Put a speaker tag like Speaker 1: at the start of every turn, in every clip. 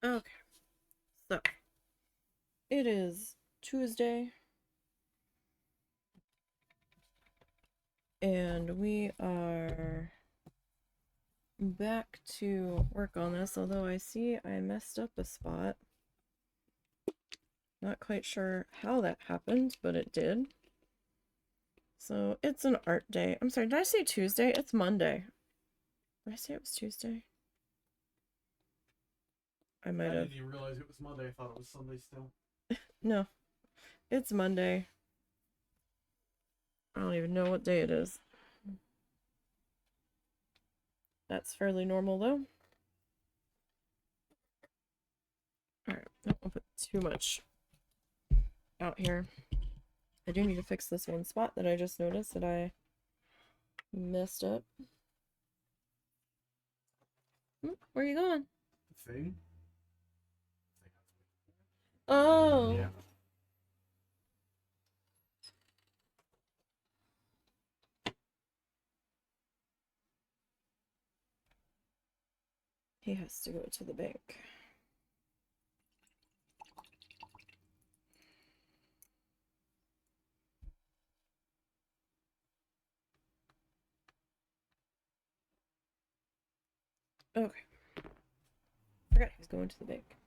Speaker 1: Okay, so it is Tuesday, and we are back to work on this, although I see I messed up a spot. Not quite sure how that happened, but it did. So it's an art day. I'm sorry, did I say Tuesday? It's Monday. Did I say it was Tuesday? I might have.
Speaker 2: didn't even realize it was Monday. I thought it was Sunday still.
Speaker 1: No, it's Monday. I don't even know what day it is. That's fairly normal, though. Alright, don't want to put too much out here. I do need to fix this one spot that I just noticed that I messed up. Where are you going?
Speaker 2: Thing?
Speaker 1: Oh!
Speaker 2: Yeah.
Speaker 1: He has to go to the bank. Okay. Forgot he was going to the bank.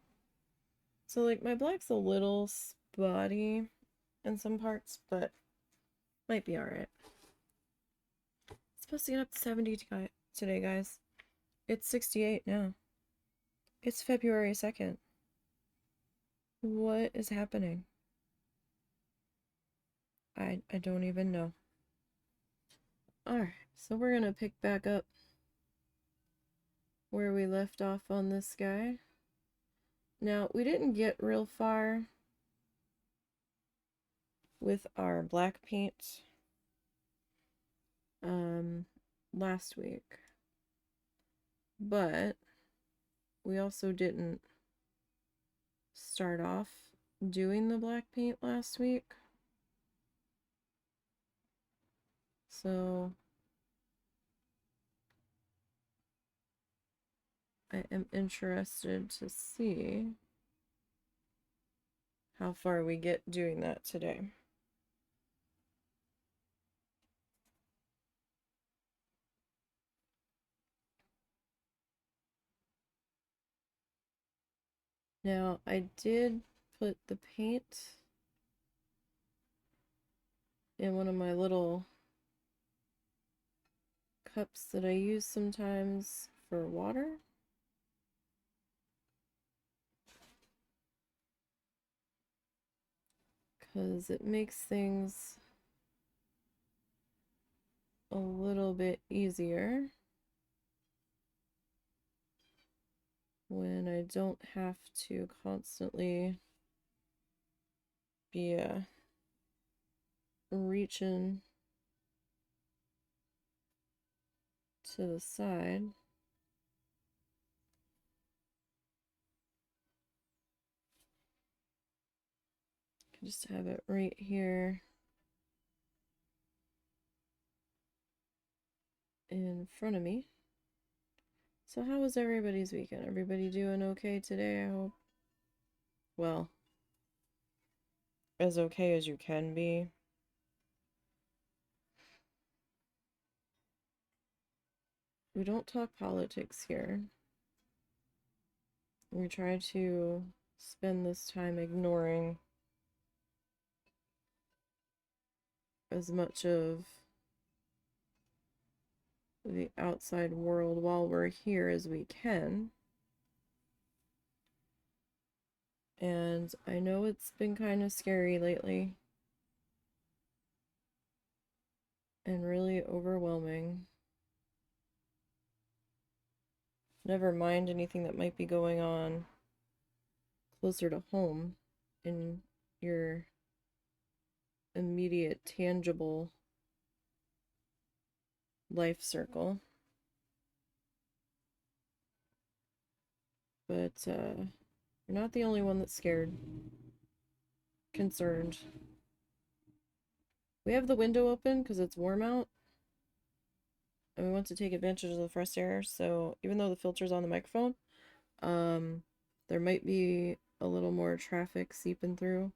Speaker 1: So, like, my black's a little spotty in some parts, but might be alright. It's supposed to get up to 70 today, guys. It's 68 now. It's February 2nd. What is happening? I don't even know. Alright, so we're gonna pick back up where we left off on this guy. Now, we didn't get real far with our black paint last week, but we also didn't start off doing the black paint last week. So I am interested to see how far we get doing that today. Now, I did put the paint in one of my little cups that I use sometimes for water. Because it makes things a little bit easier when I don't have to constantly be reaching to the side. I can just have it right here in front of me. So how was everybody's weekend? Everybody doing okay today, I hope? Well, as okay as you can be. We don't talk politics here. We try to spend this time ignoring as much of the outside world while we're here as we can. And I know it's been kind of scary lately and really overwhelming. Never mind anything that might be going on closer to home in your immediate, tangible life circle. But you're not the only one that's scared, concerned. We have the window open because it's warm out. And we want to take advantage of the fresh air. So even though the filter's on the microphone, there might be a little more traffic seeping through.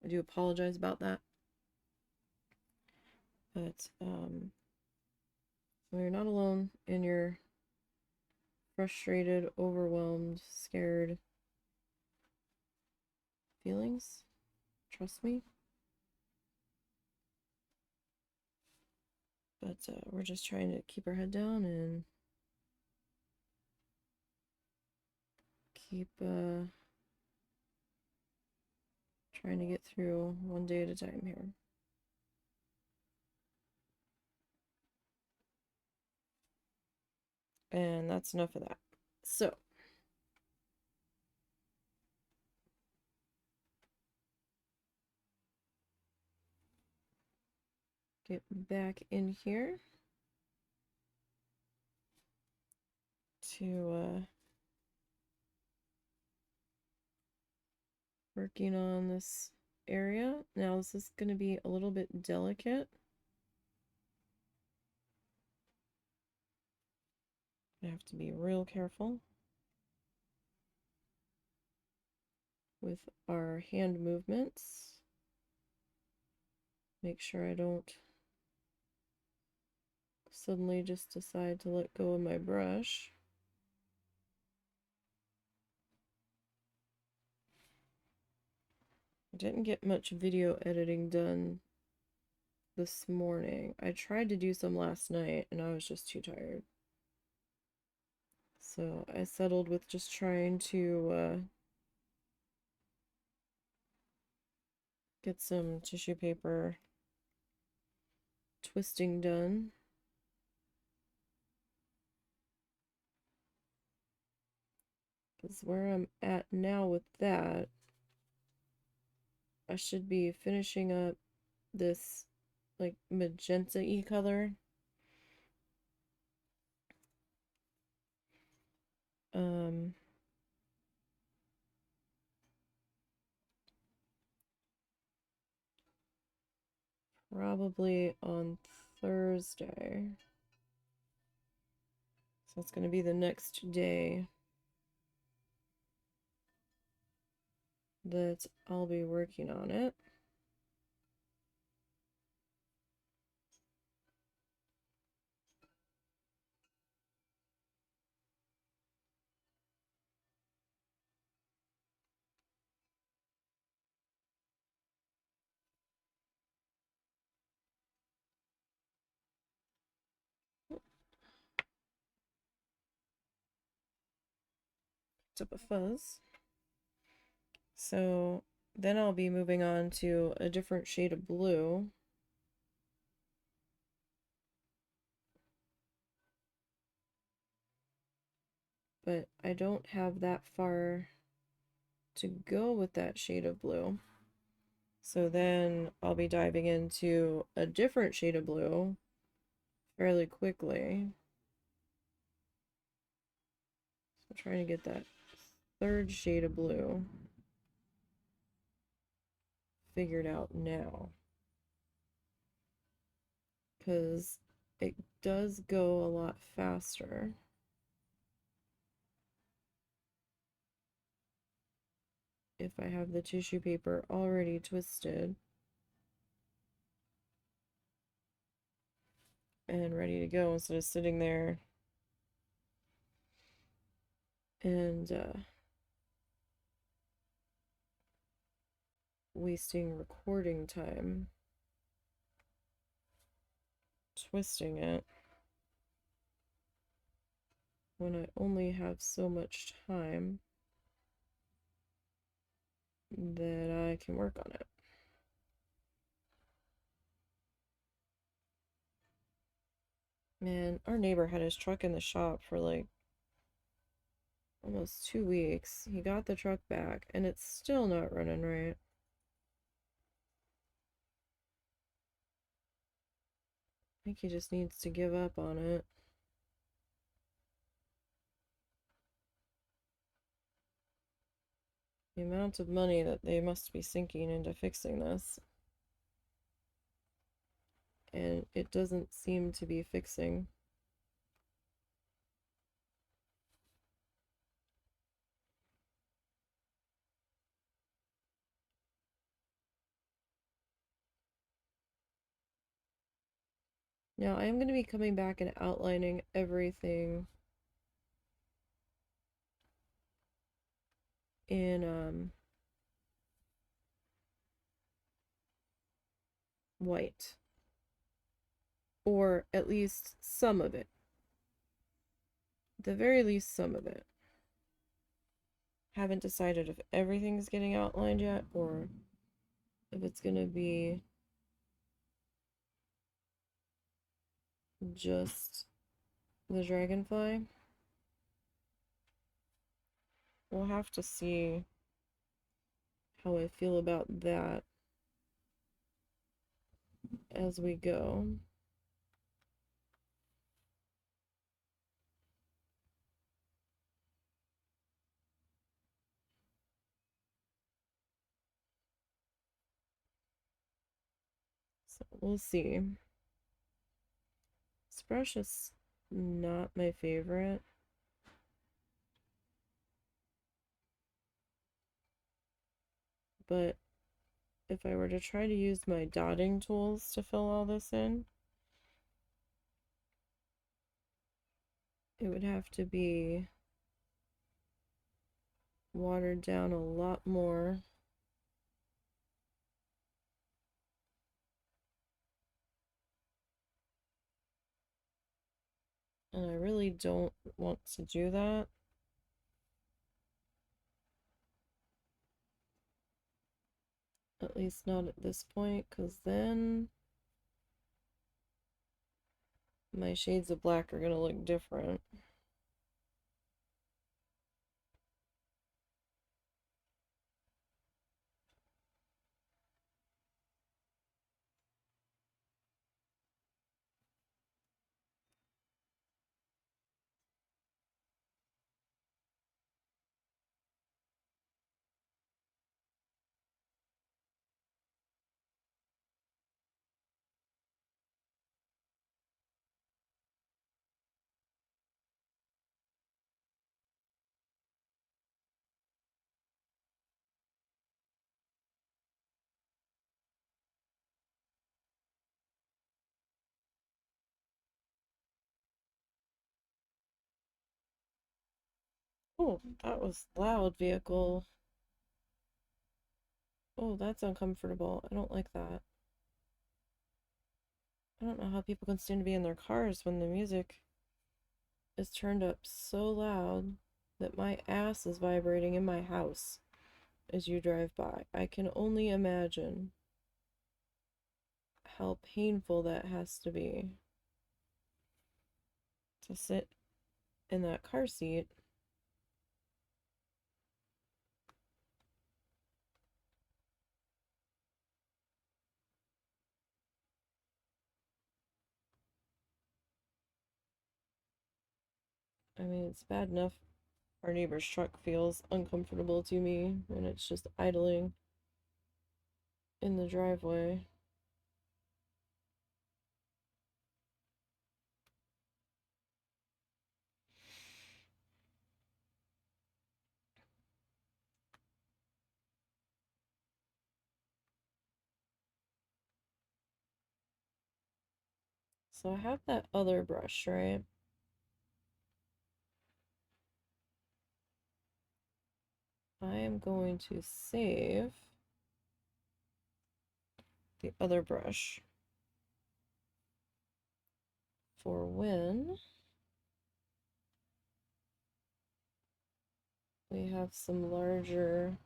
Speaker 1: I do apologize about that. But you're not alone in your frustrated, overwhelmed, scared feelings. Trust me. But we're just trying to keep our head down and keep trying to get through one day at a time here. And that's enough of that. So, get back in here to working on this area. Now, this is going to be a little bit delicate. I have to be real careful with our hand movements. Make sure I don't suddenly just decide to let go of my brush. I didn't get much video editing done this morning. I tried to do some last night and I was just too tired. So I settled with just trying to get some tissue paper twisting done. Because where I'm at now with that, I should be finishing up this like magenta-y color. Probably on Thursday. So it's going to be the next day that I'll be working on it. Picked up a fuzz. So then I'll be moving on to a different shade of blue. But I don't have that far to go with that shade of blue. So then I'll be diving into a different shade of blue fairly quickly. So I'm trying to get that third shade of blue figured out now. Because it does go a lot faster. If I have the tissue paper already twisted and ready to go instead of sitting there and wasting recording time twisting it when I only have so much time that I can work on it. Man, our neighbor had his truck in the shop for like almost 2 weeks. He got the truck back and it's still not running right. I think he just needs to give up on it. The amount of money that they must be sinking into fixing this. And it doesn't seem to be fixing. Now I am going to be coming back and outlining everything in white, or at least some of it. At the very least, some of it. Haven't decided if everything's getting outlined yet or if it's gonna be just the dragonfly. We'll have to see how I feel about that as we go. So we'll see. This brush is not my favorite. But if I were to try to use my dotting tools to fill all this in, it would have to be watered down a lot more. And I really don't want to do that. At least not at this point, because then my shades of black are going to look different. Oh, that was loud, vehicle. Oh, that's uncomfortable. I don't like that. I don't know how people can stand to be in their cars when the music is turned up so loud that my ass is vibrating in my house as you drive by. I can only imagine how painful that has to be to sit in that car seat. I mean, it's bad enough our neighbor's truck feels uncomfortable to me when it's just idling in the driveway. So I have that other brush, right? I am going to save the other brush for when we have some larger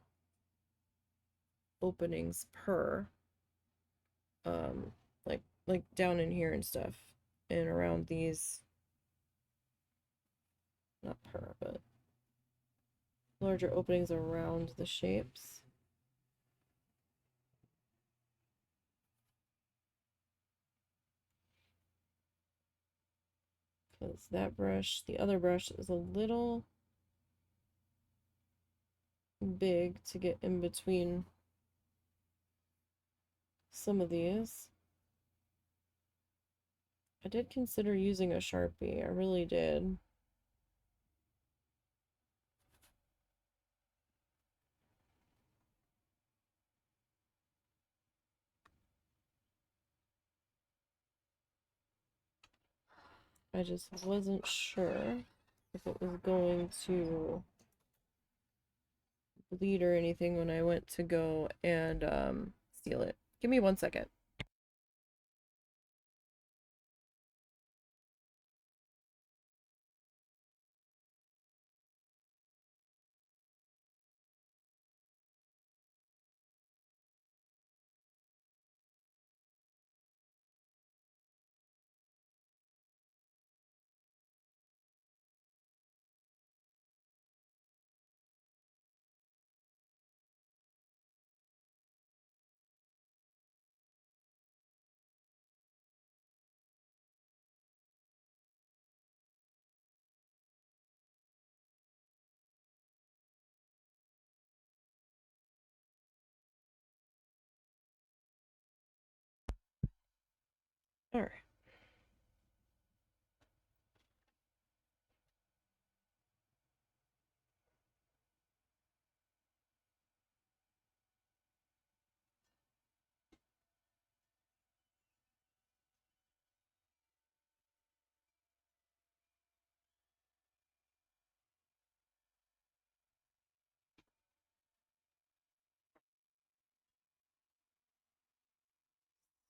Speaker 1: openings per like down in here and stuff, and around these, not per, but larger openings around the shapes. Because that brush, the other brush, is a little big to get in between some of these. I did consider using a Sharpie, I really did. I just wasn't sure if it was going to bleed or anything when I went to go and seal it. Give me 1 second. All right.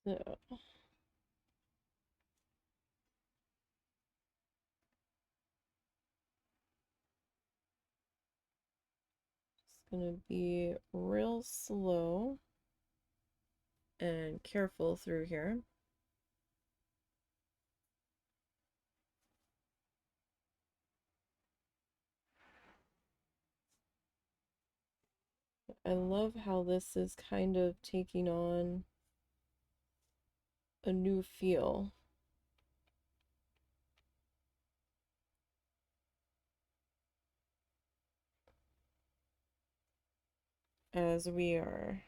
Speaker 1: So, just gonna be real slow and careful through here. I love how this is kind of taking on a new feel. As we are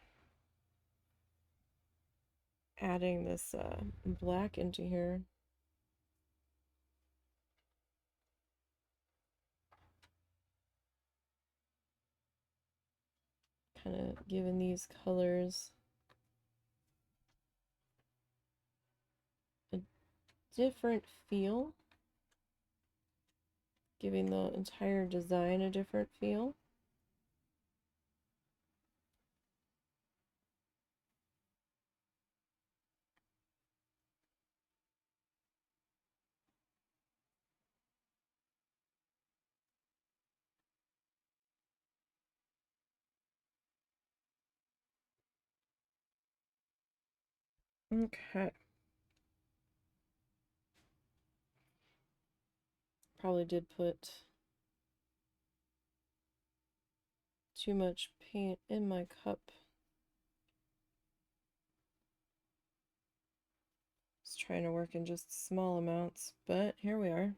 Speaker 1: adding this black into here. Kind of giving these colors a different feel, giving the entire design a different feel. Okay. Probably did put too much paint in my cup. Just trying to work in just small amounts, but here we are.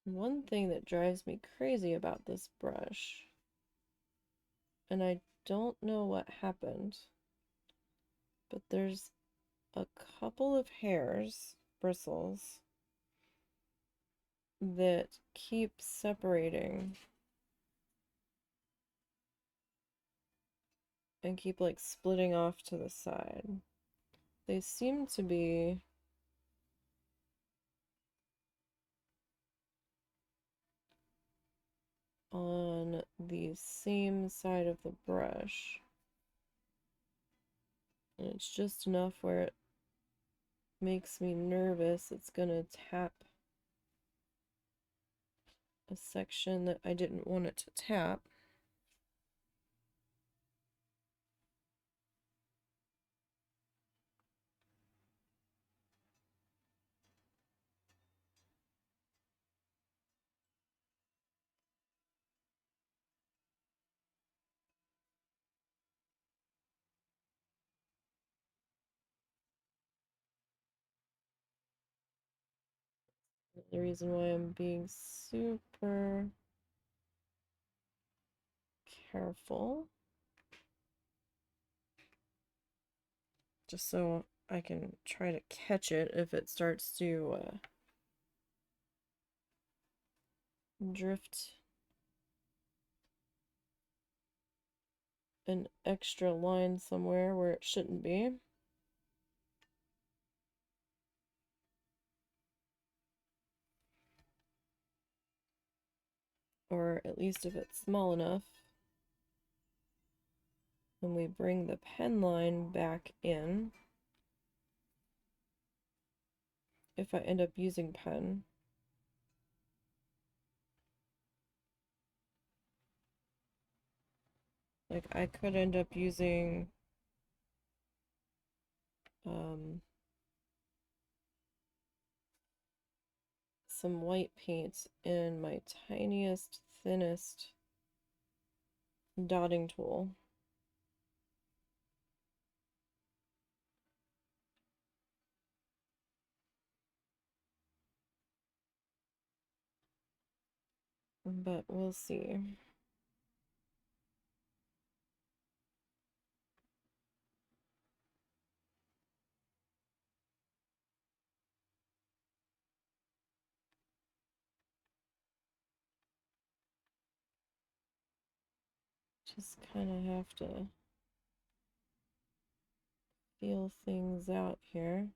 Speaker 1: One thing that drives me crazy about this brush, and I don't know what happened, but there's a couple of hairs, bristles, that keep separating and keep like splitting off to the side. They seem to be on the same side of the brush. And it's just enough where it makes me nervous. It's gonna tap a section that I didn't want it to tap. The reason why I'm being super careful. Just so I can try to catch it if it starts to drift an extra line somewhere where it shouldn't be. Or at least if it's small enough. When we bring the pen line back in, if I end up using pen, like I could end up using some white paint in my tiniest, thinnest dotting tool. But we'll see. Just kind of have to feel things out here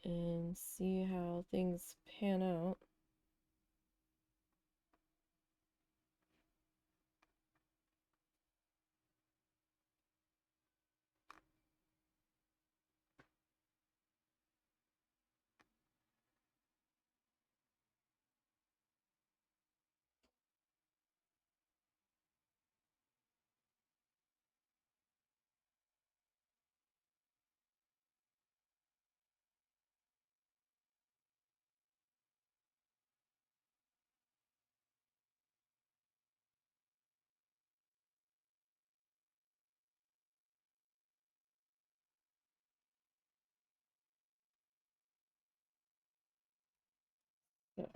Speaker 1: and see how things pan out. So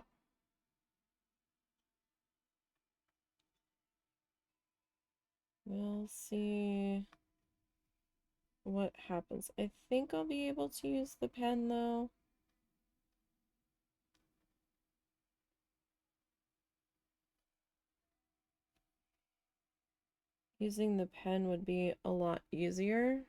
Speaker 1: we'll see what happens. I think I'll be able to use the pen though. Using the pen would be a lot easier.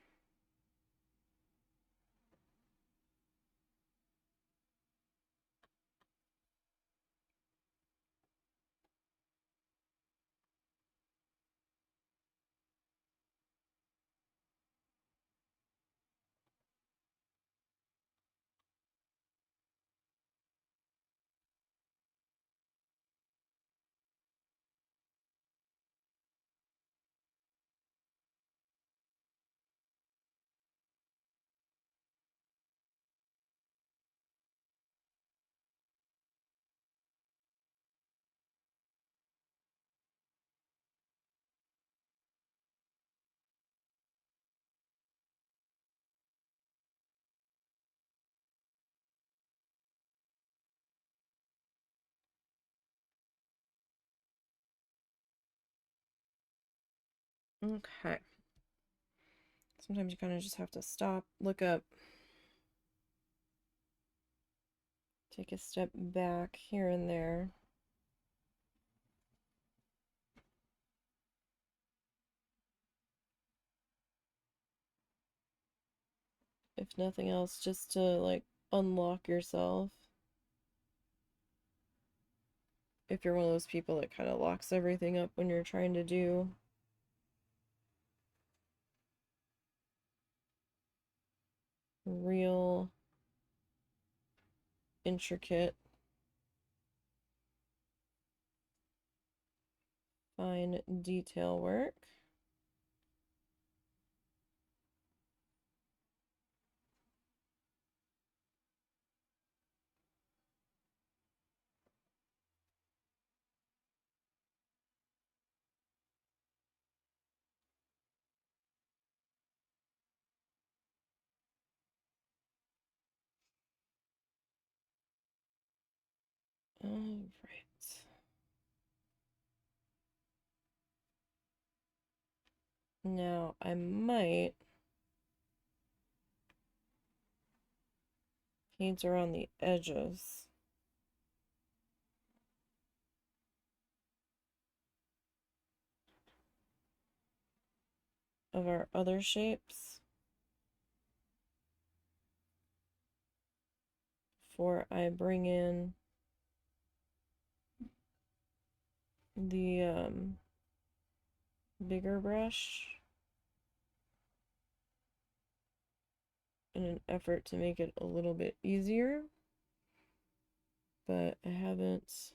Speaker 1: Okay. Sometimes you kind of just have to stop, look up, take a step back here and there. If nothing else, just to like unlock yourself. If you're one of those people that kind of locks everything up when you're trying to do real intricate fine detail work. All right. Now, I might paint around the edges of our other shapes before I bring in the bigger brush in an effort to make it a little bit easier, but I haven't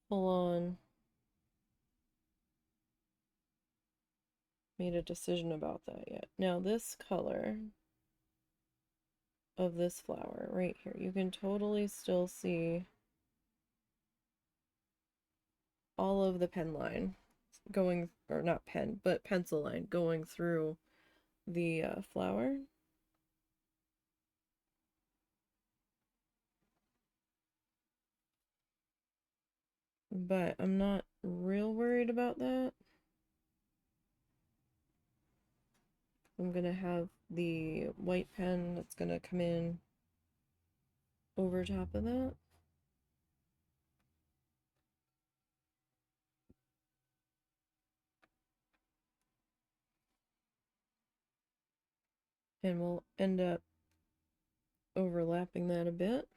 Speaker 1: full on made a decision about that yet. Now this color of this flower right here, you can totally still see all of the pen line going, or not pen, but pencil line going through the flower. But I'm not real worried about that. I'm gonna have the white pen that's gonna come in over top of that. And we'll end up overlapping that a bit.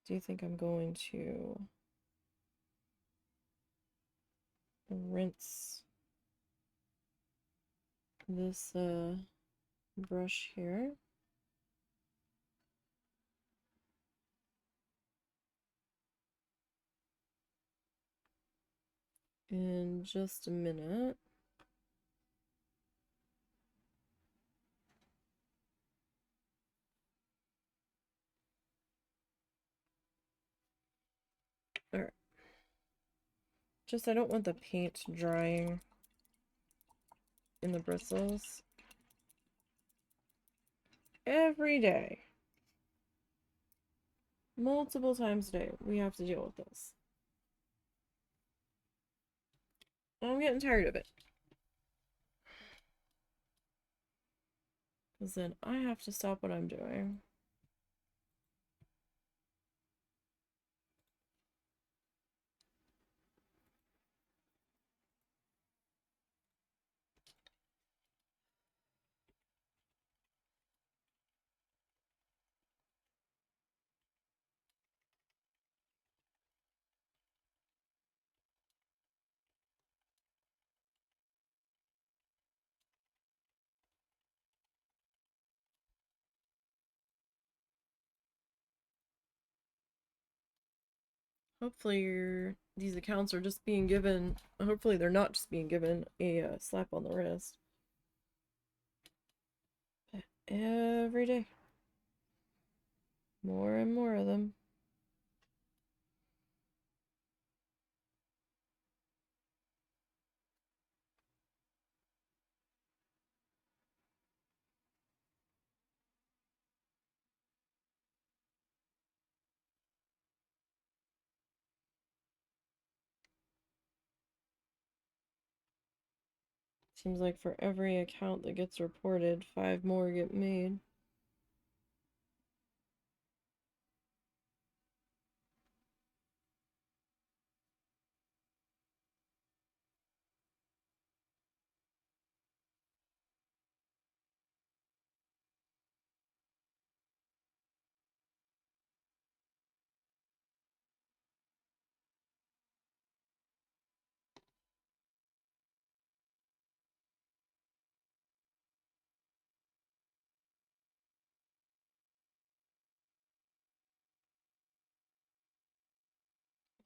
Speaker 1: Do you think I'm going to rinse this brush here? In just a minute. Alright. Just I don't want the paint drying in the bristles. Every day. Multiple times a day, we have to deal with this. I'm getting tired of it. Because then I have to stop what I'm doing. Hopefully these accounts are just being given, hopefully they're not just being given a slap on the wrist. Every day. More and more of them. Seems like for every account that gets reported, 5 more get made.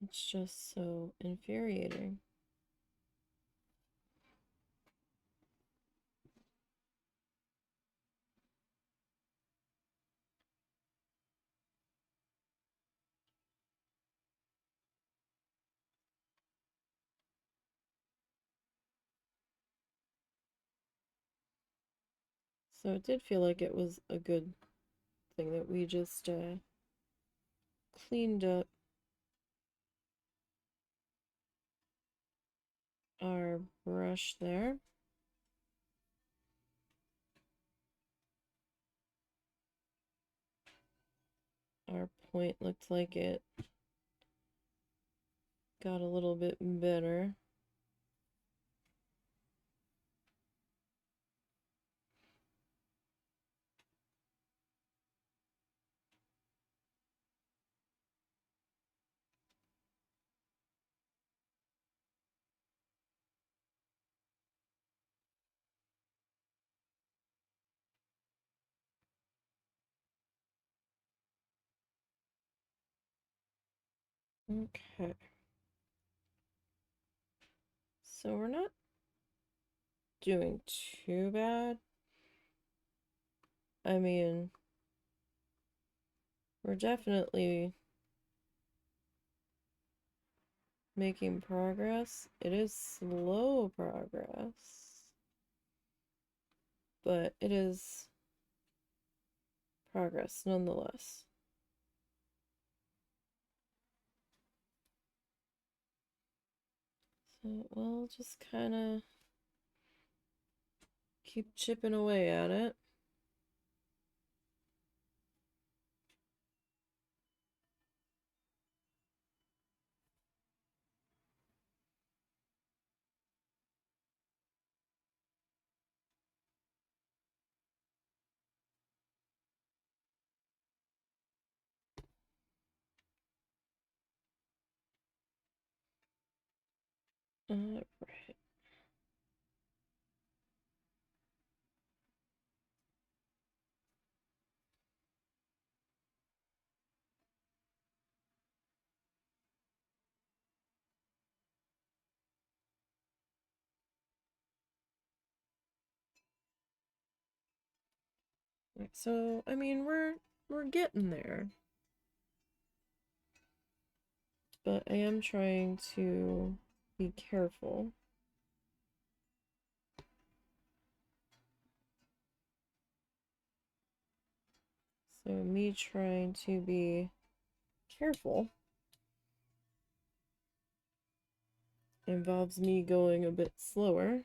Speaker 1: It's just so infuriating. So it did feel like it was a good thing that we just cleaned up our brush there. Our point looked like it got a little bit better. Okay. So we're not doing too bad. I mean, we're definitely making progress. It is slow progress, but it is progress nonetheless. So we'll just kind of keep chipping away at it. Alright. So, I mean, we're getting there. But I am trying to be careful. So me trying to be careful involves me going a bit slower.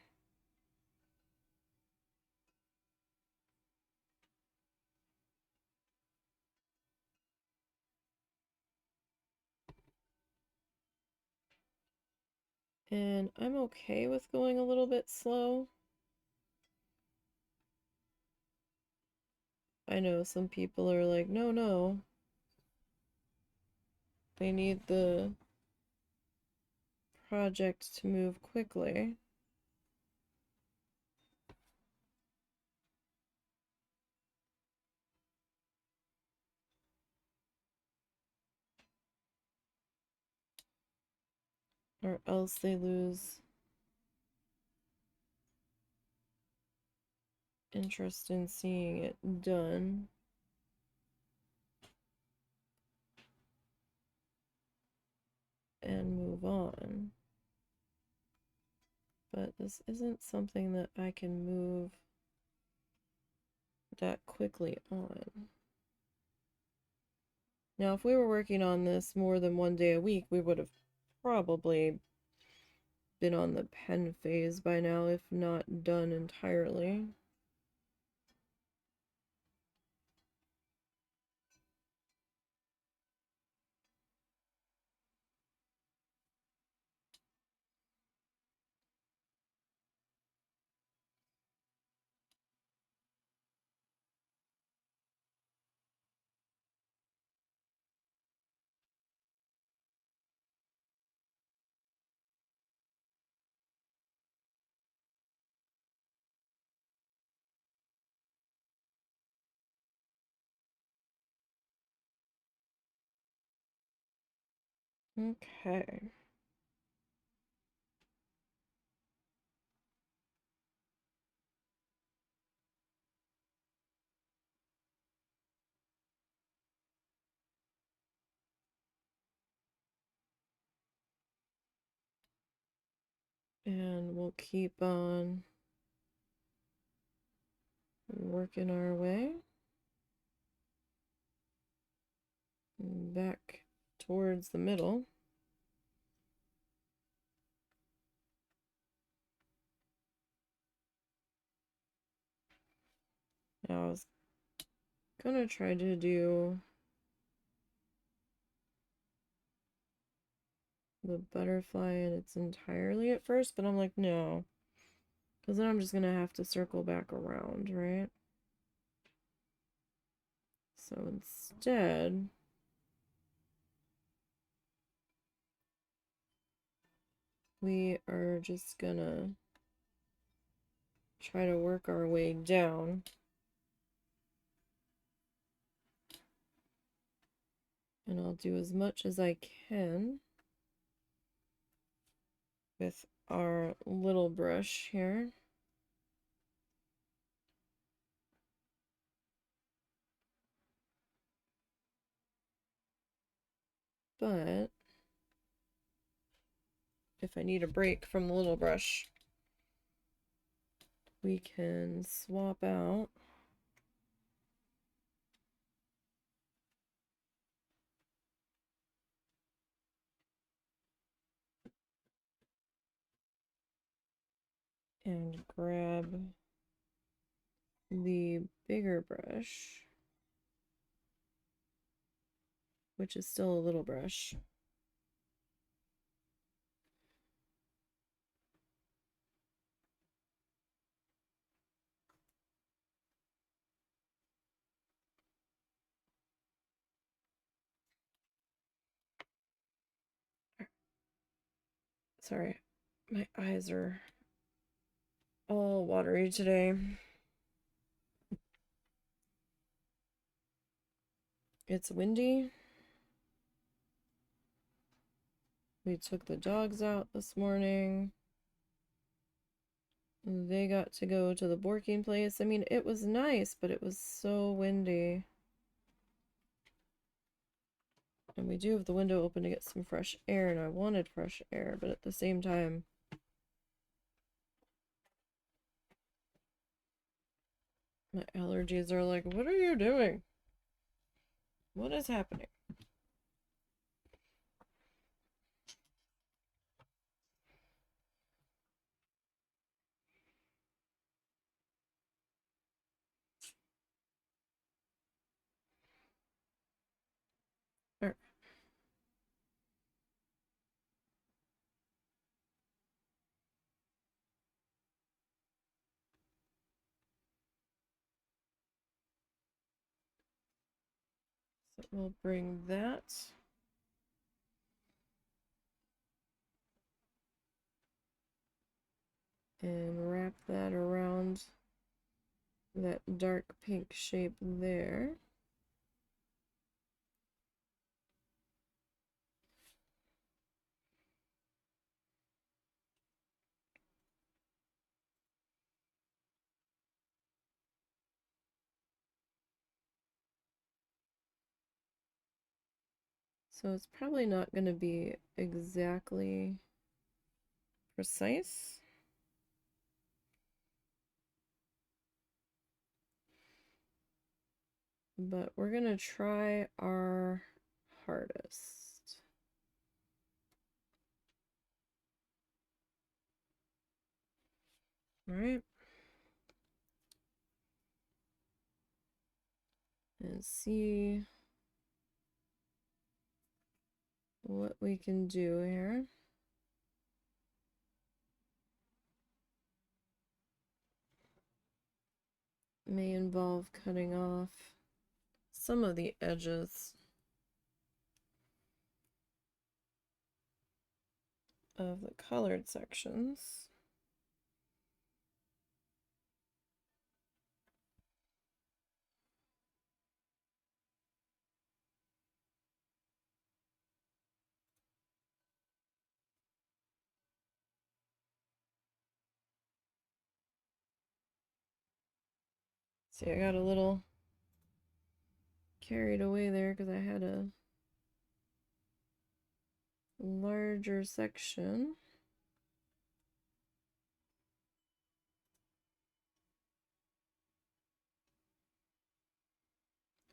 Speaker 1: And I'm okay with going a little bit slow. I know some people are like, no, no. They need the project to move quickly. Or else they lose interest in seeing it done. And move on. But this isn't something that I can move that quickly on. Now, if we were working on this more than one day a week, we would have probably been on the pen phase by now, if not done entirely. Okay. And we'll keep on working our way back towards the middle. Now I was gonna try to do the butterfly in its entirely at first, but I'm like, no. Because then I'm just gonna have to circle back around, right? So instead, we are just gonna try to work our way down. And I'll do as much as I can with our little brush here. But if I need a break from the little brush, we can swap out and grab the bigger brush, which is still a little brush. Sorry, my eyes are all watery today. It's windy. We took the dogs out this morning. They got to go to the Borking place. I mean, it was nice, but it was so windy. And we do have the window open to get some fresh air, and I wanted fresh air, but at the same time, my allergies are like, what are you doing? What is happening? All right. So we'll bring that and wrap that around that dark pink shape there. So it's probably not going to be exactly precise. But we're going to try our hardest. All right. And see what we can do here. May involve cutting off some of the edges of the colored sections. See, I got a little carried away there because I had a larger section.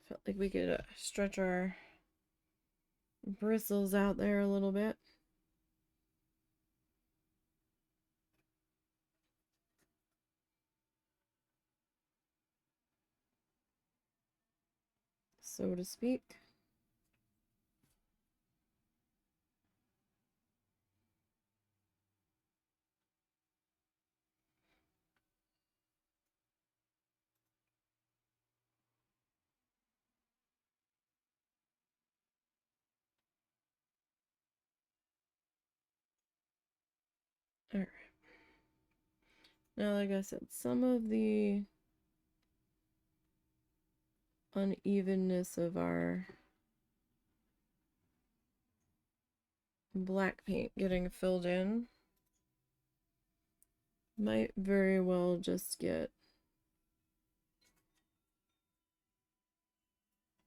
Speaker 1: Felt like we could stretch our bristles out there a little bit. So to speak. All right. Now, like I said, some of the unevenness of our black paint getting filled in might very well just get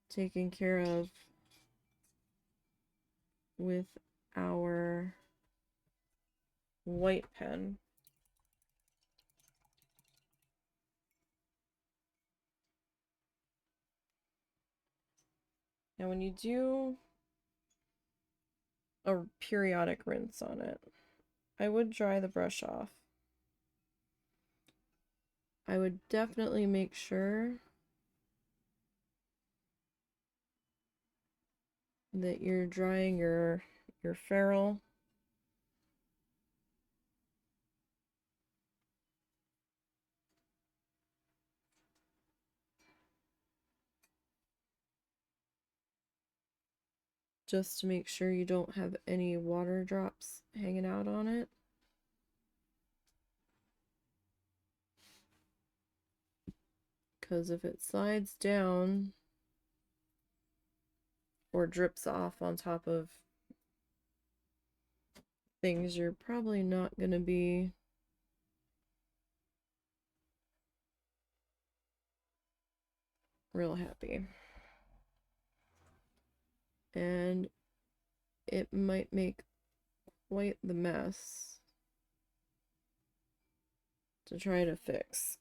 Speaker 1: taken care of with our white pen. Now, when you do a periodic rinse on it, I would dry the brush off. I would definitely make sure that you're drying your ferrule just to make sure you don't have any water drops hanging out on it. Because if it slides down or drips off on top of things, you're probably not going to be real happy. And it might make quite the mess to try to fix.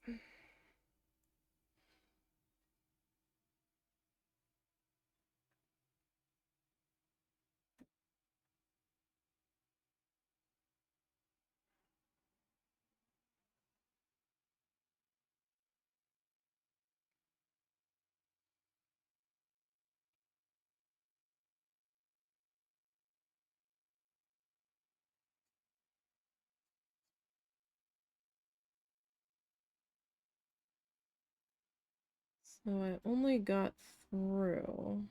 Speaker 1: So I only got through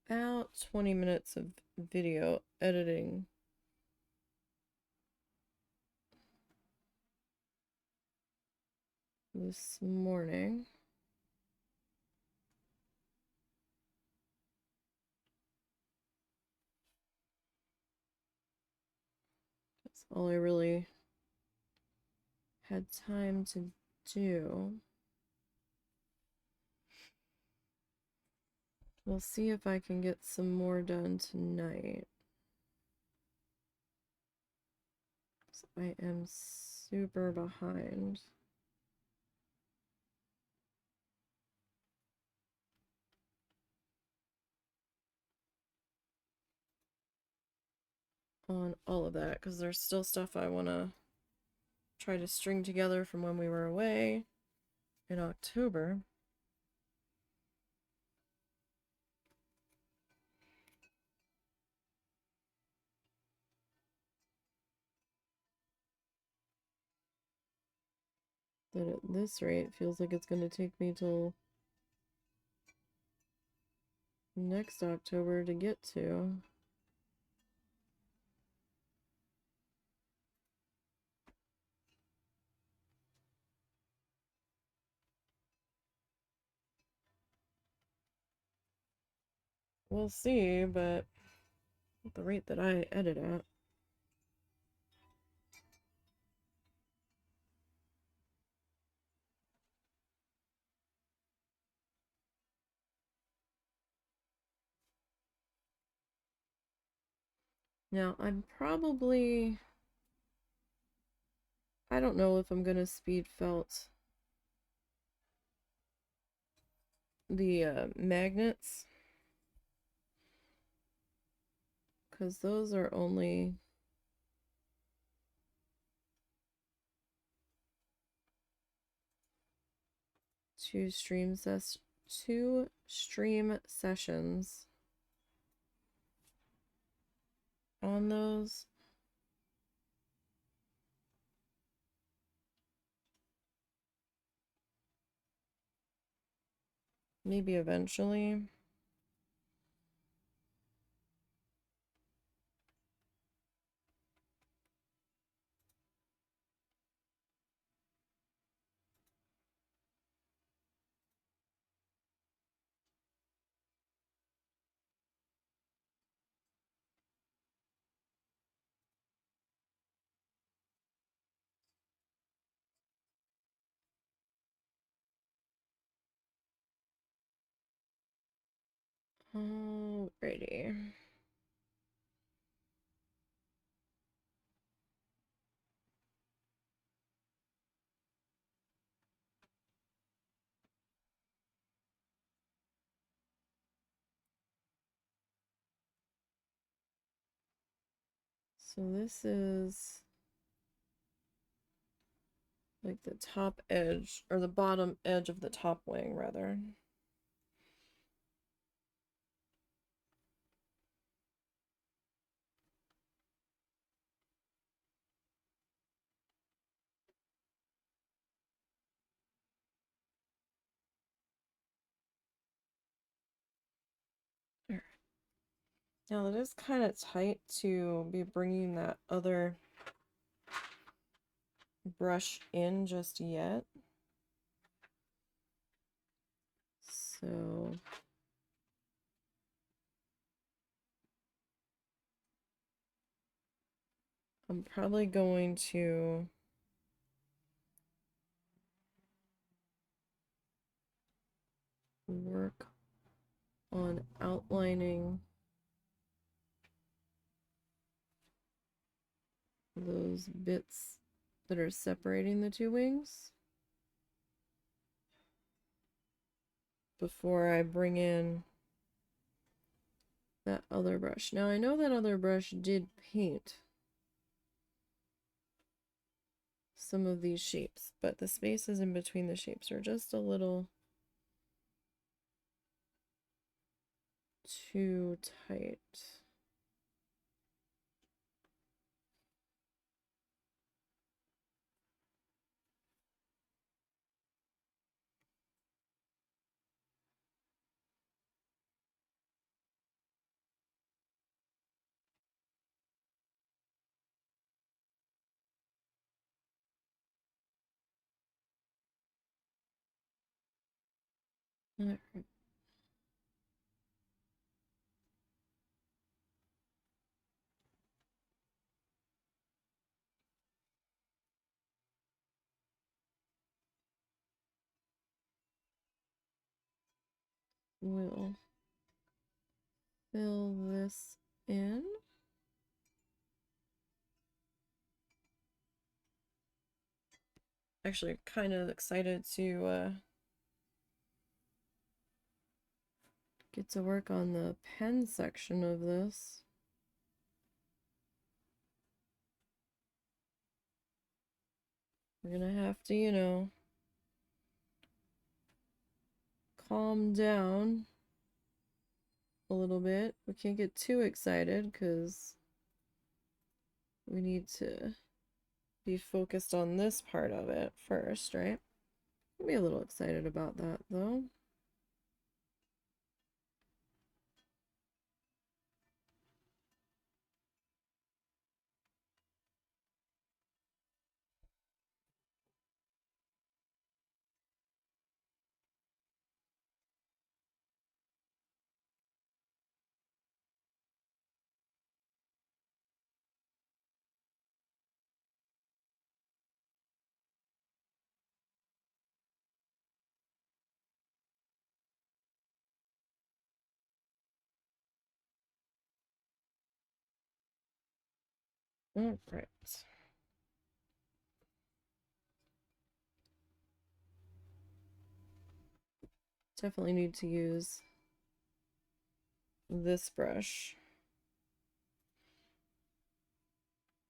Speaker 1: about 20 minutes of video editing this morning. That's all I really had time to do. We'll see if I can get some more done tonight. So I am super behind. On all of that because there's still stuff I want to try to string together from when we were away in October. That at this rate feels like it's going to take me till next October to get to. We'll see, but at the rate that I edit at. Now, I'm probably... I don't know if I'm going to speed felt the magnets, because those are only two stream sessions on those. Maybe eventually. Alrighty. So this is like the top edge, or the bottom edge of the top wing, rather. Now that is kind of tight to be bringing that other brush in just yet. So I'm probably going to work on outlining those bits that are separating the two wings before I bring in that other brush. Now I know that other brush did paint some of these shapes, but the spaces in between the shapes are just a little too tight. All right. We'll fill this in. Actually, kind of excited to get to work on the pen section of this. We're gonna have to, you know, calm down a little bit. We can't get too excited because we need to be focused on this part of it first, right? I'll be a little excited about that though. All right. Definitely need to use this brush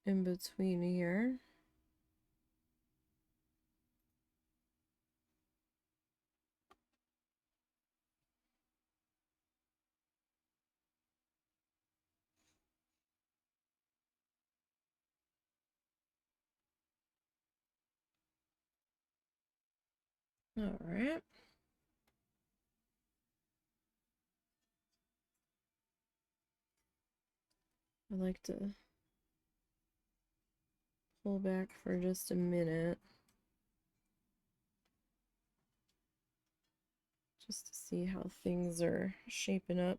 Speaker 1: in between here. All right. I like to pull back for just a minute just to see how things are shaping up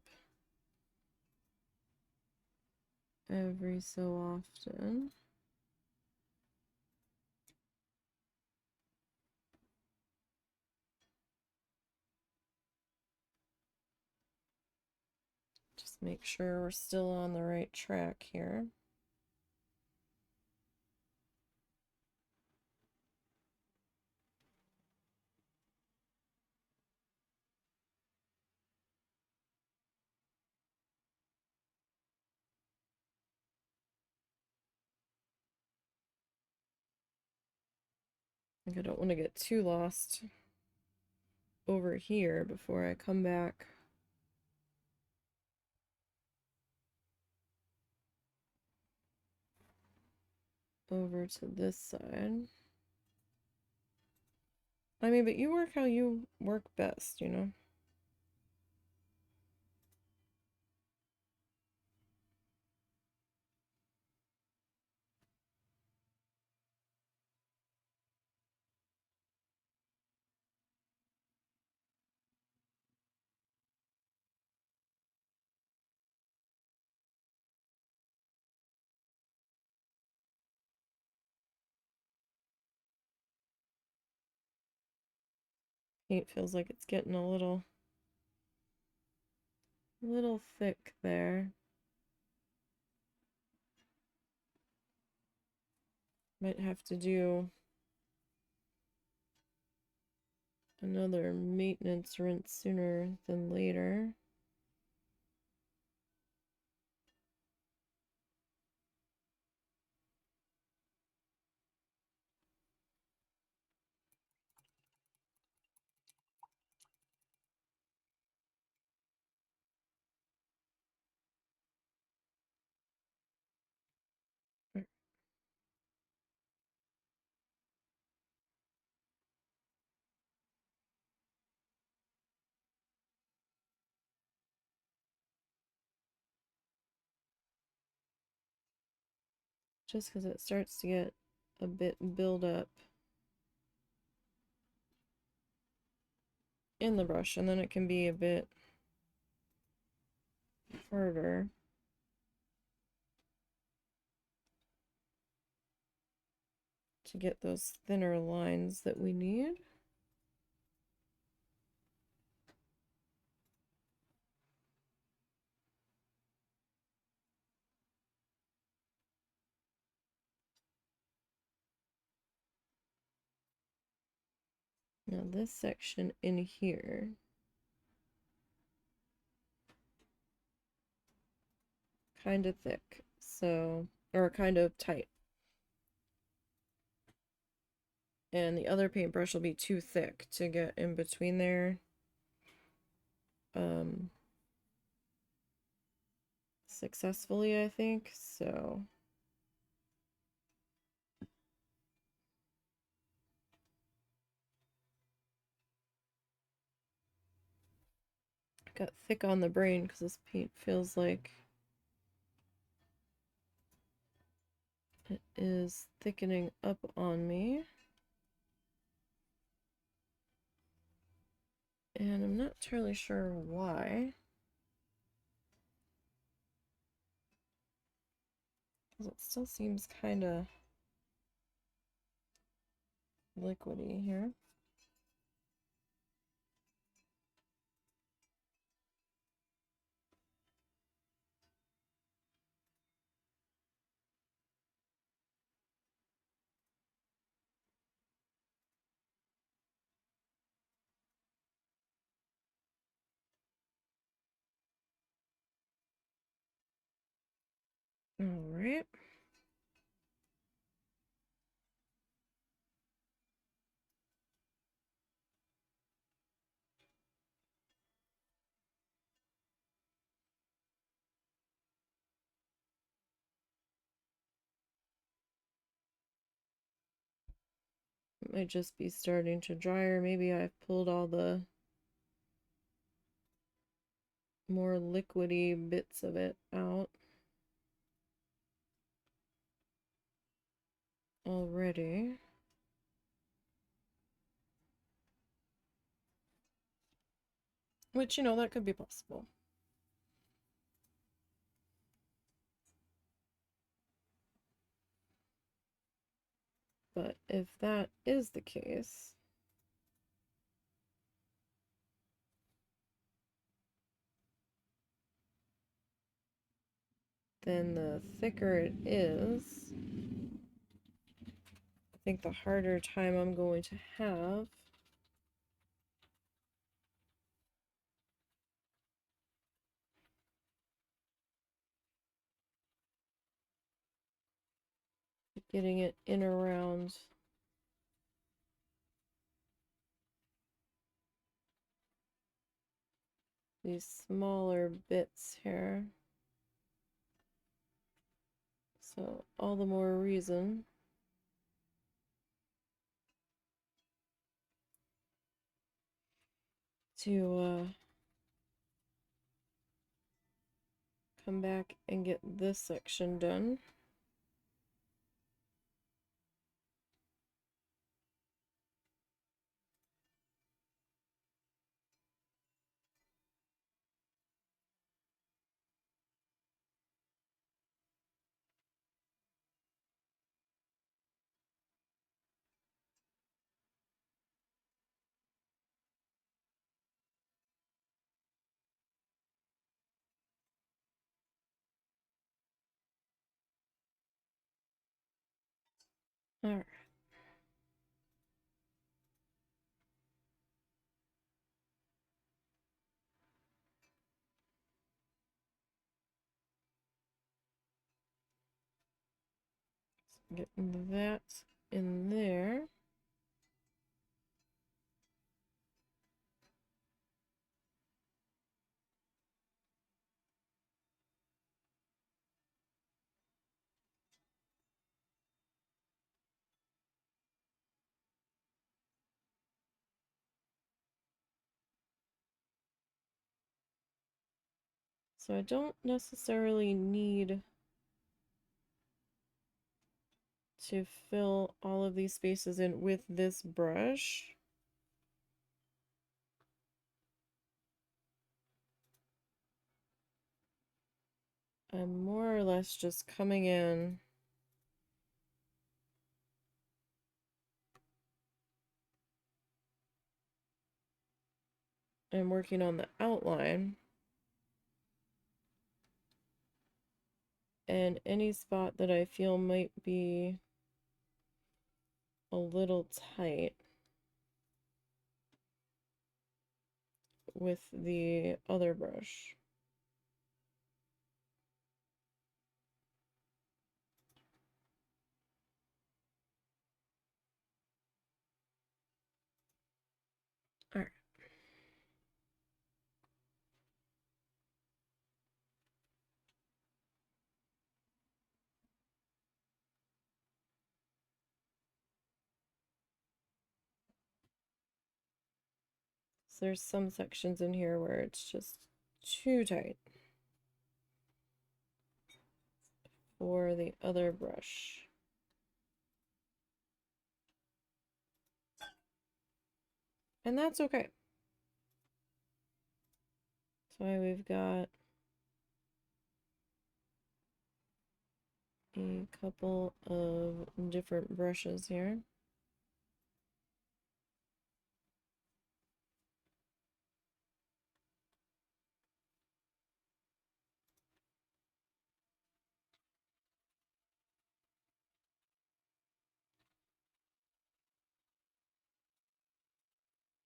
Speaker 1: every so often. Just make sure we're still on the right track here. Like I don't want to get too lost over here before I come back over to this side. I mean, but you work how you work best, you know? Paint feels like it's getting a little thick there. Might have to do another maintenance rinse sooner than later. Just because it starts to get a bit build up in the brush, and then it can be a bit harder to get those thinner lines that we need. Now this section in here kind of thick, so, or kind of tight. And the other paintbrush will be too thick to get in between there. Successfully, I think, so. Got thick on the brain because this paint feels like it is thickening up on me. And I'm not entirely sure why. Because it still seems kind of liquidy here. All right. It might just be starting to dry, or maybe I've pulled all the more liquidy bits of it out already. Which, you know, that could be possible. But if that is the case, then the thicker it is, I think the harder time I'm going to have getting it in around these smaller bits here. So all the more reason to come back and get this section done. All right. Getting that in there. So I don't necessarily need to fill all of these spaces in with this brush. I'm more or less just coming in and working on the outline. And any spot that I feel might be a little tight with the other brush. All right. So there's some sections in here where it's just too tight for the other brush. And that's okay. So we've got a couple of different brushes here.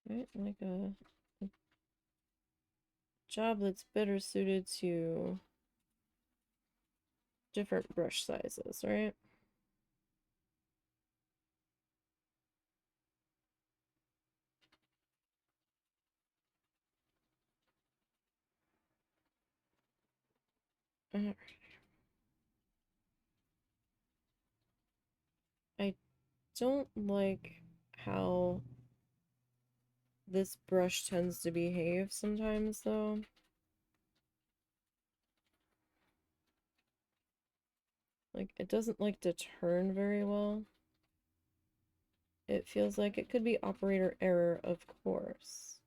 Speaker 1: Right, like a job that's better suited to different brush sizes, right? Alright. I don't like how this brush tends to behave sometimes, though. Like, it doesn't like to turn very well. It feels like it could be operator error, of course.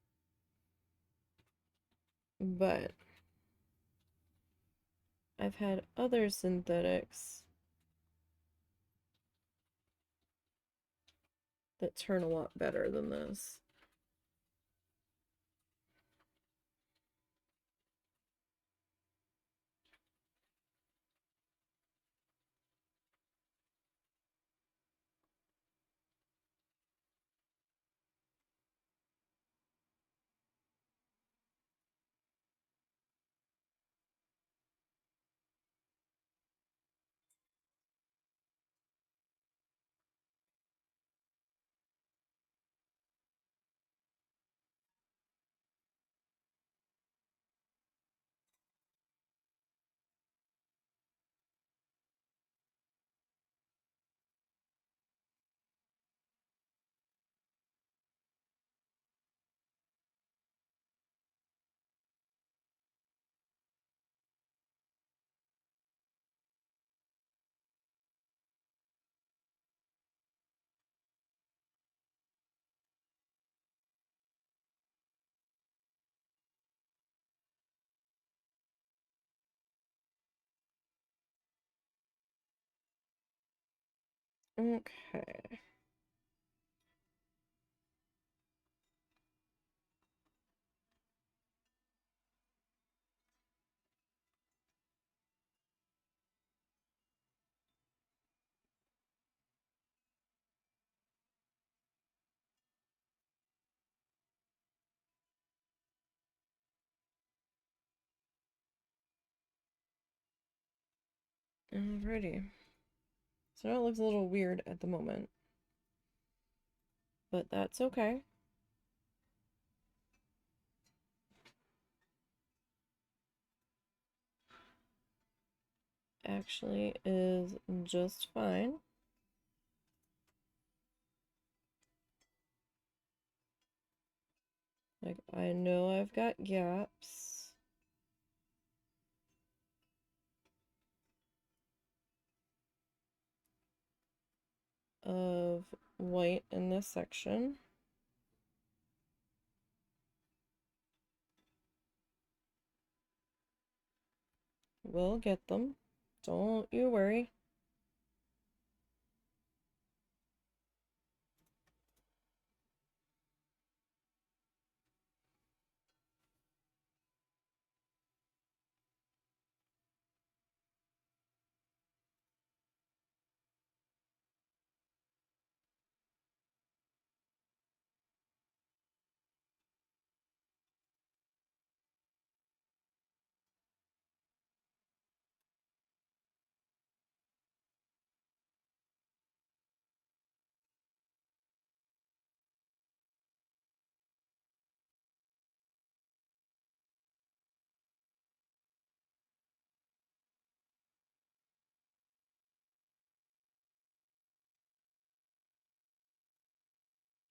Speaker 1: But I've had other synthetics that turn a lot better than this. Okay. Alrighty. So now it looks a little weird at the moment, but that's okay. Actually is just fine. Like, I know I've got gaps. Of white in this section. We'll get them. Don't you worry.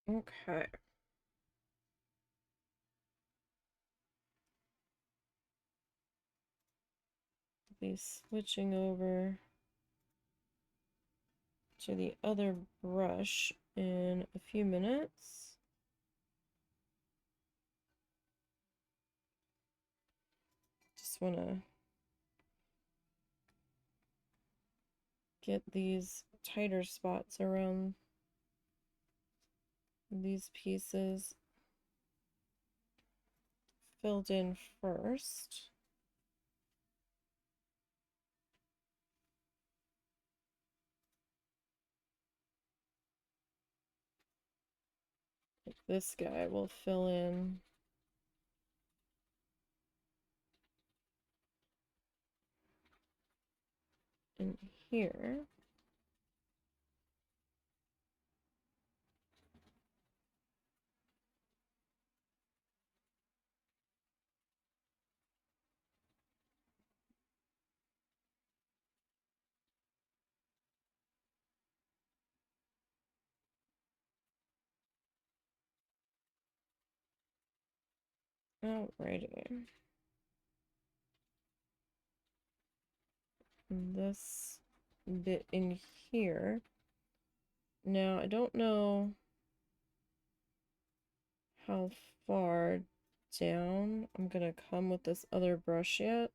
Speaker 1: Okay. Be switching over to the other brush in a few minutes. Just want to get these tighter spots around these pieces filled in first. Like this guy will fill in here. Alrighty. And this bit in here. Now, I don't know how far down I'm gonna come with this other brush yet.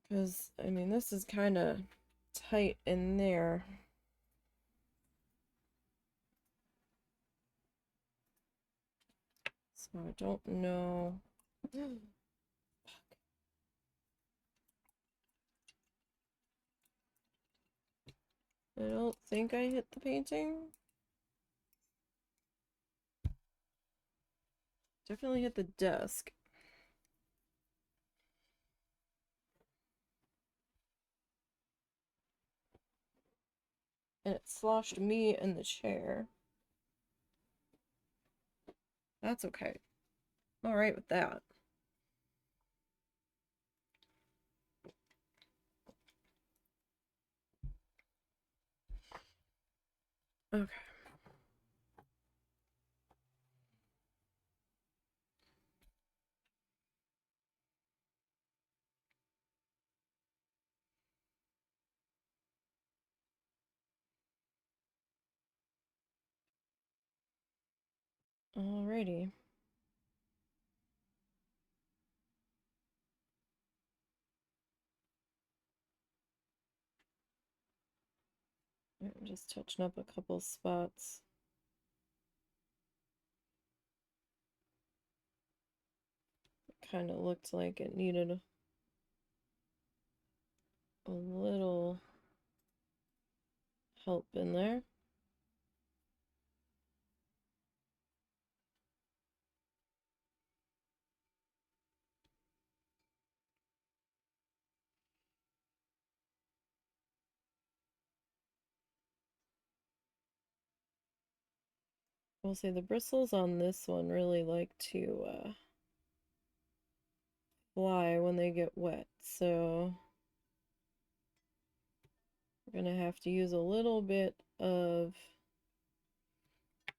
Speaker 1: Because, I mean, this is kind of tight in there. So I don't know. I don't think I hit the painting. Definitely hit the desk. And it sloshed me in the chair. That's okay. I'm alright with that. Okay. Alrighty. I'm just touching up a couple spots. It kind of looked like it needed a little help in there. We'll say the bristles on this one really like to fly when they get wet, so we're gonna have to use a little bit of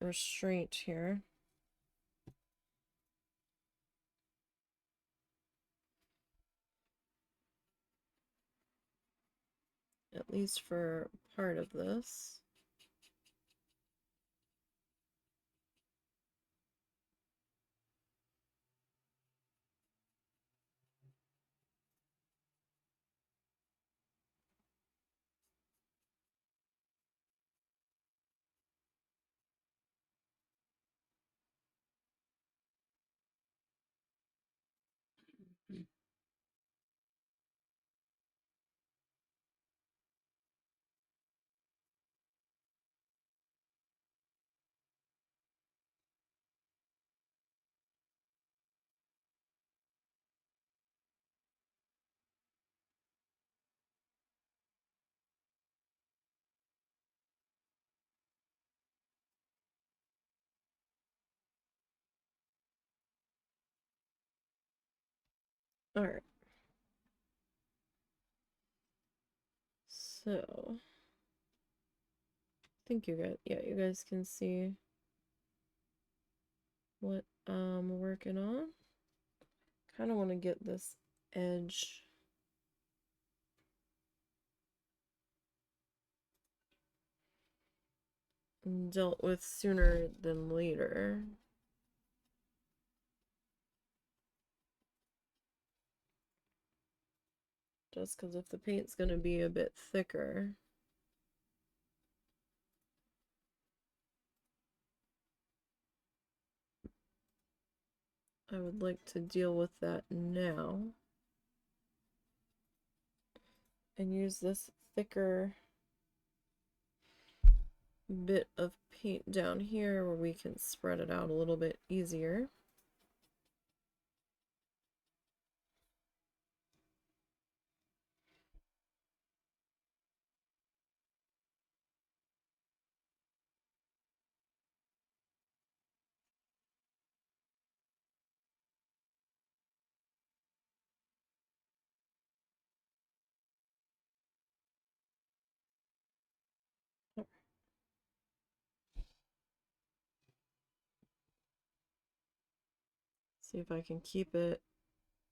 Speaker 1: restraint here. At least for part of this. All right. So, I think you guys can see what I'm working on. Kind of want to get this edge dealt with sooner than later. Just because if the paint's going to be a bit thicker, I would like to deal with that now and use this thicker bit of paint down here where we can spread it out a little bit easier. See if I can keep it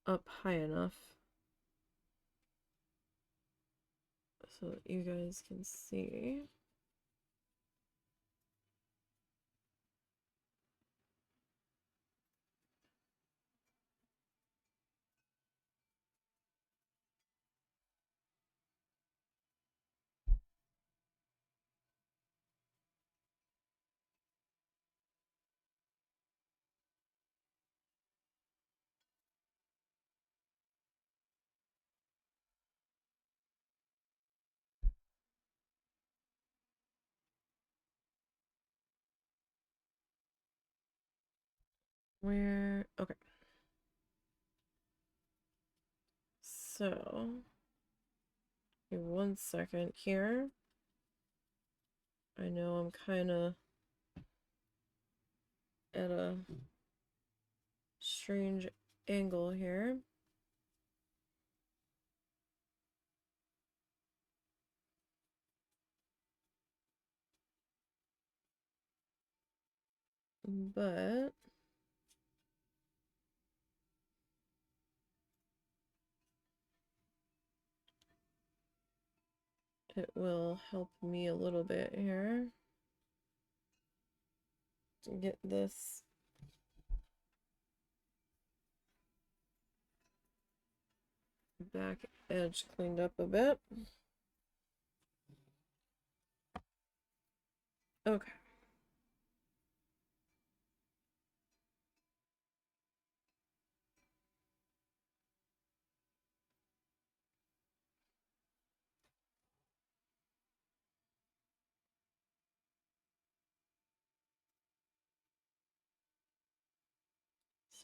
Speaker 1: up high enough so that you guys can see. Okay. So, give 1 second here. I know I'm kind of at a strange angle here. But it will help me a little bit here to get this back edge cleaned up a bit. Okay.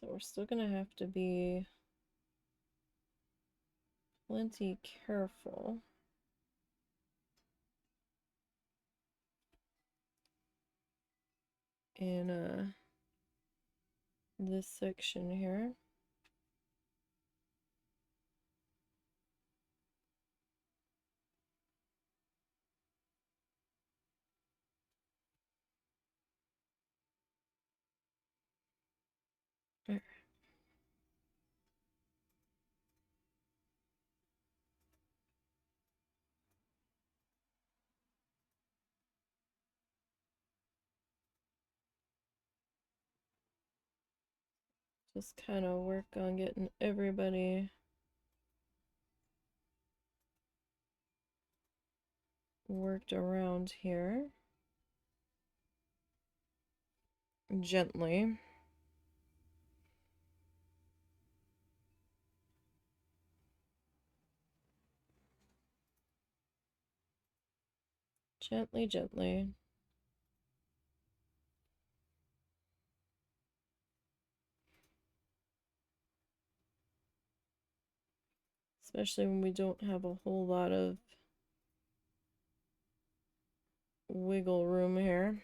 Speaker 1: So we're still gonna have to be plenty careful in this section here. Just kind of work on getting everybody worked around here gently. Gently, gently. Especially when we don't have a whole lot of wiggle room here.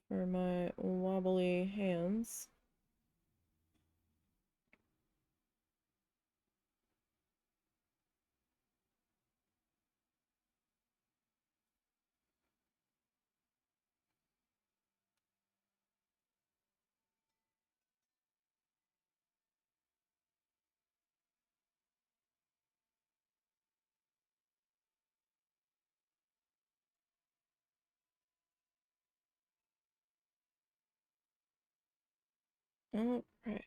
Speaker 1: For my wobbly hands. All right.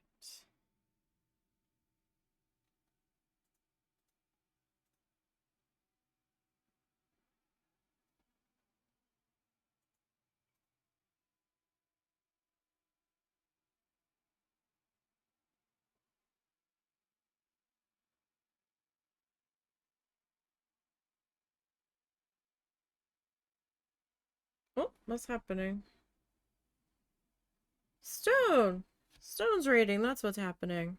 Speaker 1: Oh, what's happening? Stone! Stone's raiding, that's what's happening.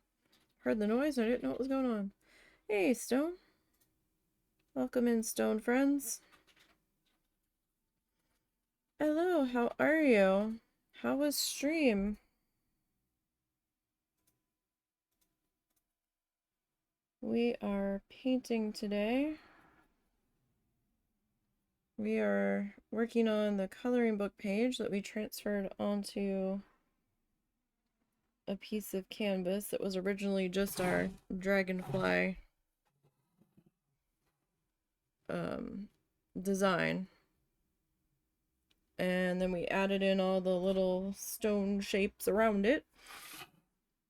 Speaker 1: Heard the noise, I didn't know what was going on. Hey, Stone. Welcome in, Stone friends. Hello, how are you? How was stream? We are painting today. we are working on the coloring book page that we transferred onto a piece of canvas that was originally just our dragonfly design. And then we added in all the little stone shapes around it.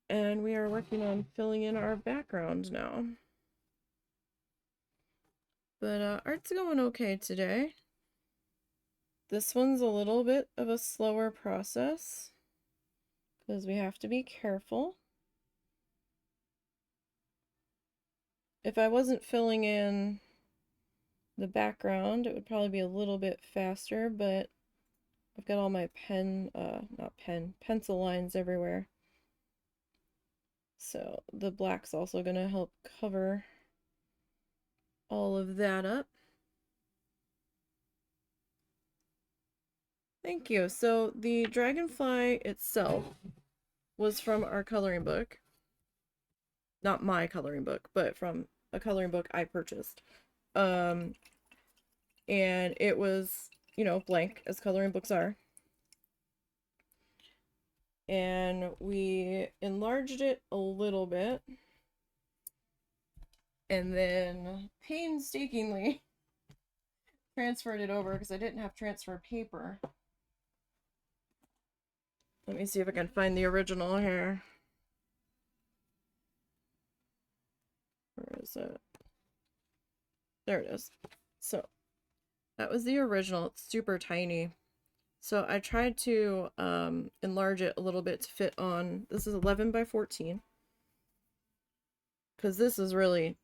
Speaker 1: And we are working on filling in our background now. But art's going okay today. This one's a little bit of a slower process because we have to be careful. If I wasn't filling in the background, it would probably be a little bit faster, but I've got all my pencil lines everywhere. So the black's also going to help cover all of that up. Thank you. So the dragonfly itself was from our coloring book. Not my coloring book, but from a coloring book I purchased. And it was, you know, blank, as coloring books are. And we enlarged it a little bit. And then painstakingly transferred it over because I didn't have transfer paper. Let me see if I can find the original here. Where is it? There it is. So that was the original. It's super tiny. So I tried to enlarge it a little bit to fit on. This is 11 by 14. Because this is really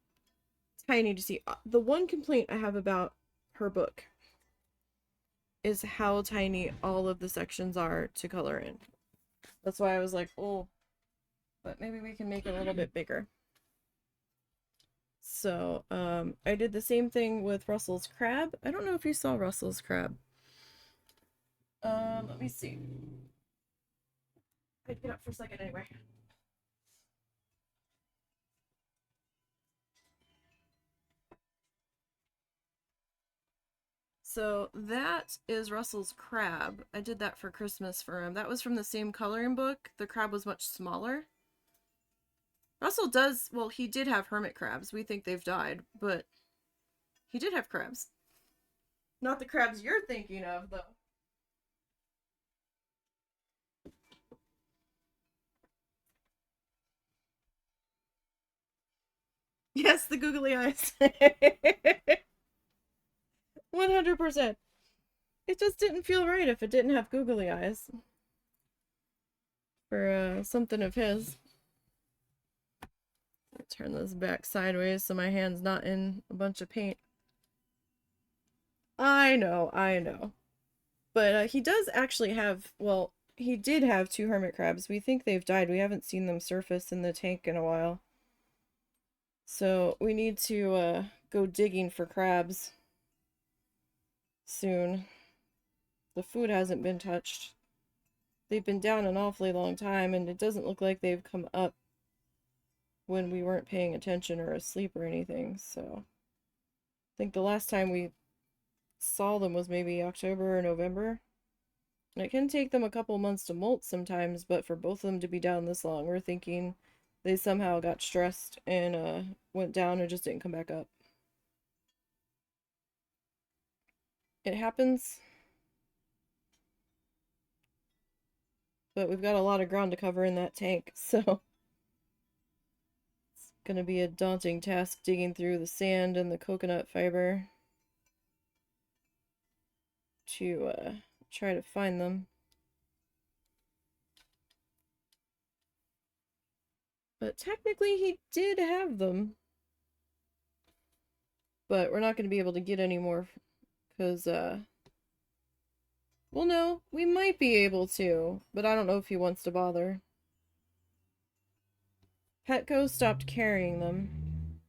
Speaker 1: tiny to see. The one complaint I have about her book is how tiny all of the sections are to color in. That's why I was like, oh, but maybe we can make it a little bit bigger. So I did the same thing with Russell's crab. I don't know if you saw Russell's crab. Let me see. I'd get up for a second anyway. So that is Russell's crab. I did that for Christmas for him. That was from the same coloring book. The crab was much smaller. Russell does, well, he did have hermit crabs. We think they've died, but he did have crabs. Not the crabs you're thinking of, though. Yes, the googly eyes. 100%. It just didn't feel right if it didn't have googly eyes. For something of his. Turn this back sideways so my hand's not in a bunch of paint. I know. But he does actually have, well, he did have 2 hermit crabs. We think they've died. We haven't seen them surface in the tank in a while. So we need to go digging for crabs soon. The food hasn't been touched. They've been down an awfully long time, and it doesn't look like they've come up when we weren't paying attention or asleep or anything. So I think the last time we saw them was maybe October or November. And it can take them a couple months to molt sometimes, but for both of them to be down this long, we're thinking they somehow got stressed and went down and just didn't come back up. It happens. But we've got a lot of ground to cover in that tank, so it's gonna be a daunting task digging through the sand and the coconut fiber to try to find them. But technically he did have them. But we're not going to be able to get any more because, well, no, we might be able to, but I don't know if he wants to bother. Petco stopped carrying them.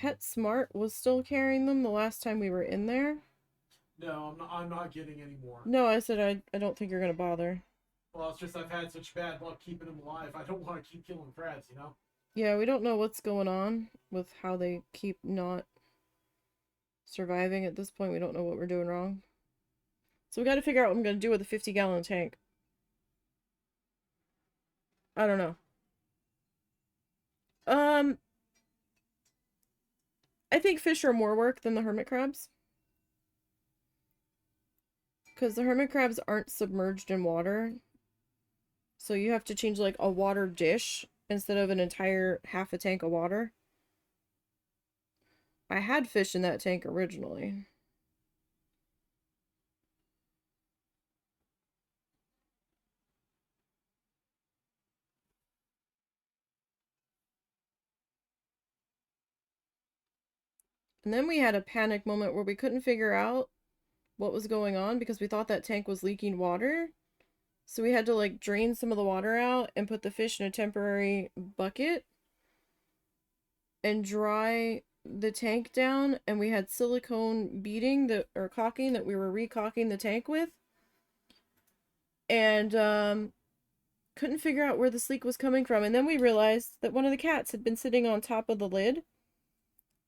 Speaker 1: PetSmart was still carrying them the last time we were in there.
Speaker 2: No, I'm not getting any more.
Speaker 1: No, I said I don't think you're going to bother.
Speaker 2: Well, it's just I've had such bad luck keeping them alive. I don't want to keep killing crabs, you know?
Speaker 1: Yeah, we don't know what's going on with how they keep not surviving at this point. We don't know what we're doing wrong. So we got to figure out what I'm going to do with a 50-gallon tank. I don't know. I think fish are more work than the hermit crabs. Because the hermit crabs aren't submerged in water. So you have to change like a water dish instead of an entire half a tank of water. I had fish in that tank originally. And then we had a panic moment where we couldn't figure out what was going on because we thought that tank was leaking water. So we had to like drain some of the water out and put the fish in a temporary bucket and dry the tank down, and we had silicone beading that or caulking that we were recalking the tank with. And couldn't figure out where this leak was coming from. And then we realized that one of the cats had been sitting on top of the lid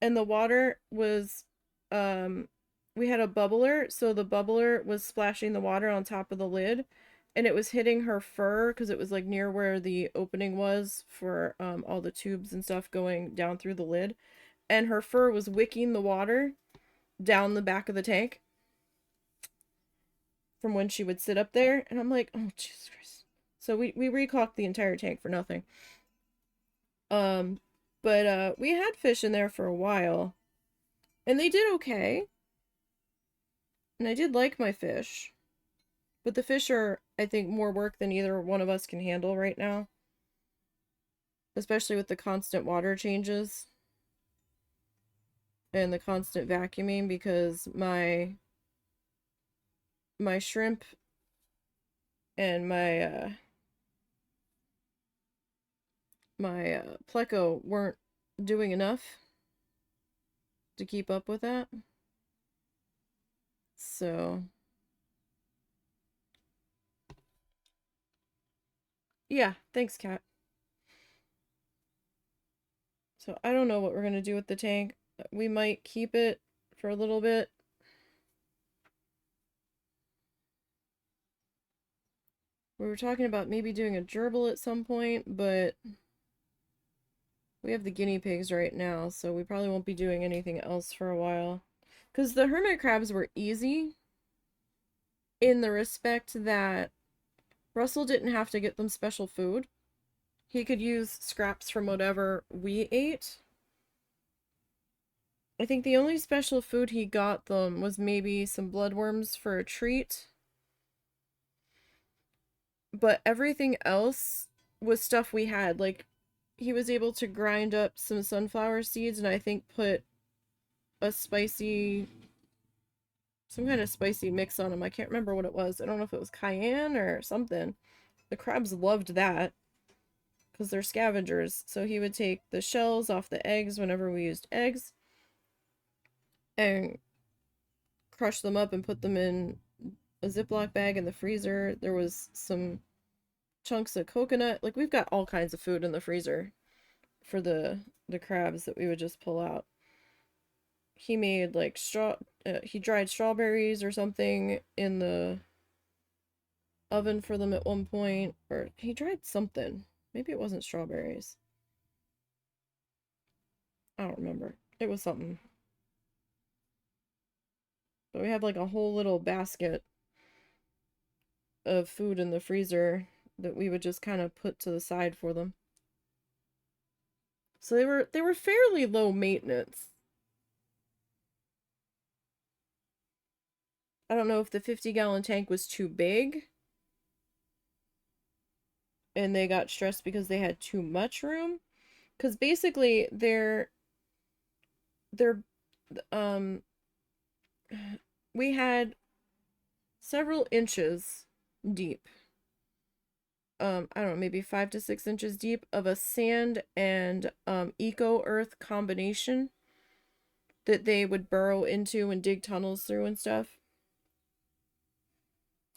Speaker 1: and the water was we had a bubbler, so the bubbler was splashing the water on top of the lid, and it was hitting her fur because it was like near where the opening was for all the tubes and stuff going down through the lid, and her fur was wicking the water down the back of the tank from when she would sit up there. And I'm like, oh Jesus Christ. So we recaulked the entire tank for nothing. But we had fish in there for a while, and they did okay. And I did like my fish. But the fish are, I think, more work than either one of us can handle right now. Especially with the constant water changes. And the constant vacuuming, because my shrimp and my pleco weren't doing enough to keep up with that. So yeah, thanks, cat. So I don't know what we're gonna do with the tank. We might keep it for a little bit. We were talking about maybe doing a gerbil at some point, but we have the guinea pigs right now, so we probably won't be doing anything else for a while. Because the hermit crabs were easy in the respect that Russell didn't have to get them special food. He could use scraps from whatever we ate. I think the only special food he got them was maybe some bloodworms for a treat. But everything else was stuff we had. Like, he was able to grind up some sunflower seeds and I think put a some kind of spicy mix on them. I can't remember what it was. I don't know if it was cayenne or something. The crabs loved that because they're scavengers. So he would take the shells off the eggs whenever we used eggs and crush them up and put them in a Ziploc bag in the freezer. There was some chunks of coconut. Like, we've got all kinds of food in the freezer for the crabs that we would just pull out. He made like he dried strawberries or something in the oven for them at one point, or he dried something. Maybe it wasn't strawberries. I don't remember. It was something. But we have like a whole little basket of food in the freezer that we would just kind of put to the side for them. So they were fairly low maintenance. I don't know if the 50-gallon tank was too big and they got stressed because they had too much room. Because basically they're we had several inches deep. I don't know, maybe 5 to 6 inches deep of a sand and eco earth combination that they would burrow into and dig tunnels through and stuff.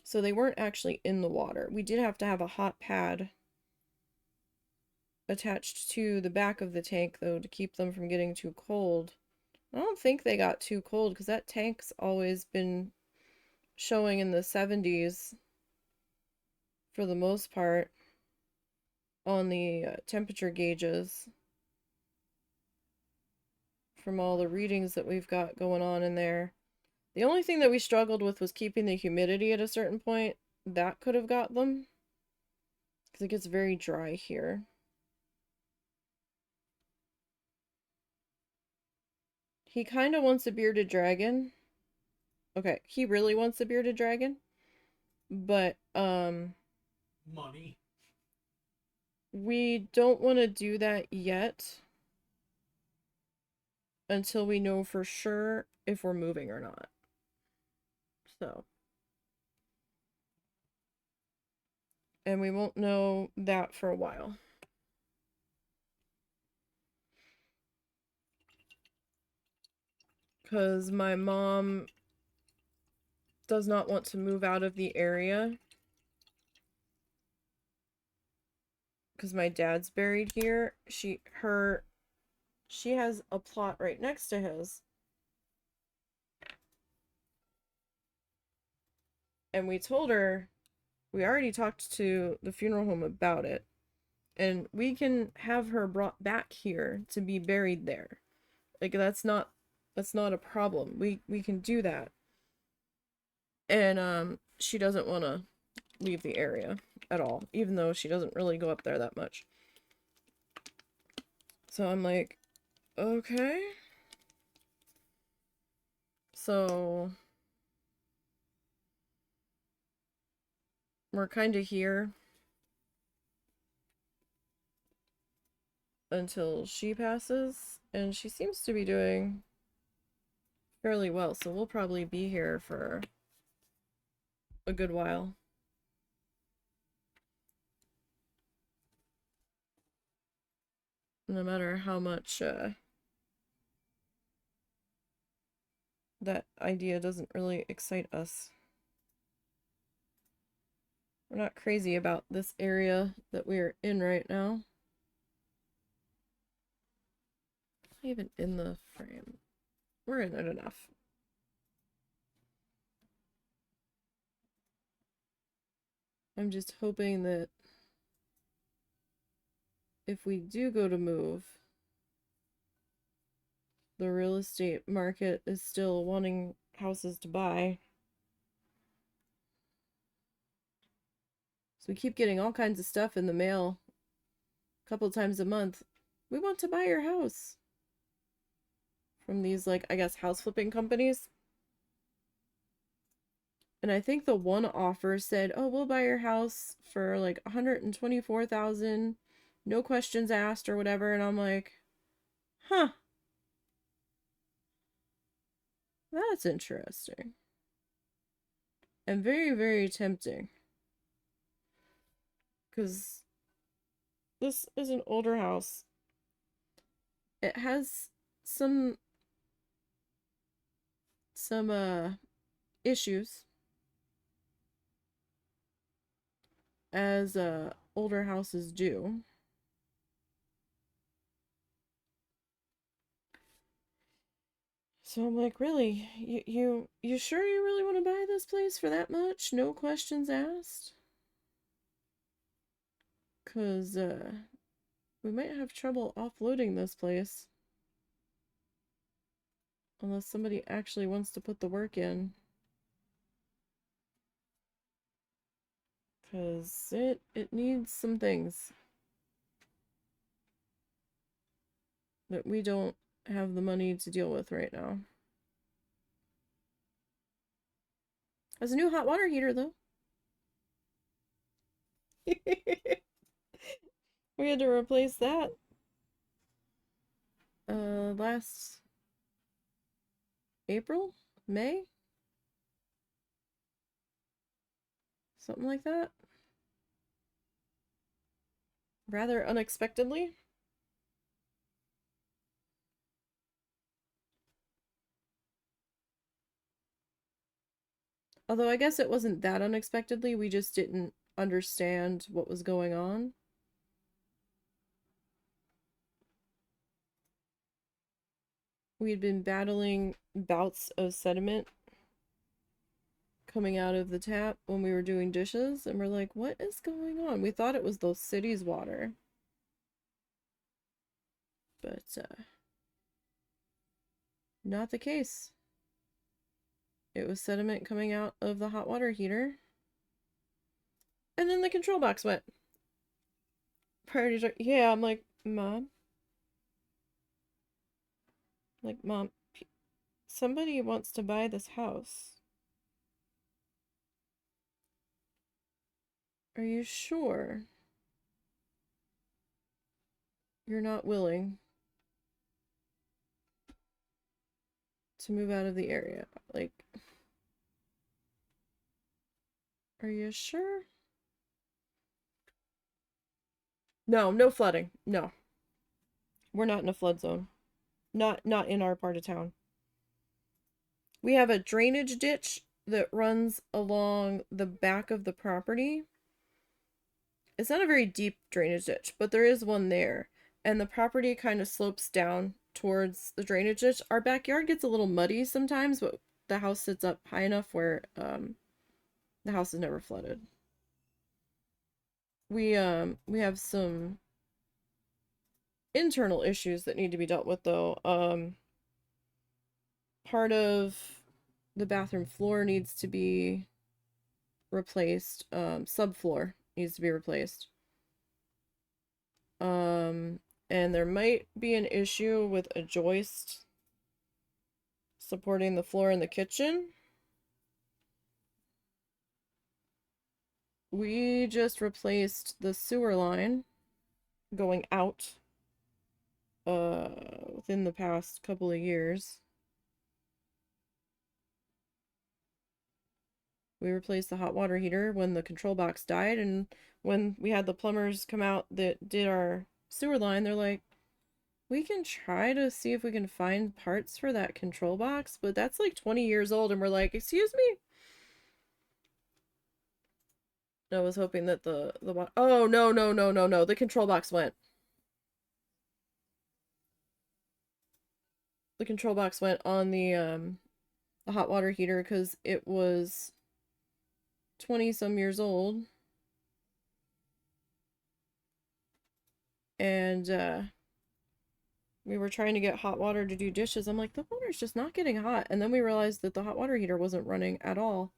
Speaker 1: So they weren't actually in the water. We did have to have a hot pad attached to the back of the tank, though, to keep them from getting too cold. I don't think they got too cold because that tank's always been showing in the 70s for the most part on the temperature gauges from all the readings that we've got going on in there. The only thing that we struggled with was keeping the humidity at a certain point. That could have got them because it gets very dry here. He kind of wants a bearded dragon. Okay, he really wants a bearded dragon. But,
Speaker 2: Money.
Speaker 1: we don't want to do that yet until we know for sure if we're moving or not. So. And we won't know that for a while. Because my mom does not want to move out of the area. Because my dad's buried here. She has a plot right next to his. And we told her, we already talked to the funeral home about it. And we can have her brought back here to be buried there. Like, that's not a problem. We can do that. And she doesn't want to leave the area at all, even though she doesn't really go up there that much. So I'm like, okay. So we're kind of here until she passes, and she seems to be doing fairly well, so we'll probably be here for a good while. No matter how much that idea doesn't really excite us. We're not crazy about this area that we're in right now. Even in the frame. We're in it enough. I'm just hoping that if we do go to move, the real estate market is still wanting houses to buy. So we keep getting all kinds of stuff in the mail a couple times a month. We want to buy your house. From these, like, I guess, house flipping companies. And I think the one offer said, oh, we'll buy your house for like $124,000, no questions asked or whatever. And I'm like, huh. That's interesting. And very, very tempting. Because this is an older house. It has some issues. As older houses do. So I'm like, really? You sure you really want to buy this place for that much? No questions asked? 'Cause we might have trouble offloading this place. Unless somebody actually wants to put the work in. 'Cause it needs some things that we don't have the money to deal with right now. Has a new hot water heater though. We had to replace that last April, May, something like that. Rather unexpectedly. Although I guess it wasn't that unexpectedly, we just didn't understand what was going on. we'd been battling bouts of sediment coming out of the tap when we were doing dishes, and we're like, what is going on? We thought it was the city's water. But, not the case. It was sediment coming out of the hot water heater. And then the control box went. Priority, yeah, I'm like, Mom? Like, Mom, somebody wants to buy this house. Are you sure you're not willing to move out of the area? Like, are you sure? No, no flooding. No. We're not in a flood zone. Not in our part of town. We have a drainage ditch that runs along the back of the property. It's not a very deep drainage ditch, but there is one there. And the property kind of slopes down towards the drainage ditch. Our backyard gets a little muddy sometimes, but the house sits up high enough where the house is never flooded. We have some internal issues that need to be dealt with though. Part of the bathroom floor needs to be replaced. Subfloor needs to be replaced. And there might be an issue with a joist supporting the floor in the kitchen. We just replaced the sewer line going out within the past couple of years. We replaced the hot water heater when the control box died, and when we had the plumbers come out that did our sewer line, they're like, we can try to see if we can find parts for that control box, but that's like 20 years old, and we're like, excuse me? I was hoping that oh, no, the control box went. The control box went on the hot water heater because it was 20 some years old. And we were trying to get hot water to do dishes. I'm like, the water's just not getting hot. And then we realized that the hot water heater wasn't running at all.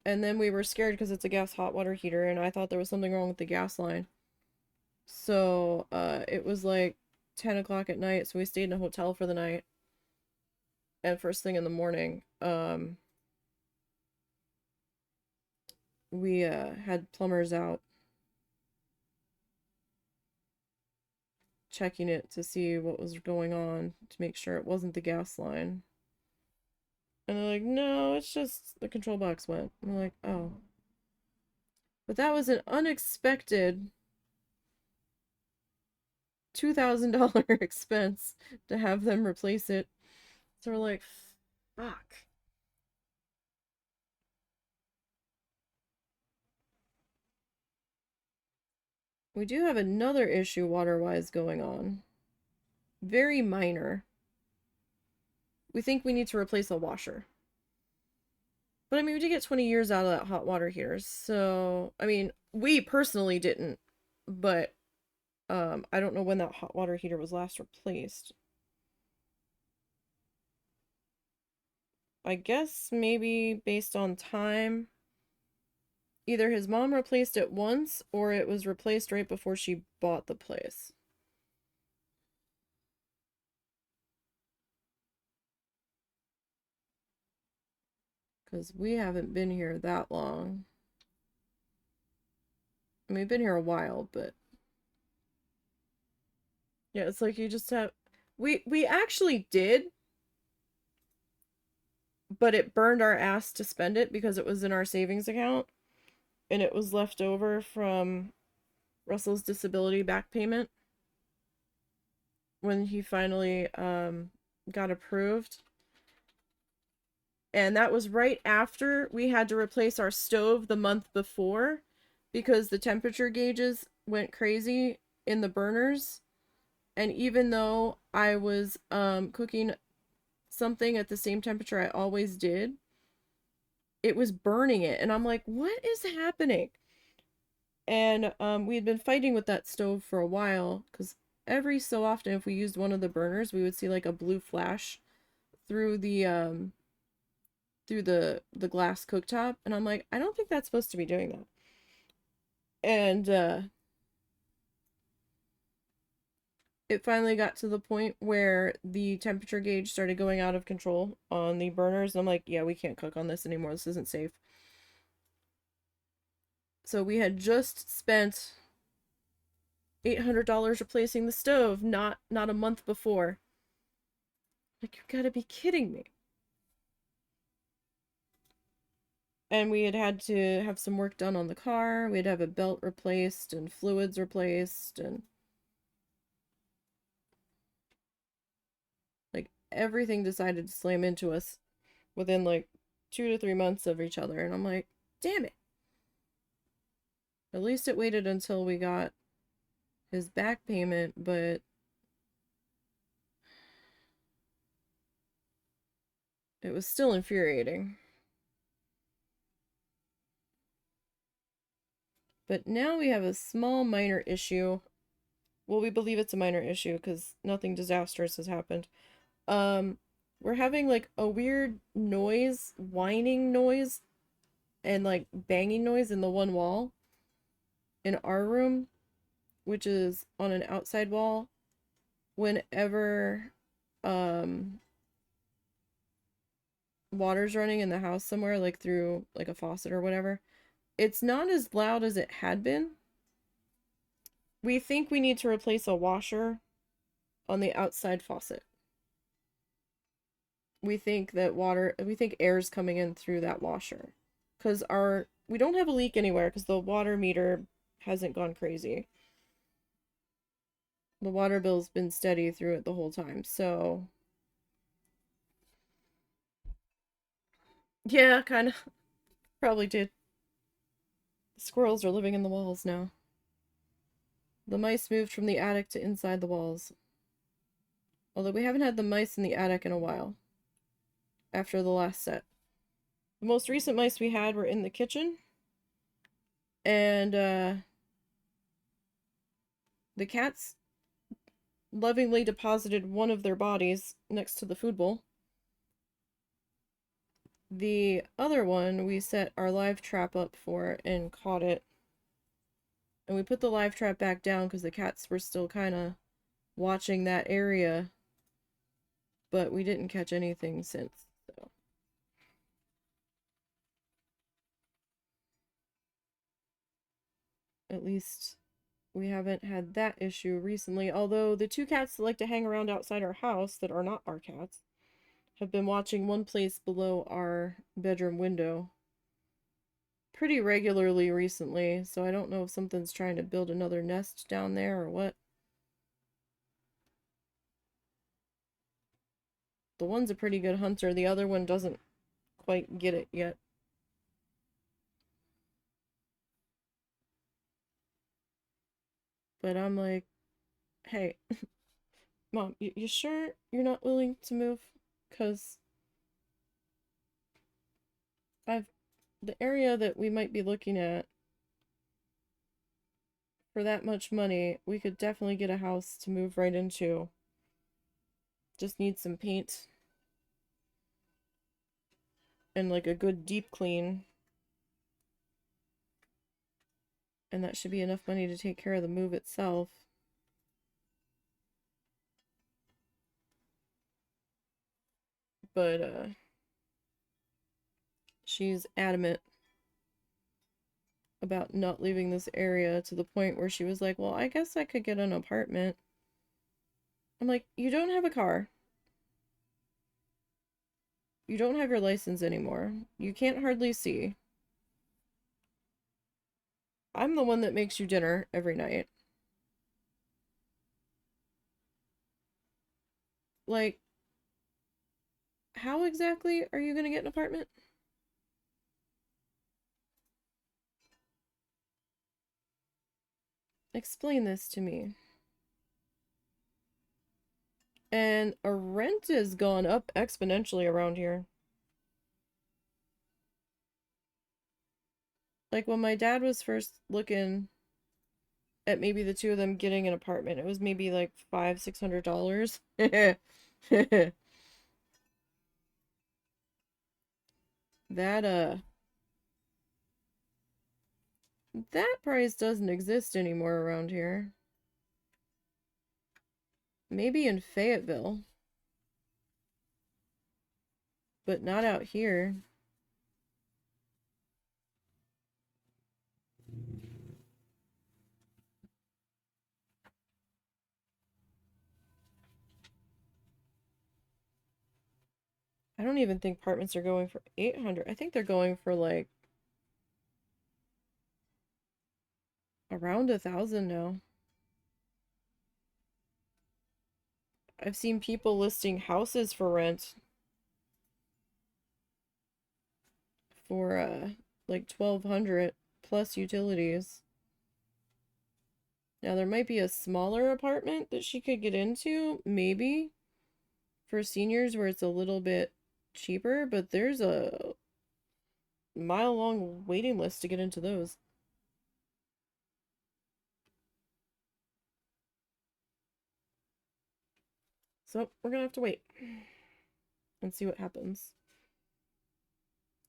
Speaker 1: And then we were scared because it's a gas hot water heater, and I thought there was something wrong with the gas line. So it was like 10 o'clock at night, so we stayed in a hotel for the night. And first thing in the morning, we had plumbers out checking it to see what was going on to make sure it wasn't the gas line. And they're like, no, it's just the control box went. And we're like, oh. But that was an unexpected $2,000 expense to have them replace it. So we're like, fuck. We do have another issue water-wise going on. Very minor. We think we need to replace a washer. But I mean, we did get 20 years out of that hot water heater. So, I mean, we personally didn't. But, I don't know when that hot water heater was last replaced. I guess maybe based on time. Either his mom replaced it once, or it was replaced right before she bought the place. Because we haven't been here that long. I mean, we've been here a while, but... yeah, it's like you just have... We actually did, but it burned our ass to spend it because it was in our savings account. And it was left over from Russell's disability back payment when he finally got approved. And that was right after we had to replace our stove the month before because the temperature gauges went crazy in the burners. And even though I was cooking something at the same temperature I always did, it was burning it. And I'm like, what is happening? And we had been fighting with that stove for a while because every so often, if we used one of the burners, we would see like a blue flash through the glass cooktop. And I'm like, I don't think that's supposed to be doing that. And it finally got to the point where the temperature gauge started going out of control on the burners. I'm like, yeah, we can't cook on this anymore. This isn't safe. So we had just spent $800 replacing the stove, not a month before. Like, you gotta be kidding me. And we had to have some work done on the car. We'd have a belt replaced and fluids replaced, and like everything decided to slam into us within like 2 to 3 months of each other. And I'm like, damn it. At least it waited until we got his back payment, but it was still infuriating. But now we have a small minor issue. Well, we believe it's a minor issue because nothing disastrous has happened. We're having like a weird noise, whining noise, and like banging noise in the one wall in our room, which is on an outside wall. Whenever water's running in the house somewhere, like through like a faucet or whatever, it's not as loud as it had been. We think we need to replace a washer on the outside faucet. We think air's coming in through that washer. Because we don't have a leak anywhere because the water meter hasn't gone crazy. The water bill's been steady through it the whole time, so... Yeah, kind of. Probably did. The squirrels are living in the walls now. The mice moved from the attic to inside the walls. Although we haven't had the mice in the attic in a while. After the last set. The most recent mice we had were in the kitchen. And, the cats lovingly deposited one of their bodies next to the food bowl. The other one we set our live trap up for and caught it. And we put the live trap back down because the cats were still kind of watching that area. But we didn't catch anything since, so. At least we haven't had that issue recently. Although the two cats that like to hang around outside our house that are not our cats have been watching one place below our bedroom window pretty regularly recently, so I don't know if something's trying to build another nest down there or what. The one's a pretty good hunter, the other one doesn't quite get it yet. But I'm like, hey, Mom, you sure you're not willing to move? Because the area that we might be looking at for that much money, we could definitely get a house to move right into. Just need some paint and like a good deep clean. And that should be enough money to take care of the move itself. But she's adamant about not leaving this area to the point where she was like, well, I guess I could get an apartment. I'm like, you don't have a car. You don't have your license anymore. You can't hardly see. I'm the one that makes you dinner every night. Like, how exactly are you gonna get an apartment? Explain this to me. And a rent has gone up exponentially around here. Like when my dad was first looking at maybe the two of them getting an apartment, it was maybe like $500-600. That that price doesn't exist anymore around here. Maybe in Fayetteville, but not out here. I don't even think apartments are going for 800. I think they're going for like around 1,000 now. I've seen people listing houses for rent for like 1,200 plus utilities. Now there might be a smaller apartment that she could get into, maybe for seniors where it's a little bit cheaper, but there's a mile-long waiting list to get into those. So we're gonna have to wait and see what happens.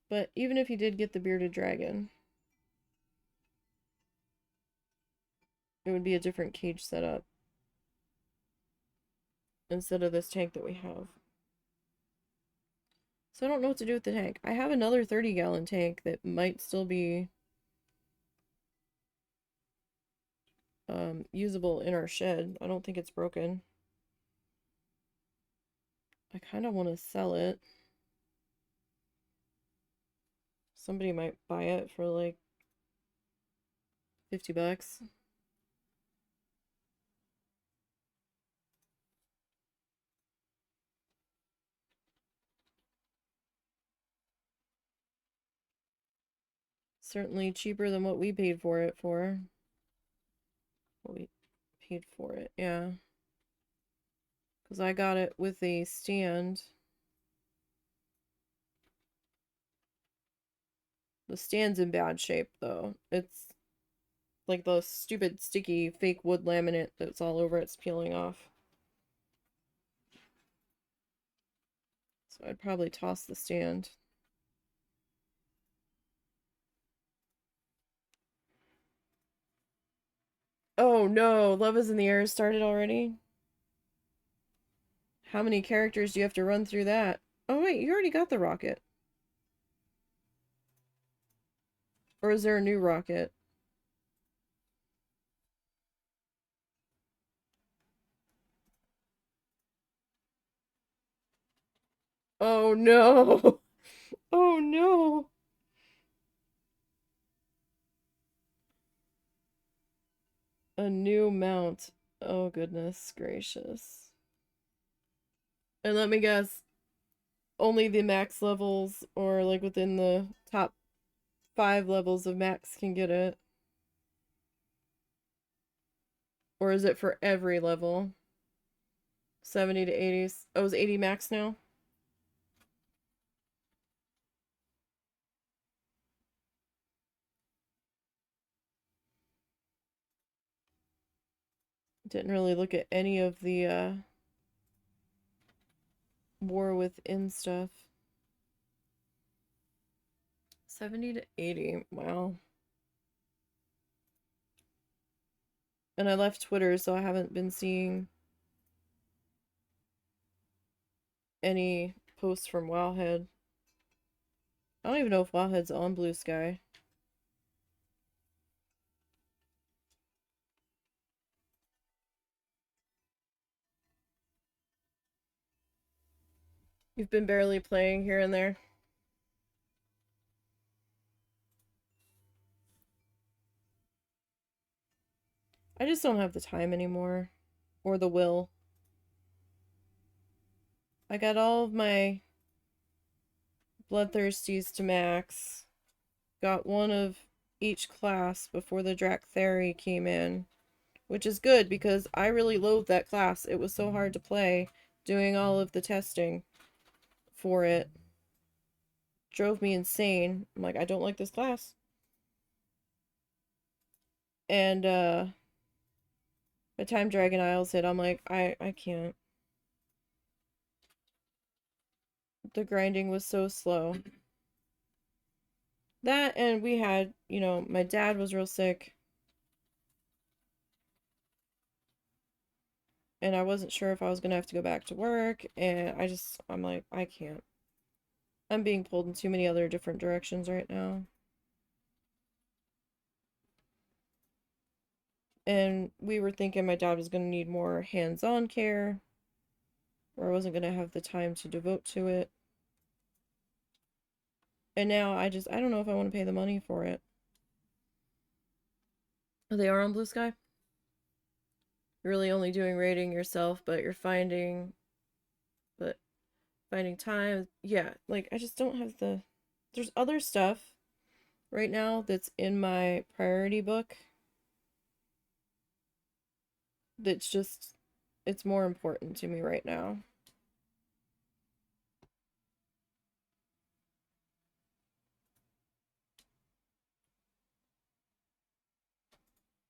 Speaker 1: But even if you did get the bearded dragon, it would be a different cage setup instead of this tank that we have. So I don't know what to do with the tank. I have another 30-gallon tank that might still be usable in our shed. I don't think it's broken. I kind of want to sell it. Somebody might buy it for like $50. Certainly cheaper than what we paid for it for. What we paid for it, yeah. Because I got it with a stand. The stand's in bad shape, though. It's like the stupid sticky fake wood laminate that's all over it's peeling off. So I'd probably toss the stand. Oh no, Love is in the Air started already? How many characters do you have to run through that? Oh wait, you already got the rocket. Or is there a new rocket? Oh no! Oh no! A new mount. Oh goodness gracious. And let me guess, only the max levels or like within the top 5 levels of max can get it? Or is it for every level? 70 to 80? Oh, is 80 max now? Didn't really look at any of the War Within stuff. 70 to 80. Wow. And I left Twitter, so I haven't been seeing any posts from Wowhead. I don't even know if Wowhead's on Blue Sky. You've been barely playing here and there. I just don't have the time anymore. Or the will. I got all of my Bloodthirsties to max. Got one of each class before the Dractheri came in. Which is good because I really loathed that class. It was so hard to play doing all of the testing for it drove me insane. I'm like, I don't like this class. And by the time Dragon Isles hit, I'm like, I can't. The grinding was so slow. That, and we had, you know, my dad was real sick. And I wasn't sure if I was gonna have to go back to work, and I'm like, I can't. I'm being pulled in too many other different directions right now. And we were thinking my dad was gonna need more hands-on care, or I wasn't gonna have the time to devote to it. And now I don't know if I want to pay the money for it. They are on Blue Sky. You're really only doing rating yourself, but you're finding time. Yeah, like I just don't have there's other stuff right now that's in my priority book that's just, it's more important to me right now.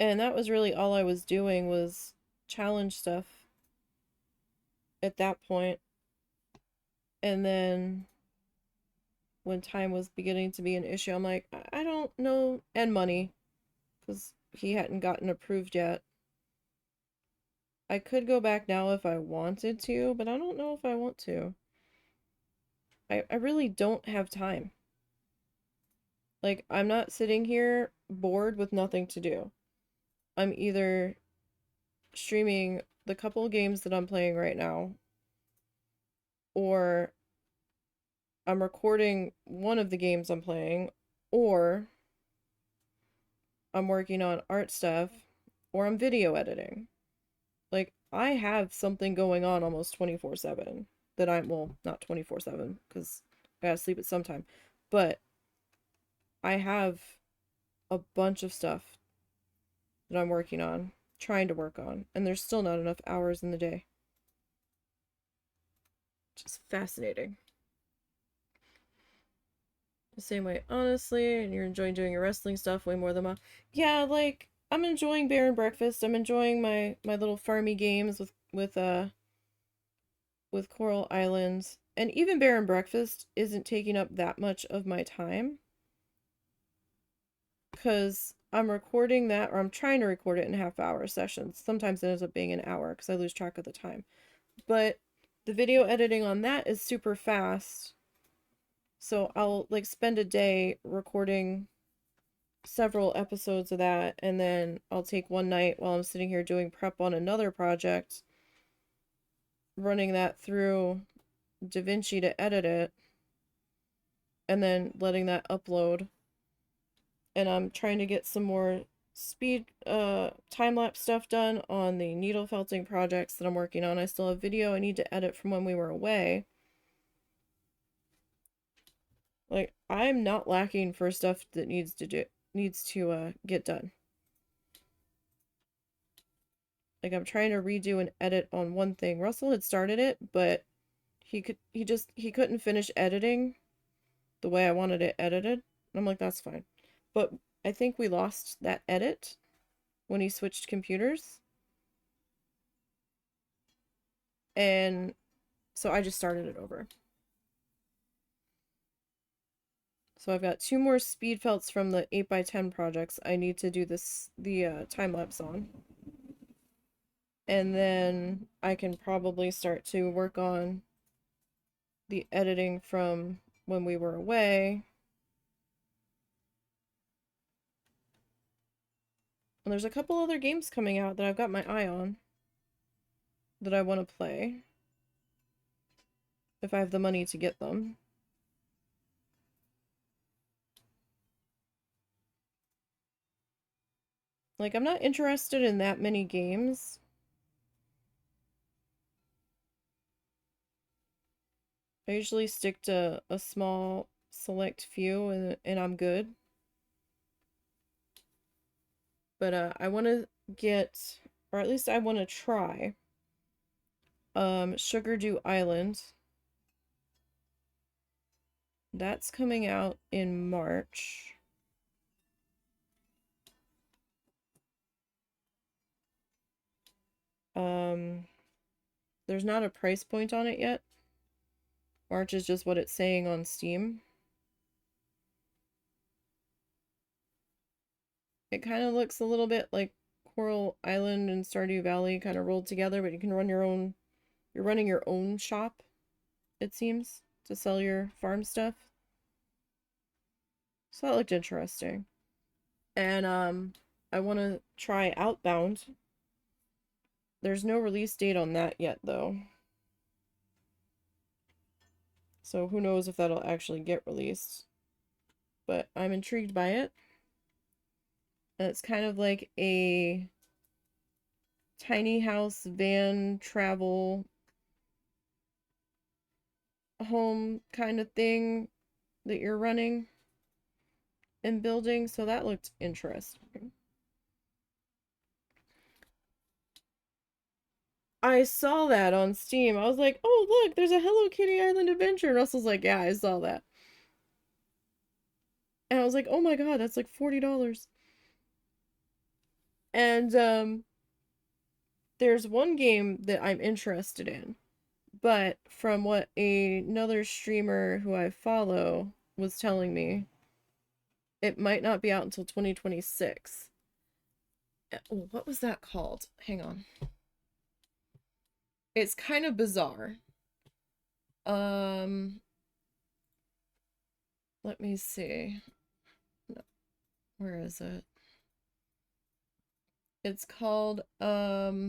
Speaker 1: And that was really all I was doing was challenge stuff at that point. And then when time was beginning to be an issue, I'm like, I don't know, and money, because he hadn't gotten approved yet. I could go back now if I wanted to, but I don't know if I want to. I really don't have time. Like, I'm not sitting here bored with nothing to do. I'm either streaming the couple of games that I'm playing right now, or I'm recording one of the games I'm playing, or I'm working on art stuff, or I'm video editing. Like, I have something going on almost 24/7 that well, not 24/7, because I gotta sleep at some time, but I have a bunch of stuff that I'm working on, trying to work on, and there's still not enough hours in the day. Just fascinating. The same way, honestly, and you're enjoying doing your wrestling stuff way more than yeah, like I'm enjoying Bear and Breakfast. I'm enjoying my little farmy games with Coral Islands. And even Bear and Breakfast isn't taking up that much of my time, because I'm recording that, or I'm trying to record it in half-hour sessions. Sometimes it ends up being an hour because I lose track of the time. But the video editing on that is super fast. So I'll like spend a day recording several episodes of that, and then I'll take one night while I'm sitting here doing prep on another project, running that through DaVinci to edit it, and then letting that upload. And I'm trying to get some more speed time-lapse stuff done on the needle felting projects that I'm working on. I still have video I need to edit from when we were away. Like, I'm not lacking for stuff that needs to get done. Like, I'm trying to redo an edit on one thing. Russell had started it, but he couldn't finish editing the way I wanted it edited. And I'm like, that's fine. But I think we lost that edit when he switched computers. And so I just started it over. So I've got 2 more speed felts from the 8x10 projects I need to do the time lapse on. And then I can probably start to work on the editing from when we were away. And there's a couple other games coming out that I've got my eye on that I want to play, if I have the money to get them. Like, I'm not interested in that many games. I usually stick to a small select few, and I'm good. But I want to get, or at least I want to try Sugar Dew Island. That's coming out in March. There's not a price point on it yet. March is just what it's saying on Steam. It kind of looks a little bit like Coral Island and Stardew Valley kind of rolled together, but you can run your own, you're running your own shop, it seems, to sell your farm stuff. So that looked interesting. And I want to try Outbound. There's no release date on that yet, though. So who knows if that'll actually get released. But I'm intrigued by it. And it's kind of like a tiny house van travel home kind of thing that you're running and building. So that looked interesting. I saw that on Steam. I was like, oh, look, there's a Hello Kitty Island Adventure. And Russell's like, yeah, I saw that. And I was like, oh my god, that's like $40. And there's one game that I'm interested in. But from what another streamer who I follow was telling me, it might not be out until 2026. What was that called? Hang on. It's kind of bizarre. Let me see. No, where is it? It's called Beltopia.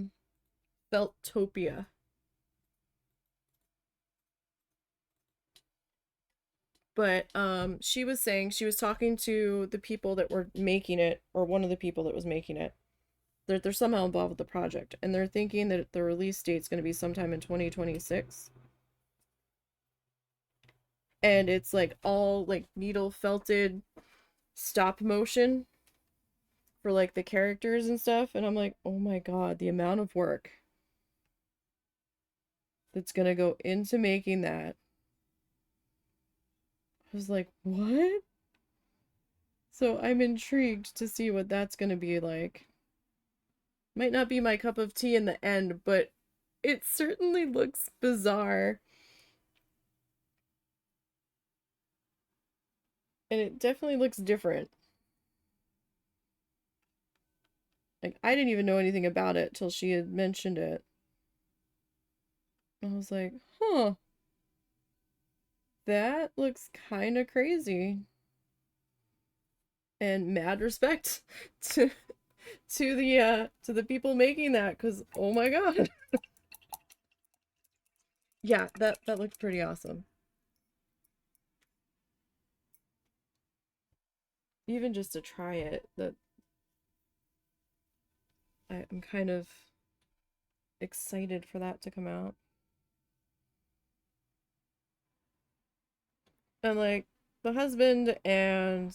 Speaker 1: But she was saying, she was talking to the people that were making it, or one of the people that was making it. They're somehow involved with the project, and they're thinking that the release date's going to be sometime in 2026. And it's like all like needle felted stop motion for like the characters and stuff. And I'm like, oh my god, the amount of work that's going to go into making that. I was like, what? So I'm intrigued to see what that's going to be like. Might not be my cup of tea in the end, but it certainly looks bizarre. And it definitely looks different. Like, I didn't even know anything about it till she had mentioned it. I was like, huh. That looks kind of crazy. And mad respect to the people making that, because oh my god. Yeah, that looked pretty awesome. Even just to try it, that I'm kind of excited for that to come out. And like the husband and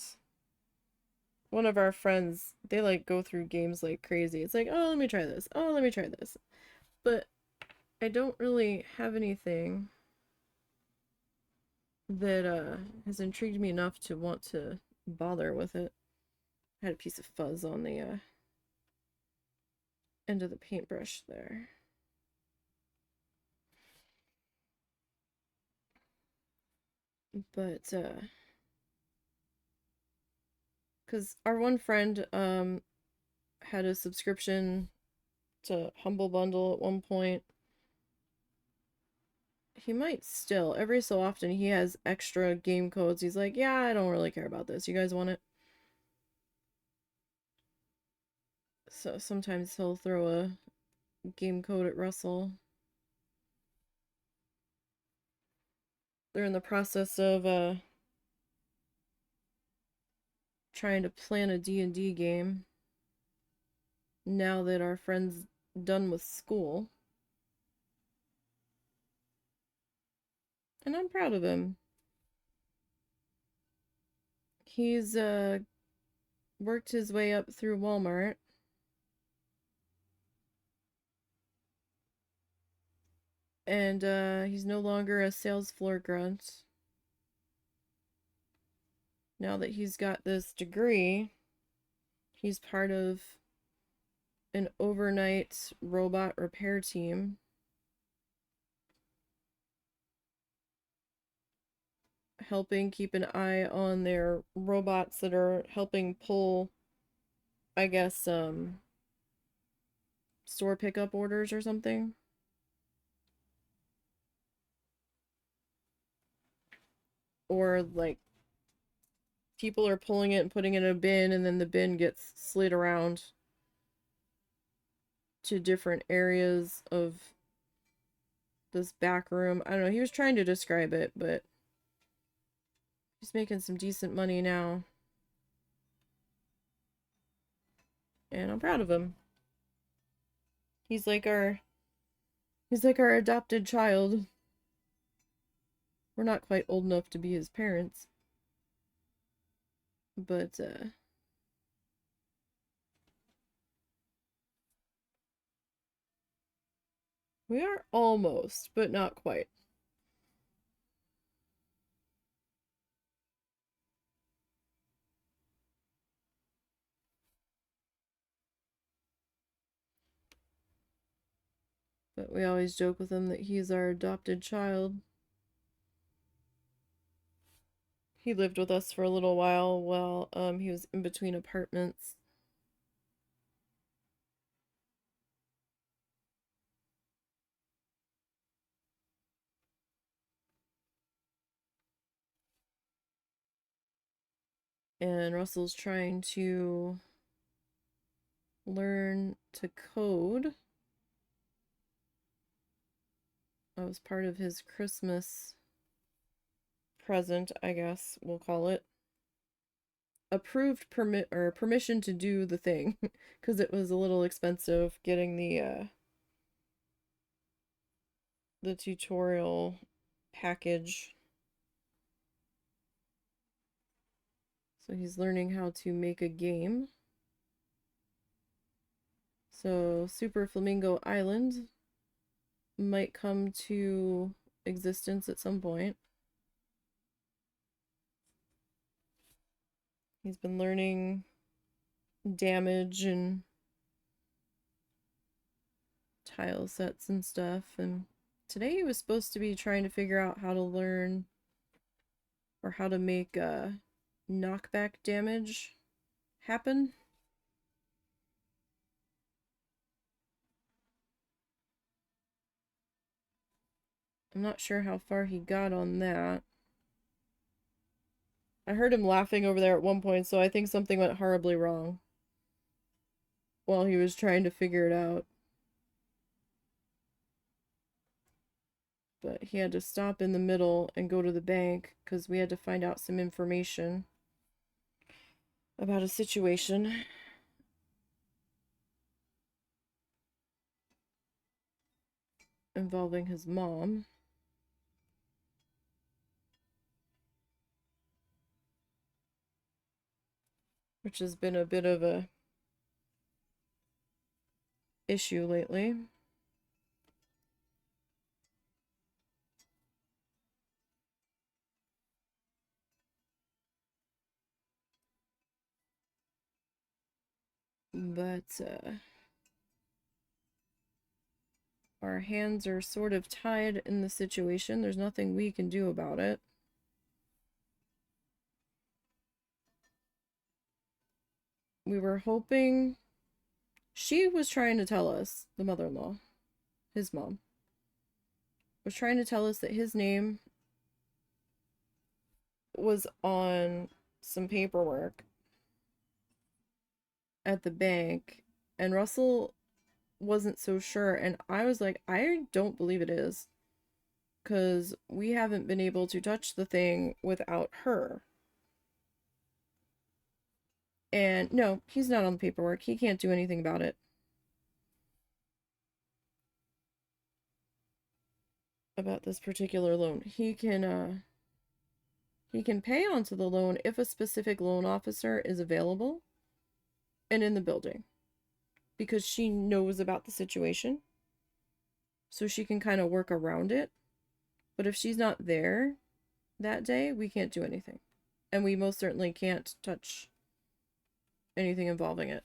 Speaker 1: one of our friends, they like go through games like crazy. It's like, oh, let me try this. Oh, let me try this. But I don't really have anything that has intrigued me enough to want to bother with it. I had a piece of fuzz on the end of the paintbrush there. But because our one friend had a subscription to Humble Bundle at one point. He might still. Every so often he has extra game codes. He's like, yeah, I don't really care about this. You guys want it? So sometimes he'll throw a game code at Russell. They're in the process of trying to plan a D&D game now that our friend's done with school. And I'm proud of him. He's worked his way up through Walmart. And he's no longer a sales floor grunt. Now that he's got this degree, he's part of an overnight robot repair team. Helping keep an eye on their robots that are helping pull, I guess, store pickup orders or something. Or like people are pulling it and putting it in a bin, and then the bin gets slid around to different areas of this back room. I don't know, he was trying to describe it, but he's making some decent money now. And I'm proud of him. He's like our adopted child. We're not quite old enough to be his parents. But we are almost, but not quite. But we always joke with him that he's our adopted child. He lived with us for a little while he was in between apartments. And Russell's trying to learn to code. That was part of his Christmas present, I guess we'll call it. Approved permission to do the thing because it was a little expensive getting the tutorial package. So he's learning how to make a game. So Super Flamingo Island might come to existence at some point. He's been learning damage and tile sets and stuff, and today he was supposed to be trying to figure out how to learn or how to make knockback damage happen. I'm not sure how far he got on that. I heard him laughing over there at one point, so I think something went horribly wrong while he was trying to figure it out. But he had to stop in the middle and go to the bank because we had to find out some information about a situation involving his mom. Which has been a bit of a issue lately. But our hands are sort of tied in the situation. There's nothing we can do about it. We were hoping... She was trying to tell us, the mother-in-law, his mom, was trying to tell us that his name was on some paperwork at the bank, and Russell wasn't so sure, and I was like, I don't believe it is, because we haven't been able to touch the thing without her. And no, he's not on the paperwork. He can't do anything about it. About this particular loan. He can pay onto the loan if a specific loan officer is available and in the building, because she knows about the situation. so she can kind of work around it. But if she's not there that day, we can't do anything. And we most certainly can't touch anything involving it.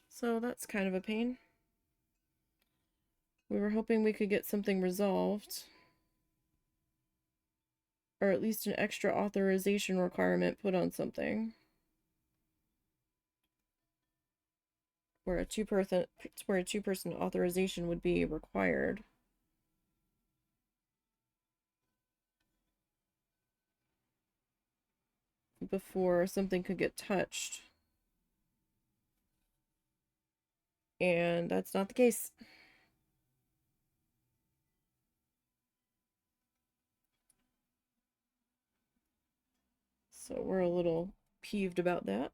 Speaker 1: So that's kind of a pain. We were hoping we could get something resolved. Or at least an extra authorization requirement put on something. Where a two-person authorization would be required. Before something could get touched. And that's not the case. So we're a little peeved about that.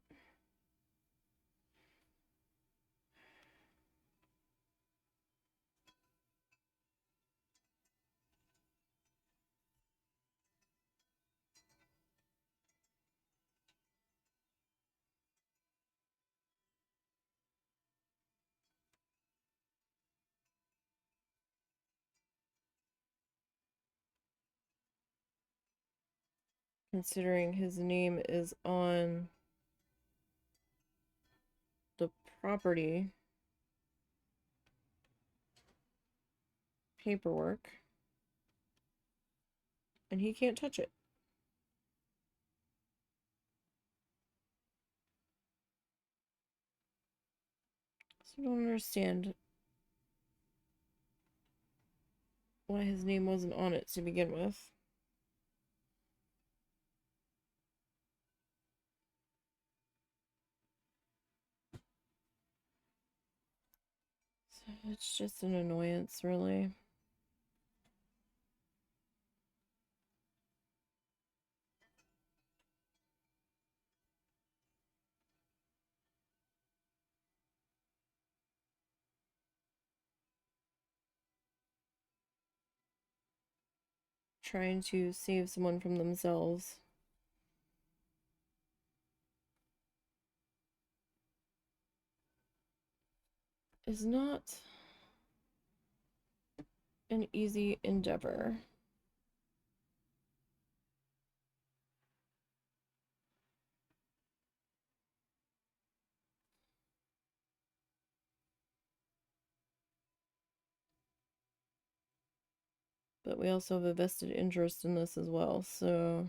Speaker 1: Considering his name is on the property paperwork and he can't touch it. So I don't understand why his name wasn't on it to begin with. So it's just an annoyance, really. Trying to save someone from themselves. Is not an easy endeavor. But we also have a vested interest in this as well, so...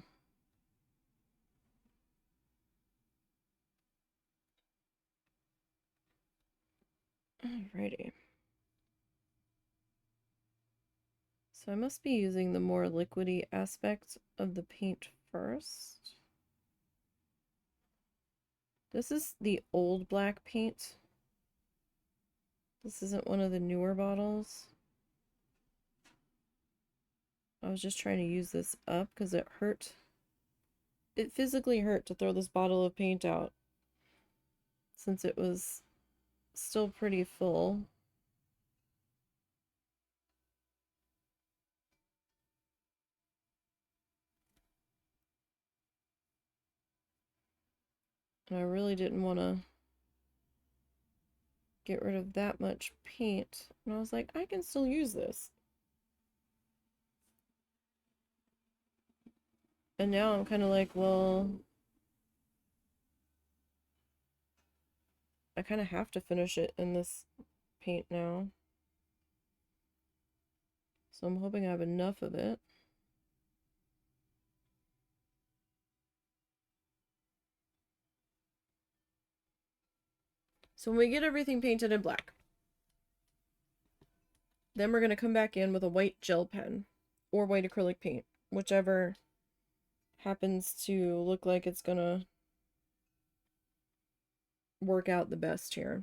Speaker 1: Alrighty. So I must be using the more liquidy aspect of the paint first. This is the old black paint. This isn't one of the newer bottles. I was just trying to use this up because it hurt. It physically hurt to throw this bottle of paint out since it was still pretty full. And I really didn't want to get rid of that much paint. And I was like, I can still use this. And now I'm kind of like, well, I kind of have to finish it in this paint now. So I'm hoping I have enough of it. So when we get everything painted in black, then we're going to come back in with a white gel pen or white acrylic paint, whichever happens to look like it's going to work out the best here.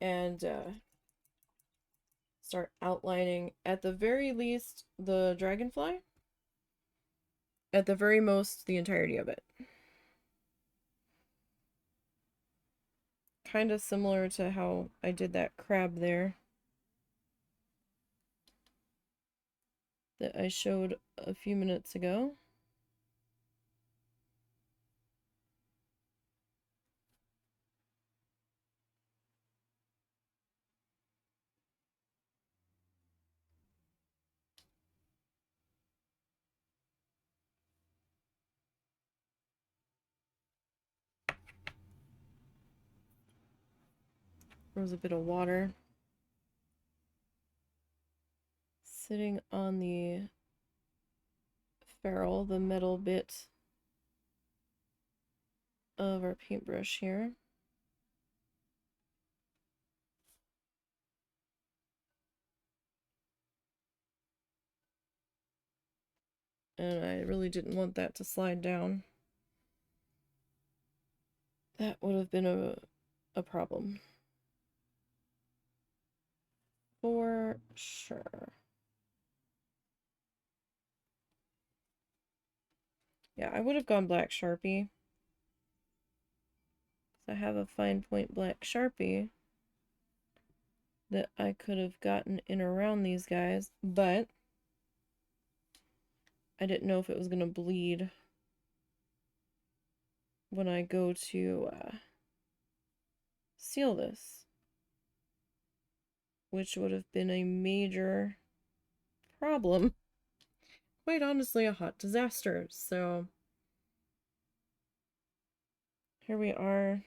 Speaker 1: And start outlining, at the very least, the dragonfly. At the very most, the entirety of it. Kind of similar to how I did that crab there that I showed a few minutes ago. There was a bit of water sitting on the ferrule, the metal bit of our paintbrush here. And I really didn't want that to slide down. That would have been a problem. For sure. Yeah, I would have gone black Sharpie. I have a fine point black Sharpie that I could have gotten in around these guys, but I didn't know if it was going to bleed when I go to seal this, which would have been a major problem. Quite honestly, a hot disaster. So here we are,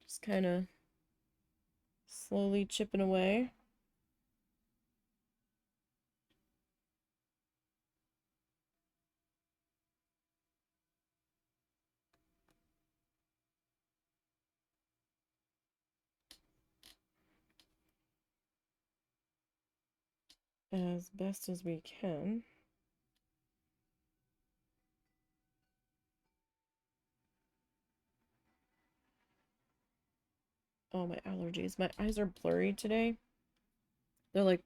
Speaker 1: just kind of slowly chipping away. As best as we can. Oh, my allergies. My eyes are blurry today. They're like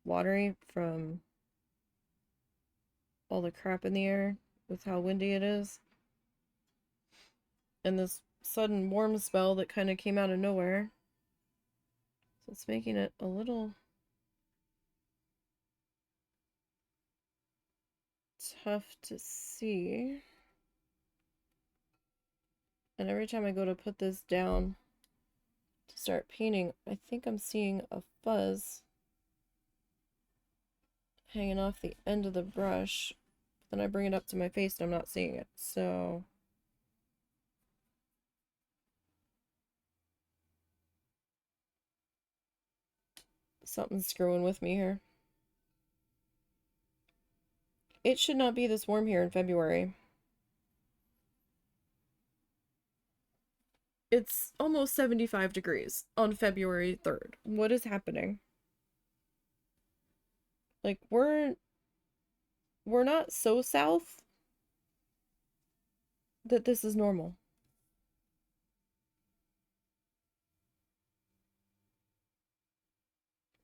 Speaker 1: watery from all the crap in the air with how windy it is. And this sudden warm spell that kind of came out of nowhere. So it's making it a little tough to see. And every time I go to put this down to start painting, I think I'm seeing a fuzz hanging off the end of the brush. Then I bring it up to my face and I'm not seeing it. So something's screwing with me here. It should not be this warm here in February. It's almost 75 degrees on February 3rd. What is happening? Like, we're not so south that this is normal.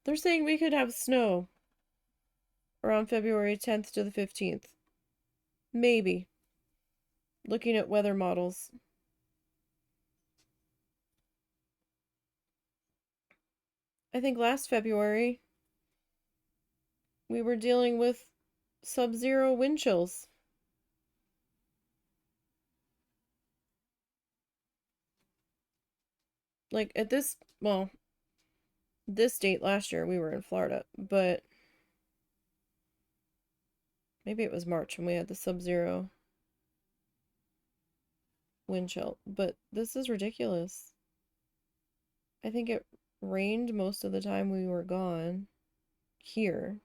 Speaker 1: They're saying we could have snow around February 10th to the 15th. Maybe. Looking at weather models. I think last February we were dealing with sub-zero wind chills. Like at this, well, this date last year we were in Florida, but maybe it was March when we had the sub-zero wind chill. But this is ridiculous. I think it rained most of the time we were gone here.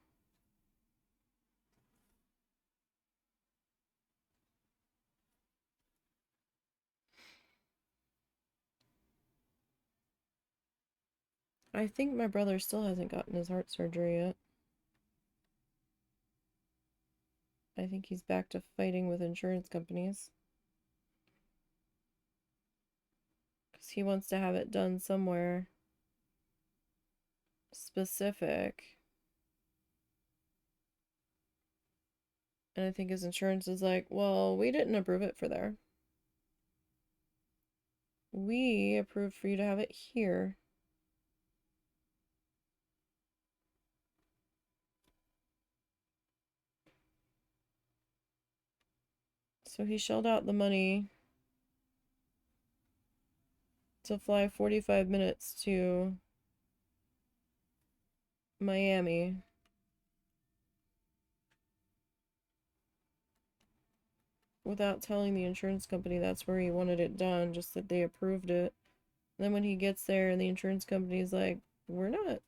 Speaker 1: I think my brother still hasn't gotten his heart surgery yet. I think he's back to fighting with insurance companies. Because he wants to have it done somewhere specific. And I think his insurance is like, well, we didn't approve it for there. We approved for you to have it here. So he shelled out the money to fly 45 minutes to Miami. Without telling the insurance company that's where he wanted it done, just that they approved it. Then when he gets there and the insurance company's like, we're not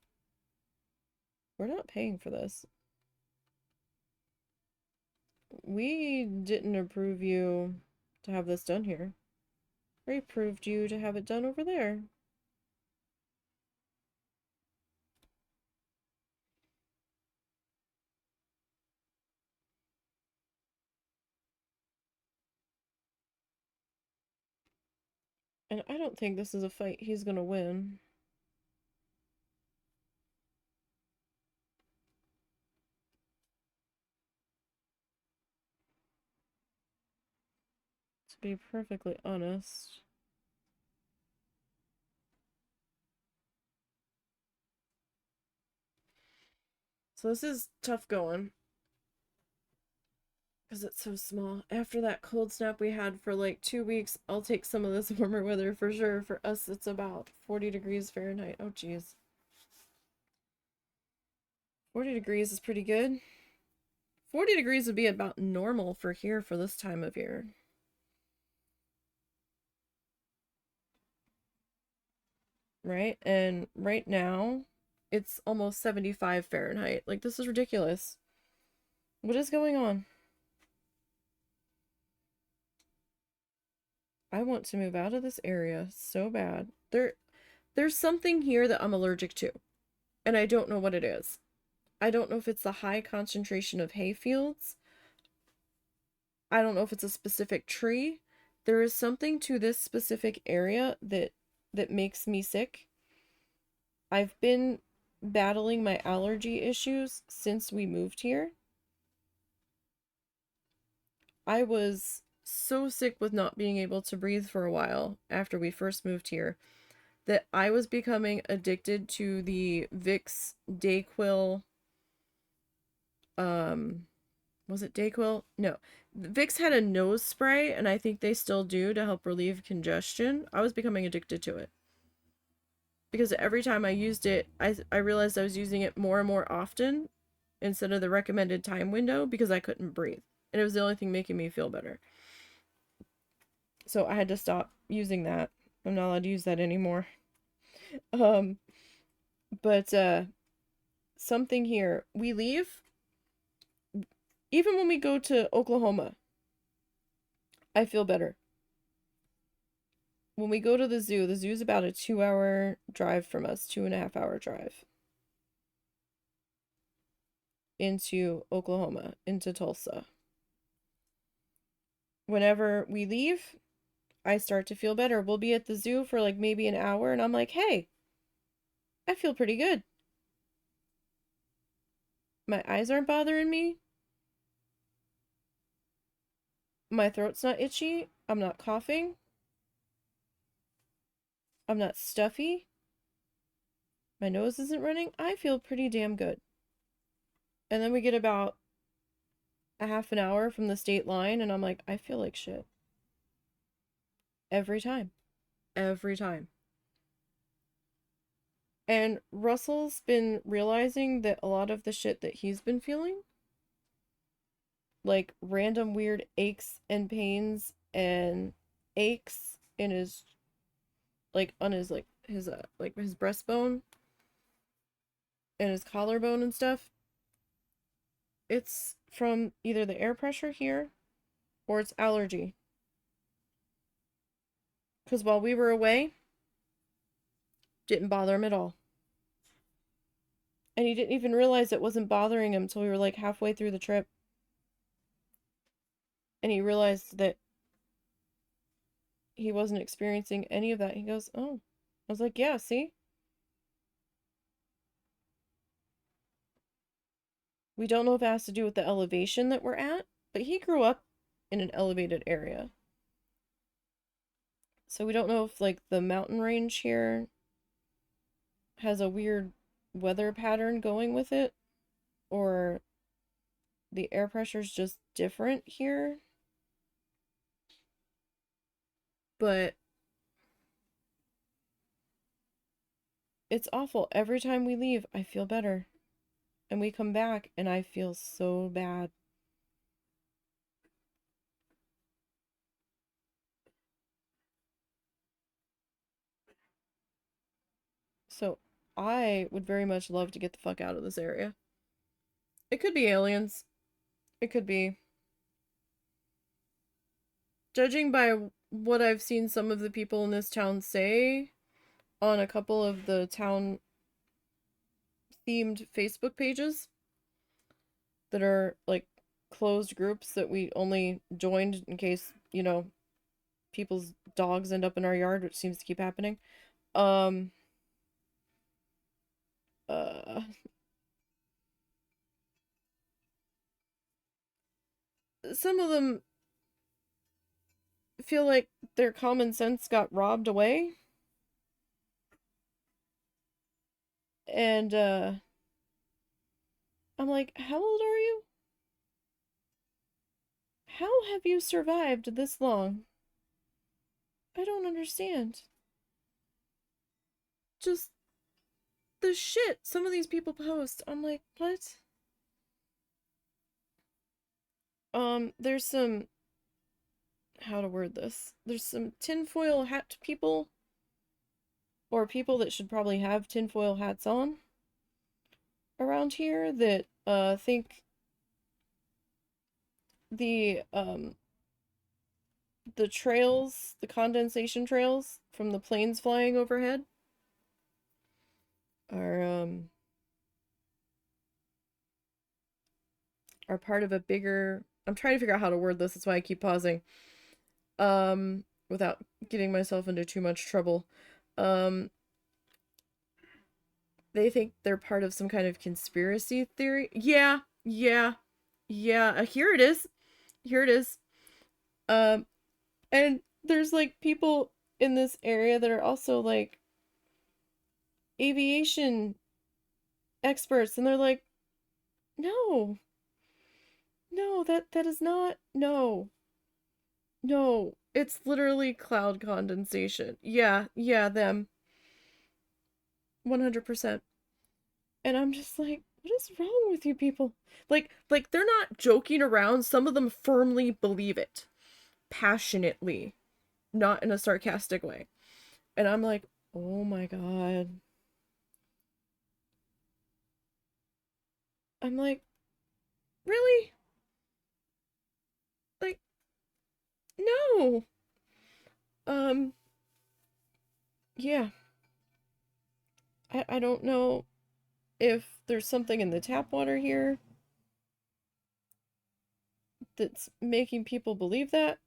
Speaker 1: paying for this. We didn't approve you to have this done here. We approved you to have it done over there. And I don't think this is a fight he's gonna win. To be perfectly honest. So this is tough going. Because it's so small. After that cold snap we had for like 2 weeks, I'll take some of this warmer weather for sure. For us, it's about 40 degrees Fahrenheit. Oh, geez. 40 degrees is pretty good. 40 degrees would be about normal for here for this time of year. Right? And right now, it's almost 75 Fahrenheit. Like, this is ridiculous. What is going on? I want to move out of this area so bad. There's something here that I'm allergic to, and I don't know what it is. I don't know if it's the high concentration of hay fields. I don't know if it's a specific tree. There is something to this specific area that makes me sick. I've been battling my allergy issues since we moved here. I was so sick with not being able to breathe for a while after we first moved here that I was becoming addicted to the Vicks Dayquil. Was it Dayquil? No. Vicks had a nose spray, and I think they still do to help relieve congestion. I was becoming addicted to it. Because every time I used it, I realized I was using it more and more often instead of the recommended time window because I couldn't breathe. And it was the only thing making me feel better. So I had to stop using that. I'm not allowed to use that anymore. But something here. We leave. Even when we go to Oklahoma, I feel better. When we go to the zoo's about a 2-hour drive from us, 2.5-hour drive into Oklahoma, into Tulsa. Whenever we leave, I start to feel better. We'll be at the zoo for like maybe an hour, and I'm like, hey, I feel pretty good. My eyes aren't bothering me. My throat's not itchy. I'm not coughing. I'm not stuffy. My nose isn't running. I feel pretty damn good. And then we get about a half an hour from the state line, and I'm like, I feel like shit. Every time. Every time. And Russell's been realizing that a lot of the shit that he's been feeling, like random weird aches and pains and aches in his, like on his like his breastbone and his collarbone and stuff, it's from either the air pressure here or it's allergy. Because while we were away, didn't bother him at all. And he didn't even realize it wasn't bothering him until we were like halfway through the trip. And he realized that he wasn't experiencing any of that. He goes, oh. I was like, yeah, see? We don't know if it has to do with the elevation that we're at, but he grew up in an elevated area. So we don't know if like the mountain range here has a weird weather pattern going with it, or the air pressure's just different here. But it's awful. Every time we leave, I feel better. And we come back and I feel so bad. I would very much love to get the fuck out of this area. It could be aliens. It could be. Judging by what I've seen some of the people in this town say on a couple of the town themed Facebook pages that are like closed groups that we only joined in case, people's dogs end up in our yard, which seems to keep happening. Um uh some of them feel like their common sense got robbed away, and I'm like, how old are you? How have you survived this long? I don't understand. Just the shit some of these people post. I'm like, what? There's some, how to word this? There's some tinfoil hat people, or people that should probably have tinfoil hats on around here, that think the trails, the condensation trails from the planes flying overhead are are part of a bigger, I'm trying to figure out how to word this, that's why I keep pausing. Without getting myself into too much trouble. Um they think they're part of some kind of conspiracy theory. Yeah, yeah, yeah. Here it is. Here it is. Um and there's like people in this area that are also like aviation experts, and they're like, no, no, that is not, no, no, it's literally cloud condensation. Yeah, yeah, them, 100%. And I'm just like, what is wrong with you people? Like they're not joking around. Some of them firmly believe it, passionately, not in a sarcastic way. And I'm like, oh my god. I'm like, really? Like, no. Um, yeah. I don't know if there's something in the tap water here that's making people believe that.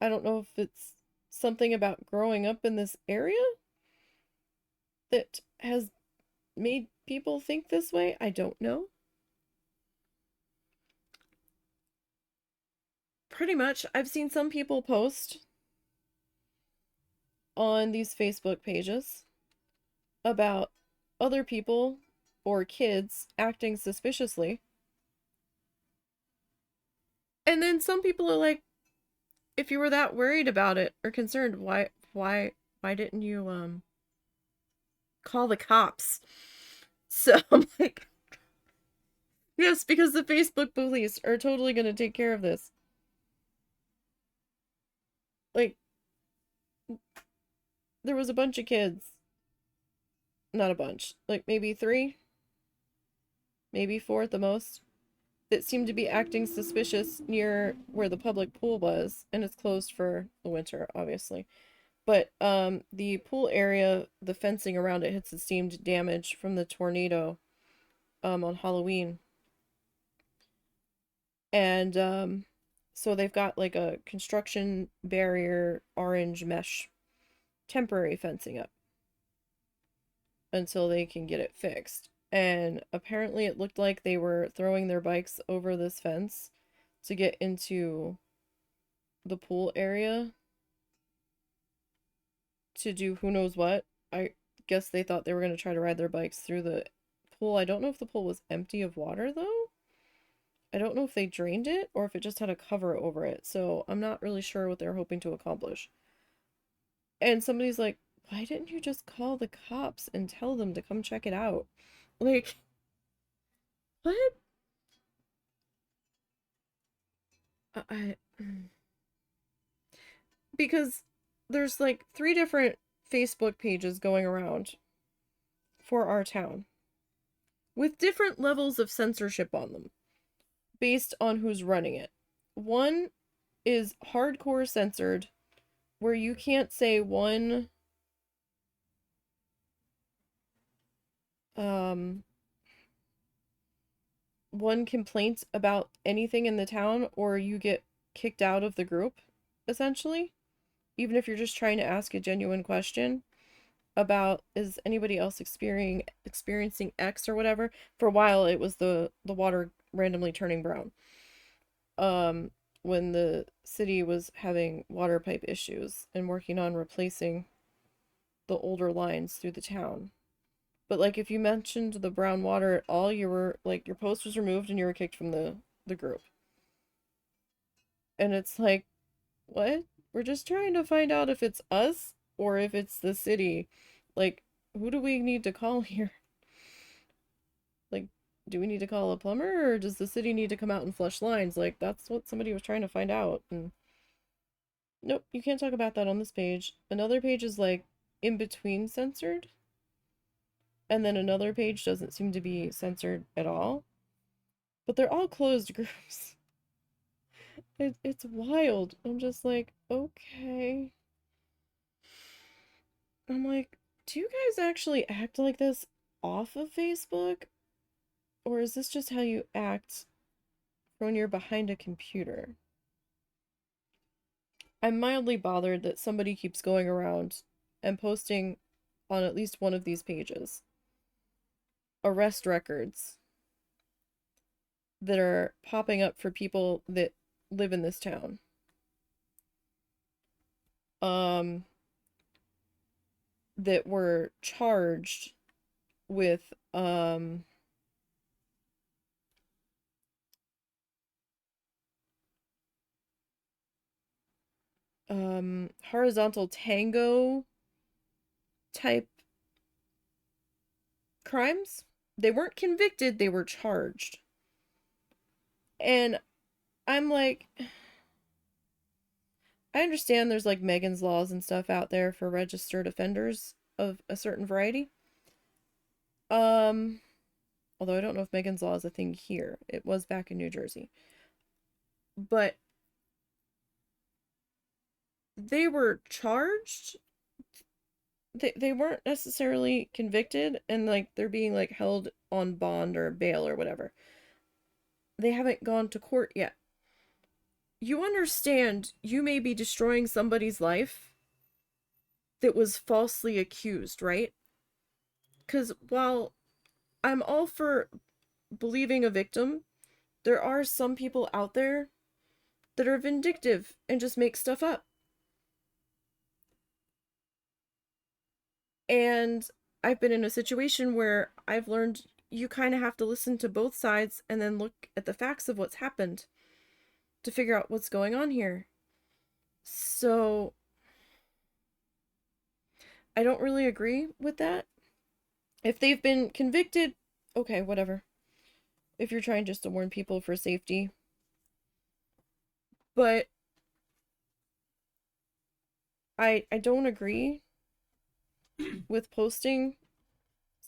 Speaker 1: I don't know if it's something about growing up in this area that has made people think this way. I don't know. Pretty much, I've seen some people post on these Facebook pages about other people or kids acting suspiciously. And then some people are like, if you were that worried about it or concerned, why didn't you call the cops? So I'm like, yes, because the Facebook police are totally going to take care of this. Like, there was a bunch of kids, not a bunch, like maybe three, maybe four at the most, that seemed to be acting suspicious near where the public pool was, and it's closed for the winter, obviously. But the pool area, the fencing around it had sustained damage from the tornado on Halloween. And so they've got like a construction barrier orange mesh temporary fencing up until they can get it fixed. And apparently it looked like they were throwing their bikes over this fence to get into the pool area to do who knows what. I guess they thought they were going to try to ride their bikes through the pool. I don't know if the pool was empty of water though. I don't know if they drained it or if it just had a cover over it. So I'm not really sure what they're hoping to accomplish. And somebody's like, why didn't you just call the cops and tell them to come check it out? Like, what? I because there's like three different Facebook pages going around for our town with different levels of censorship on them based on who's running it. One is hardcore censored, where you can't say one complaint about anything in the town, or you get kicked out of the group, essentially. Even if you're just trying to ask a genuine question about, is anybody else experiencing X or whatever. For a while it was the water randomly turning brown. When the city was having water pipe issues and working on replacing the older lines through the town. But like if you mentioned the brown water at all, you were like, your post was removed and you were kicked from the group. And it's like, what? We're just trying to find out if it's us or if it's the city. Like, who do we need to call here? Like, do we need to call a plumber, or does the city need to come out and flush lines? Like, that's what somebody was trying to find out. And nope, you can't talk about that on this page. Another page is like in between censored. And then another page doesn't seem to be censored at all. But they're all closed groups. It's wild. I'm just like, okay. I'm like, do you guys actually act like this off of Facebook? Or is this just how you act when you're behind a computer? I'm mildly bothered that somebody keeps going around and posting on at least one of these pages arrest records that are popping up for people that live in this town. That were charged with horizontal tango type crimes. They weren't convicted, they were charged. And I'm like, I understand there's like Megan's laws and stuff out there for registered offenders of a certain variety. Although I don't know if Megan's law is a thing here. It was back in New Jersey. But they were charged. They weren't necessarily convicted, and like they're being like held on bond or bail or whatever. They haven't gone to court yet. You understand you may be destroying somebody's life that was falsely accused, right? Because while I'm all for believing a victim, there are some people out there that are vindictive and just make stuff up. And I've been in a situation where I've learned you kind of have to listen to both sides and then look at the facts of what's happened to figure out what's going on here. So I don't really agree with that. If they've been convicted, okay, whatever. If you're trying just to warn people for safety. But I don't agree with posting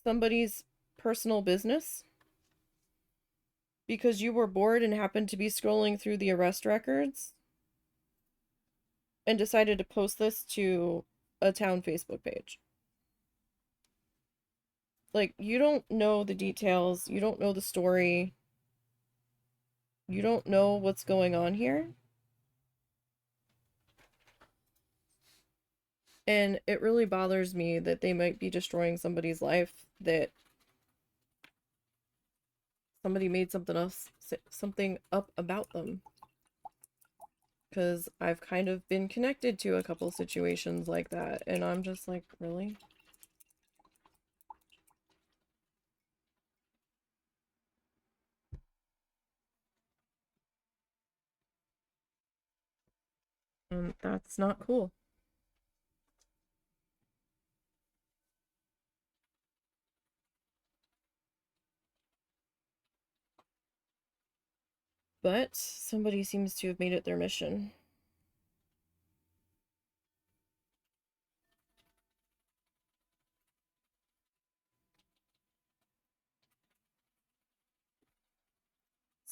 Speaker 1: somebody's personal business because you were bored and happened to be scrolling through the arrest records and decided to post this to a town Facebook page. Like, you don't know the details, you don't know the story, you don't know what's going on here. And it really bothers me that they might be destroying somebody's life, that somebody made something up about them. Because I've kind of been connected to a couple situations like that, and I'm just like, really? And that's not cool. But somebody seems to have made it their mission.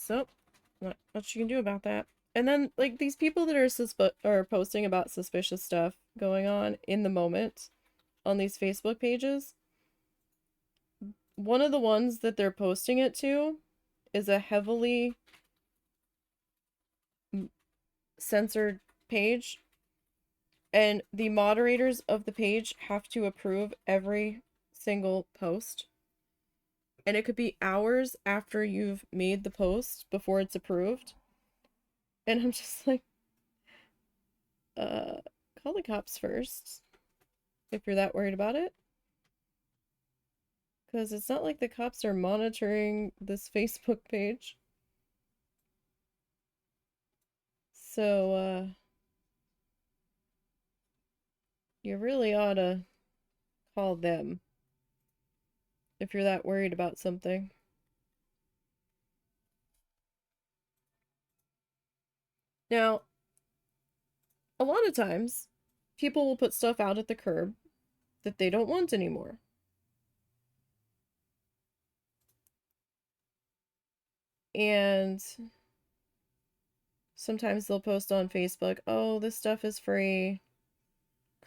Speaker 1: So, not much you can do about that. And then, like, these people that are posting about suspicious stuff going on in the moment on these Facebook pages, one of the ones that they're posting it to is a heavily censored page, and the moderators of the page have to approve every single post. And it could be hours after you've made the post before it's approved. And I'm just like, call the cops first if you're that worried about it. Because it's not like the cops are monitoring this Facebook page. So, you really ought to call them if you're that worried about something. Now, a lot of times, people will put stuff out at the curb that they don't want anymore. And sometimes they'll post on Facebook, oh, this stuff is free,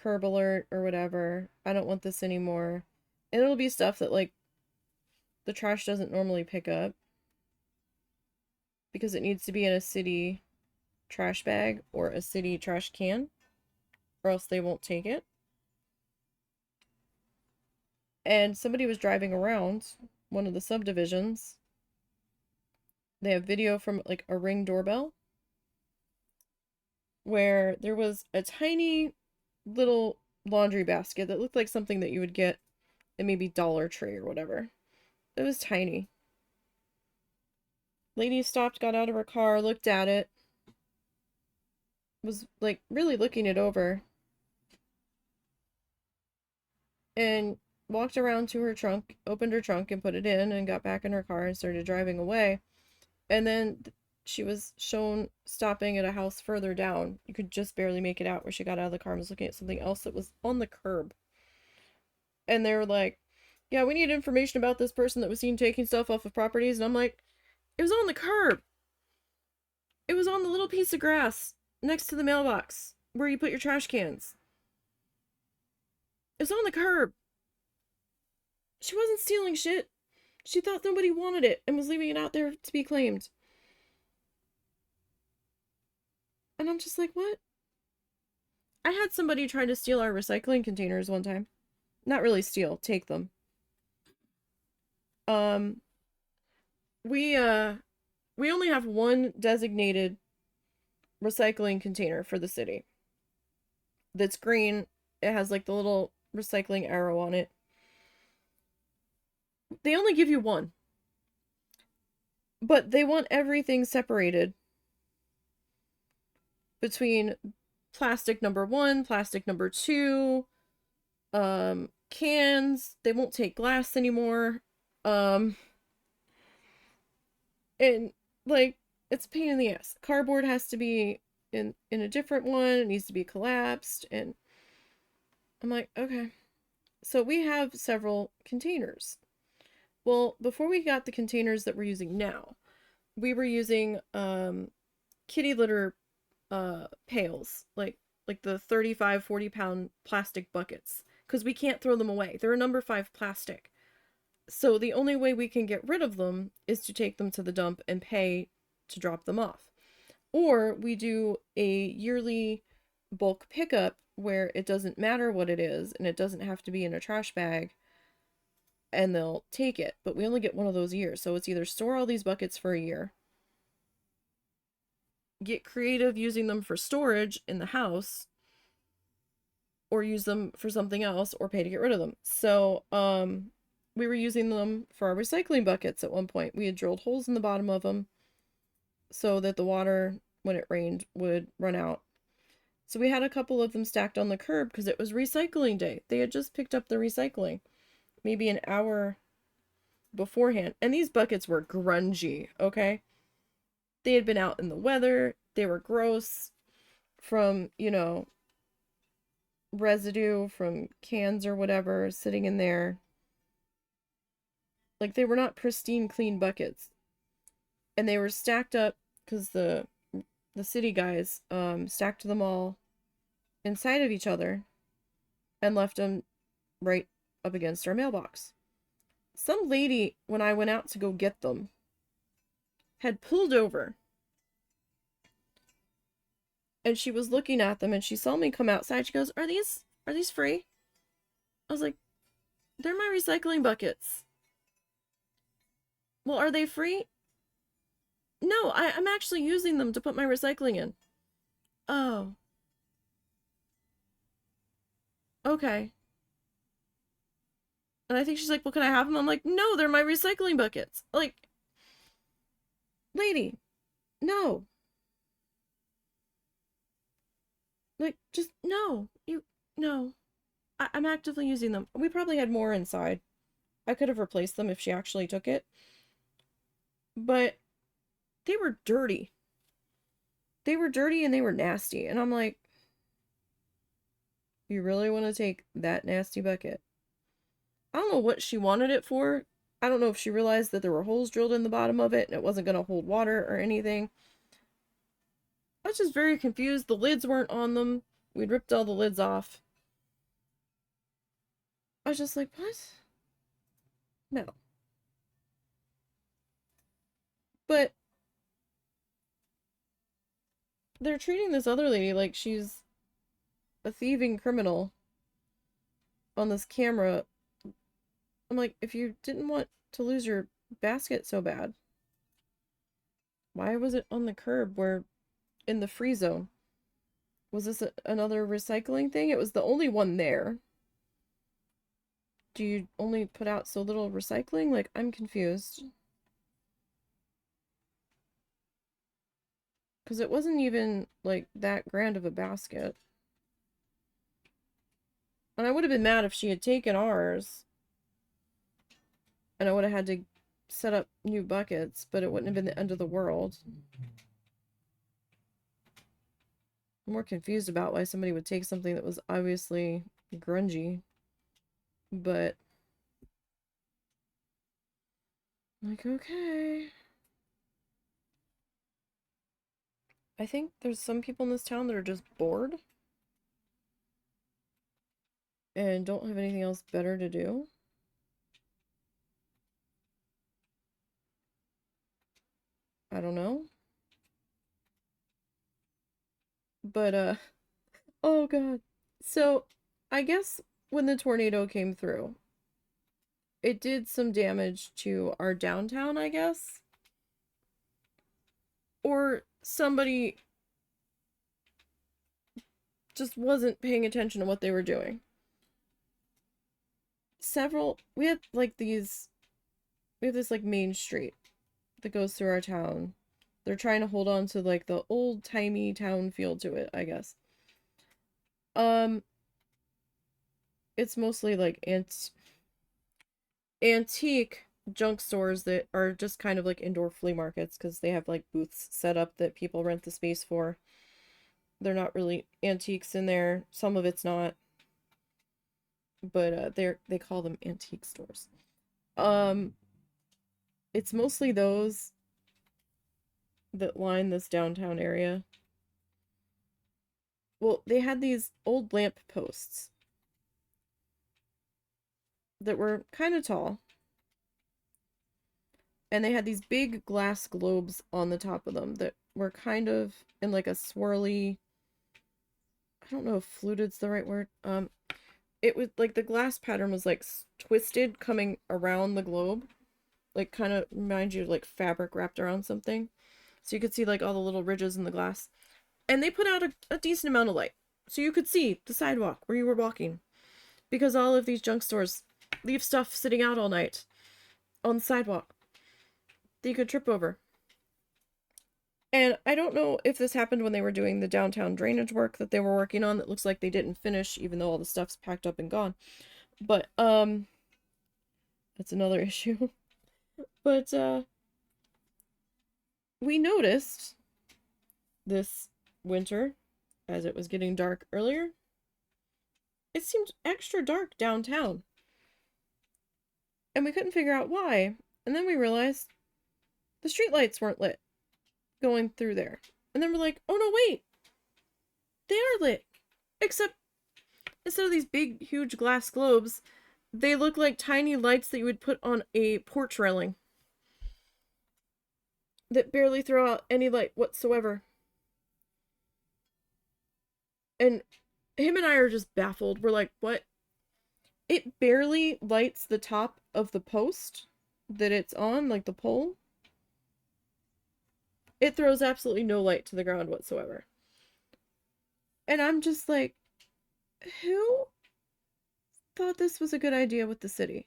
Speaker 1: curb alert, or whatever. I don't want this anymore. And it'll be stuff that, like, the trash doesn't normally pick up because it needs to be in a city trash bag or a city trash can, or else they won't take it. And somebody was driving around one of the subdivisions. They have video from, like, a Ring doorbell where there was a tiny little laundry basket that looked like something that you would get at maybe Dollar Tree or whatever. It was tiny. Lady stopped, got out of her car, looked at it, was, like, really looking it over, and walked around to her trunk, opened her trunk and put it in, and got back in her car and started driving away. And then she was shown stopping at a house further down. You could just barely make it out, where she got out of the car and was looking at something else that was on the curb. And they were like, yeah, we need information about this person that was seen taking stuff off of properties. And I'm like, it was on the curb. It was on the little piece of grass next to the mailbox where you put your trash cans. It's on the curb. She wasn't stealing shit. She thought nobody wanted it and was leaving it out there to be claimed. And I'm just like, what? I had somebody try to steal our recycling containers one time. Not really steal, take them. We only have one designated recycling container for the city. That's green. It has, like, the little recycling arrow on it. They only give you one. But they want everything separated between plastic number 1, plastic number 2, cans. They won't take glass anymore. And, like, it's a pain in the ass. Cardboard has to be in a different one. It needs to be collapsed. And I'm like, okay. So we have several containers. Well, before we got the containers that we're using now, we were using kitty litter pails, like the 35, 40-pound plastic buckets, because we can't throw them away. They're a number 5 plastic. So the only way we can get rid of them is to take them to the dump and pay to drop them off. Or we do a yearly bulk pickup where it doesn't matter what it is and it doesn't have to be in a trash bag, and they'll take it. But we only get one of those years. So it's either store all these buckets for a year, get creative using them for storage in the house, or use them for something else, or pay to get rid of them. So, we were using them for our recycling buckets at one point. We had drilled holes in the bottom of them so that the water, when it rained, would run out. So we had a couple of them stacked on the curb because it was recycling day. They had just picked up the recycling maybe an hour beforehand. And these buckets were grungy, okay? They had been out in the weather. They were gross from, residue from cans or whatever sitting in there. Like, they were not pristine, clean buckets. and they were stacked up because the city guys stacked them all inside of each other and left them right up against our mailbox. Some lady, when I went out to go get them, had pulled over, and she was looking at them, and she saw me come outside. She goes, are these free? I was like, they're my recycling buckets. Well, are they free? No, I'm actually using them to put my recycling in. Oh. Okay. And I think she's like, well, can I have them? I'm like, no, they're my recycling buckets. Like, lady, no. Like, just, no. No. I'm actively using them. We probably had more inside. I could have replaced them if she actually took it. But they were dirty. They were dirty and they were nasty. And I'm like, you really want to take that nasty bucket? I don't know what she wanted it for. I don't know if she realized that there were holes drilled in the bottom of it and it wasn't going to hold water or anything. I was just very confused. The lids weren't on them. We'd ripped all the lids off. I was just like, what? No. But they're treating this other lady like she's a thieving criminal on this camera. I'm like, if you didn't want to lose your basket so bad, why was it on the curb where in the free zone? Was this another recycling thing? It was the only one there. Do you only put out so little recycling? Like, I'm confused. Because it wasn't even, like, that grand of a basket. And I would have been mad if she had taken ours. And I would have had to set up new buckets, but it wouldn't have been the end of the world. I'm more confused about why somebody would take something that was obviously grungy. But, like, okay. I think there's some people in this town that are just bored and don't have anything else better to do. I don't know. But, oh god. So, I guess when the tornado came through, it did some damage to our downtown, I guess. Or somebody just wasn't paying attention to what they were doing. We have this like main street that goes through our town. They're trying to hold on to like the old-timey town feel to it, I guess. It's mostly like antique junk stores that are just kind of like indoor flea markets because they have like booths set up that people rent the space for. They're not really antiques in there. Some of it's not. But they call them antique stores. It's mostly those that line this downtown area. Well, they had these old lamp posts that were kind of tall. And they had these big glass globes on the top of them that were kind of in like a swirly, I don't know if fluted's the right word. It was like the glass pattern was like twisted coming around the globe. Like kind of reminds you of like fabric wrapped around something. So you could see like all the little ridges in the glass. And they put out a decent amount of light. So you could see the sidewalk where you were walking. Because all of these junk stores leave stuff sitting out all night on the sidewalk that you could trip over. And I don't know if this happened when they were doing the downtown drainage work that they were working on that looks like they didn't finish even though all the stuff's packed up and gone. But, that's another issue. But, we noticed this winter, as it was getting dark earlier, it seemed extra dark downtown. And we couldn't figure out why. And then we realized the street lights weren't lit going through there. And then we're like, oh no, wait, they are lit. Except instead of these big, huge glass globes, they look like tiny lights that you would put on a porch railing that barely throw out any light whatsoever. And him and I are just baffled. We're like, what? It barely lights the top of the post that it's on, like the pole. It throws absolutely no light to the ground whatsoever. And I'm just like, who thought this was a good idea with the city?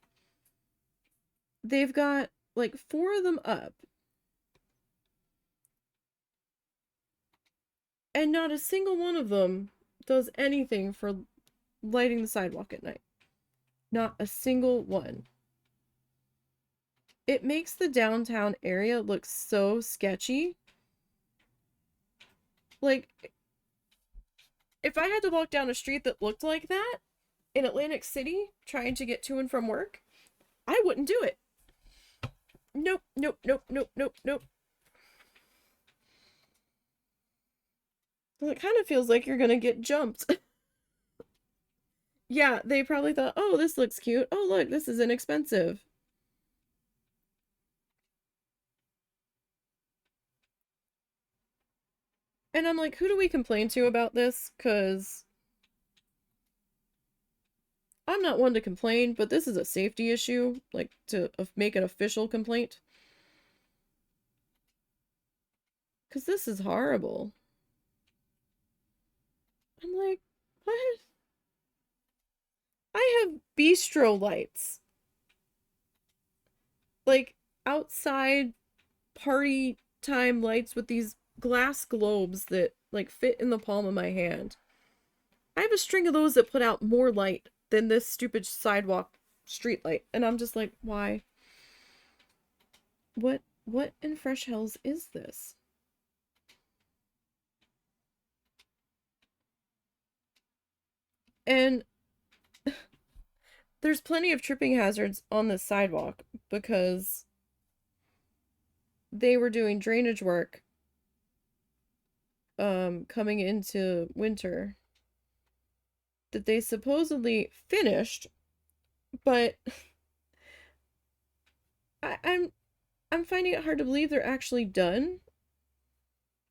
Speaker 1: They've got like 4 of them up. And not a single one of them does anything for lighting the sidewalk at night. Not a single one. It makes the downtown area look so sketchy. Like, if I had to walk down a street that looked like that in Atlantic City trying to get to and from work, I wouldn't do it. Nope, nope, nope, nope, nope, nope. Well, it kind of feels like you're gonna get jumped. Yeah, they probably thought, oh, this looks cute. Oh, look, this is inexpensive. And I'm like, who do we complain to about this? Because I'm not one to complain, but this is a safety issue, like to make an official complaint. Because this is horrible. I'm like, what? I have bistro lights. Like outside party time lights with these glass globes that like fit in the palm of my hand. I have a string of those that put out more light than this stupid sidewalk street light. And I'm just like, why? What in fresh hells is this? And there's plenty of tripping hazards on this sidewalk because they were doing drainage work coming into winter that they supposedly finished, but I'm finding it hard to believe they're actually done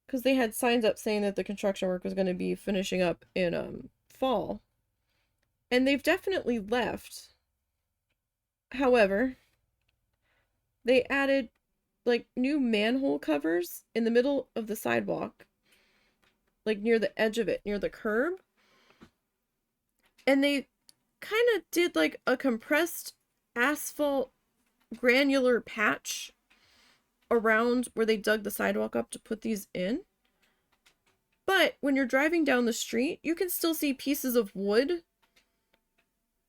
Speaker 1: because they had signs up saying that the construction work was going to be finishing up in fall. And they've definitely left. However, they added like new manhole covers in the middle of the sidewalk, like near the edge of it, near the curb. And they kind of did like a compressed asphalt granular patch around where they dug the sidewalk up to put these in. But when you're driving down the street, you can still see pieces of wood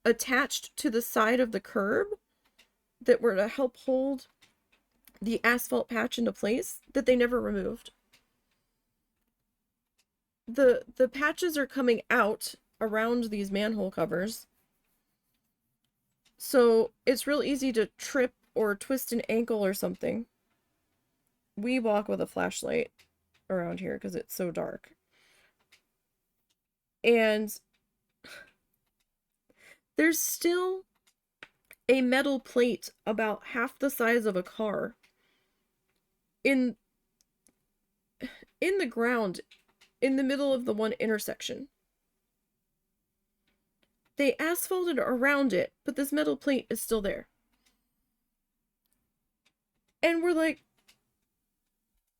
Speaker 1: attached to the side of the curb that were to help hold the asphalt patch into place that they never removed. The patches are coming out around these manhole covers. So it's real easy to trip or twist an ankle or something. We walk with a flashlight around here because it's so dark. And there's still a metal plate about half the size of a car in the ground in the middle of the one intersection. They asphalted around it, but this metal plate is still there. And we're like,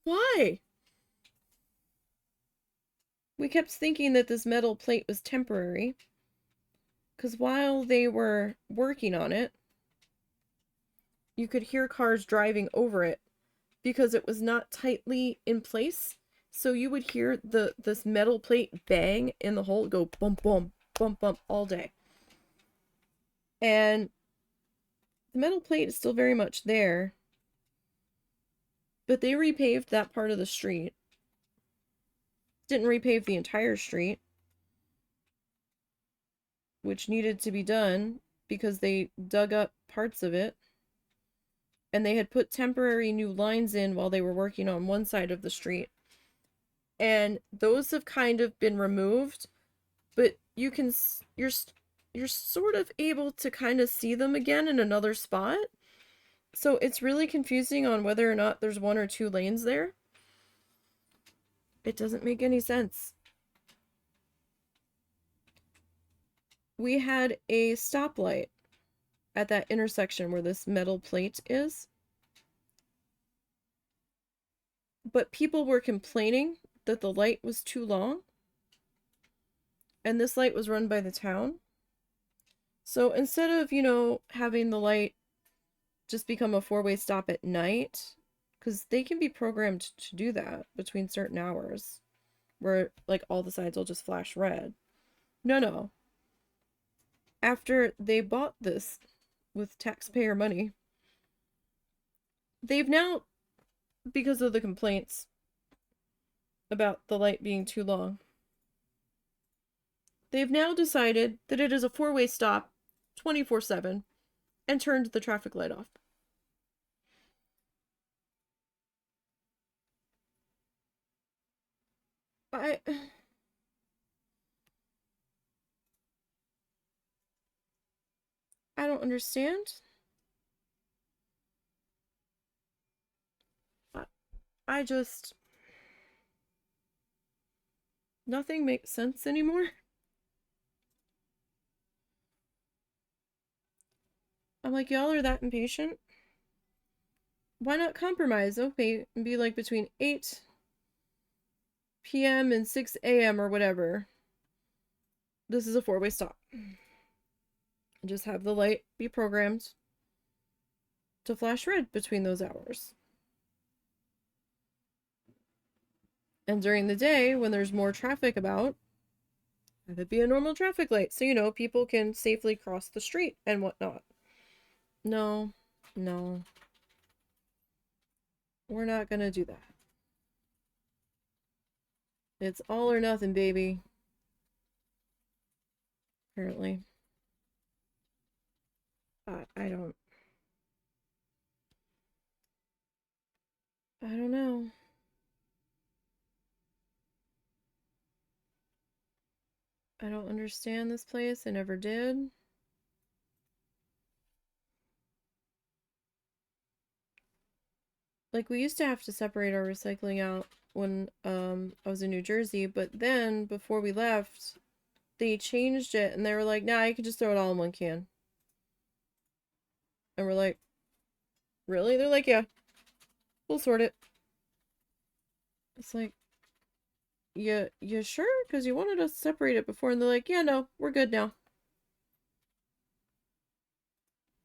Speaker 1: why? We kept thinking that this metal plate was temporary, because while they were working on it, you could hear cars driving over it because it was not tightly in place. So you would hear this metal plate bang in the hole, go bump, bump, bump, bump all day. And the metal plate is still very much there. But they repaved that part of the street. Didn't repave the entire street, which needed to be done because they dug up parts of it. and they had put temporary new lines in while they were working on one side of the street. And those have kind of been removed, but you're sort of able to kind of see them again in another spot. So it's really confusing on whether or not there's one or two lanes there. It doesn't make any sense. We had a stoplight at that intersection where this metal plate is. But people were complaining that the light was too long. And this light was run by the town. So instead of, having the light just become a four-way stop at night, because they can be programmed to do that between certain hours, where, like, all the signs will just flash red. No. After they bought this with taxpayer money, they've now, because of the complaints about the light being too long, they've now decided that it is a four-way stop 24/7 and turned the traffic light off. I don't understand. I just... Nothing makes sense anymore. I'm like, y'all are that impatient? Why not compromise? Okay, and be like between 8 p.m. and 6 a.m. or whatever. This is a four-way stop. Just have the light be programmed to flash red between those hours. And during the day, when there's more traffic about, have it be a normal traffic light so, people can safely cross the street and whatnot. No. We're not gonna do that. It's all or nothing, baby. Apparently. I don't know. I don't understand this place. I never did. Like, we used to have to separate our recycling out when I was in New Jersey, but then before we left, they changed it and they were like, nah, you can just throw it all in one can. And we're like, really? They're like, yeah, we'll sort it. It's like, yeah, you sure? Because you wanted us to separate it before. And they're like, yeah, no, we're good now.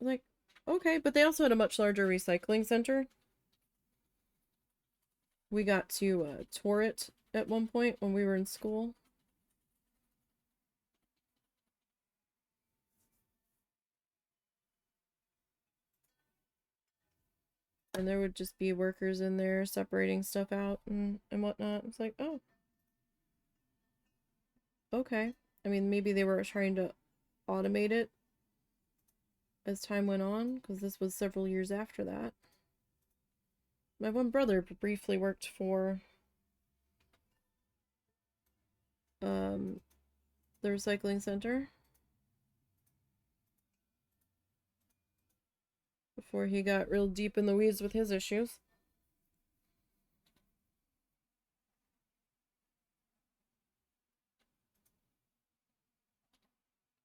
Speaker 1: I'm like, okay. But they also had a much larger recycling center. We got to tour it at one point when we were in school. And there would just be workers in there separating stuff out and whatnot. It's like, oh. Okay. I mean, maybe they were trying to automate it as time went on, because this was several years after that. My one brother briefly worked for the recycling center before he got real deep in the weeds with his issues.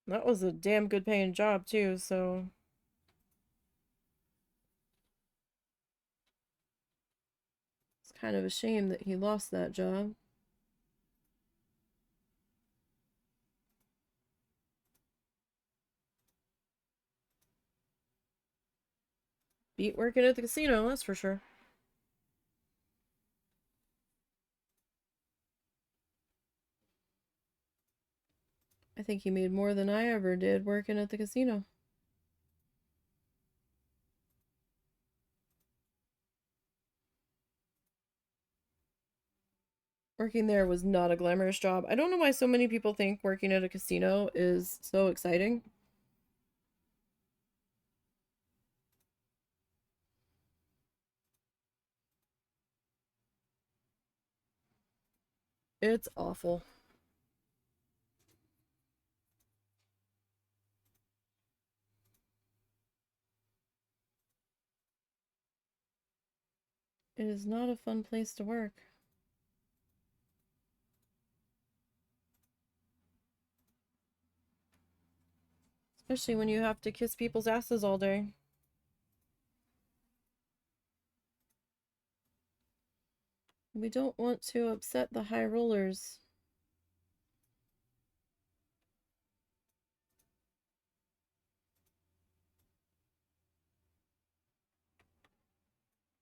Speaker 1: That was a damn good paying job too, so it's kind of a shame that he lost that job. Beat working at the casino, that's for sure. I think he made more than I ever did working at the casino. Working there was not a glamorous job. I don't know why so many people think working at a casino is so exciting. It's awful. It is not a fun place to work. Especially when you have to kiss people's asses all day. We don't want to upset the high rollers.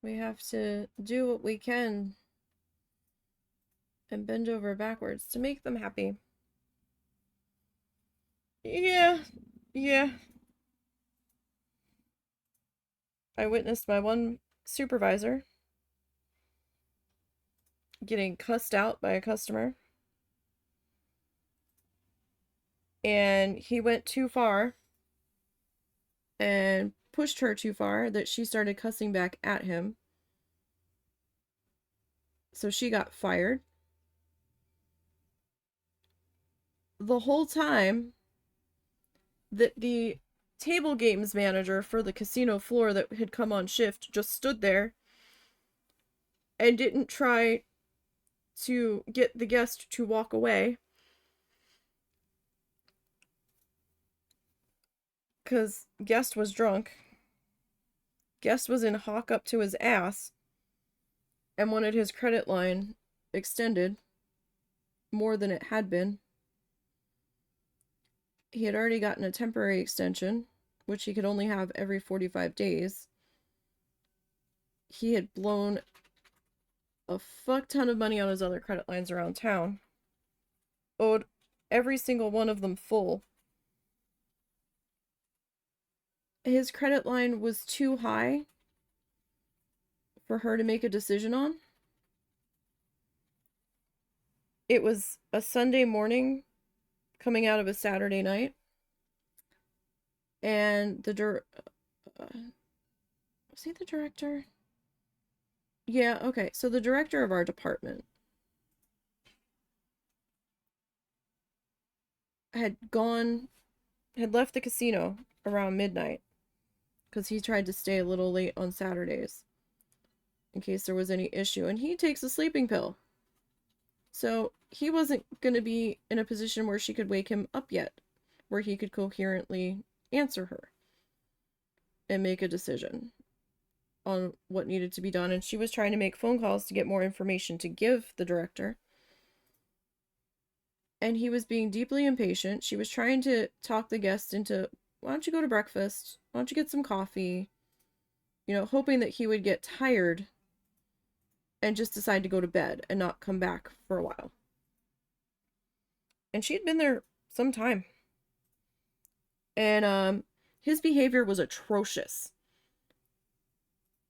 Speaker 1: We have to do what we can and bend over backwards to make them happy. Yeah, yeah. I witnessed my one supervisor getting cussed out by a customer. And he went too far and pushed her too far that she started cussing back at him. So she got fired. The whole time that the table games manager for the casino floor that had come on shift just stood there and didn't try to get the guest to walk away because guest was drunk. Guest was in hock up to his ass and wanted his credit line extended more than it had been. He had already gotten a temporary extension, which he could only have every 45 days. He had blown a fuck ton of money on his other credit lines around town. Owed every single one of them full. His credit line was too high for her to make a decision on. It was a Sunday morning coming out of a Saturday night. And was he the director? Yeah, okay. So the director of our department had left the casino around midnight because he tried to stay a little late on Saturdays in case there was any issue. And he takes a sleeping pill. So he wasn't going to be in a position where she could wake him up yet, where he could coherently answer her and make a decision on what needed to be done. And she was trying to make phone calls to get more information to give the director. And he was being deeply impatient. She was trying to talk the guest into, why don't you go to breakfast? Why don't you get some coffee? You know, hoping that he would get tired and just decide to go to bed and not come back for a while. And she'd been there some time. And his behavior was atrocious.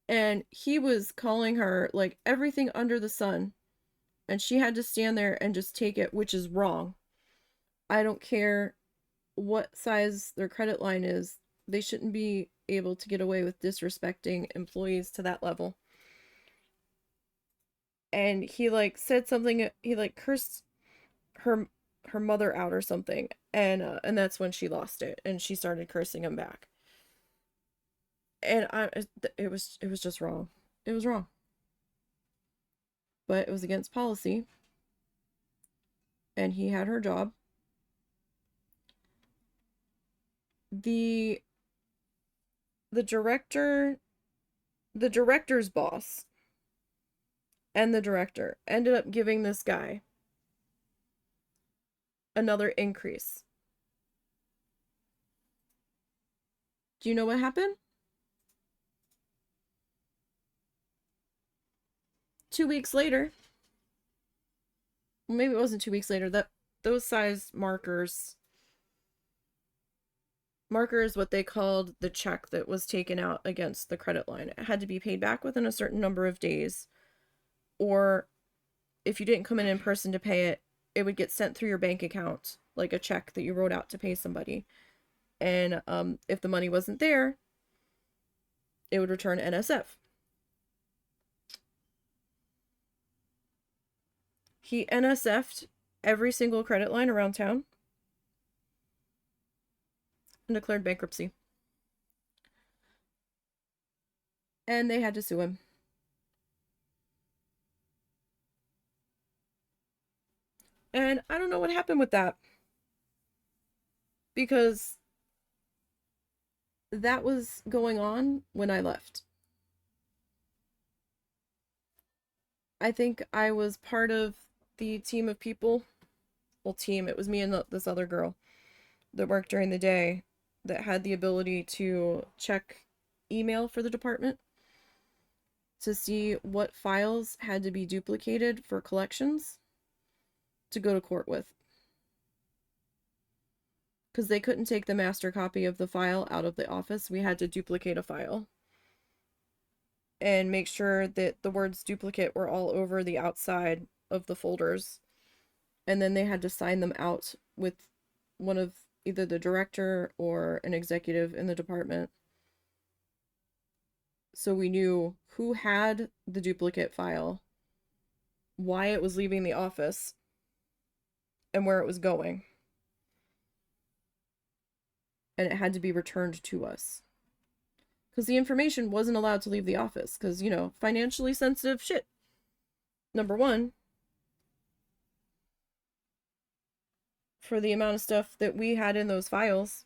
Speaker 1: And he was calling her like everything under the sun. And she had to stand there and just take it, which is wrong. I don't care what size their credit line is. They shouldn't be able to get away with disrespecting employees to that level. And he like said something, he like cursed her mother out or something, and that's when she lost it and she started cursing him back. And it was just wrong. It was wrong. But it was against policy. And he had her job. The director's boss and the director ended up giving this guy another increase. Do you know what happened? 2 weeks later, well, maybe it wasn't 2 weeks later, that those size markers is what they called the check that was taken out against the credit line. It had to be paid back within a certain number of days, or if you didn't come in person to pay it, it would get sent through your bank account, like a check that you wrote out to pay somebody. And if the money wasn't there, it would return NSF. He NSF'd every single credit line around town and declared bankruptcy. And they had to sue him. And I don't know what happened with that. Because that was going on when I left. I think I was part of the team of people. Well, team, it was me and this other girl that worked during the day that had the ability to check email for the department to see what files had to be duplicated for collections to go to court with. Because they couldn't take the master copy of the file out of the office. We had to duplicate a file and make sure that the words duplicate were all over the outside of the folders. And then they had to sign them out with one of either the director or an executive in the department. So we knew who had the duplicate file, why it was leaving the office, and where it was going. And it had to be returned to us. Because the information wasn't allowed to leave the office. Because, you know, financially sensitive shit. Number one, for the amount of stuff that we had in those files,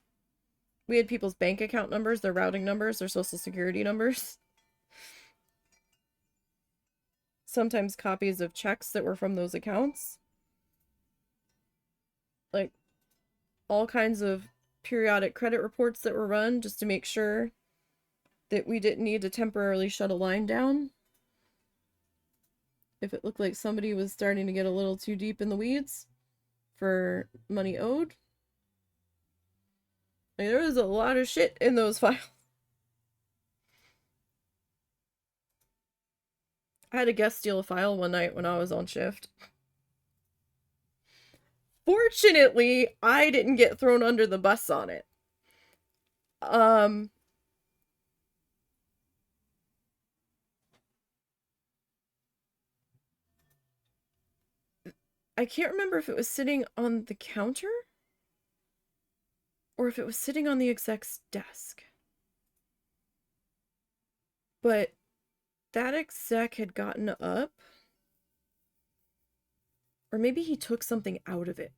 Speaker 1: we had people's bank account numbers, their routing numbers, their social security numbers. Sometimes copies of checks that were from those accounts. Like, all kinds of periodic credit reports that were run just to make sure that we didn't need to temporarily shut a line down if it looked like somebody was starting to get a little too deep in the weeds for money owed. Like, there was a lot of shit in those files. I had a guest steal a file one night when I was on shift. Fortunately, I didn't get thrown under the bus on it. I can't remember if it was sitting on the counter or if it was sitting on the exec's desk. But that exec had gotten up, or maybe he took something out of it.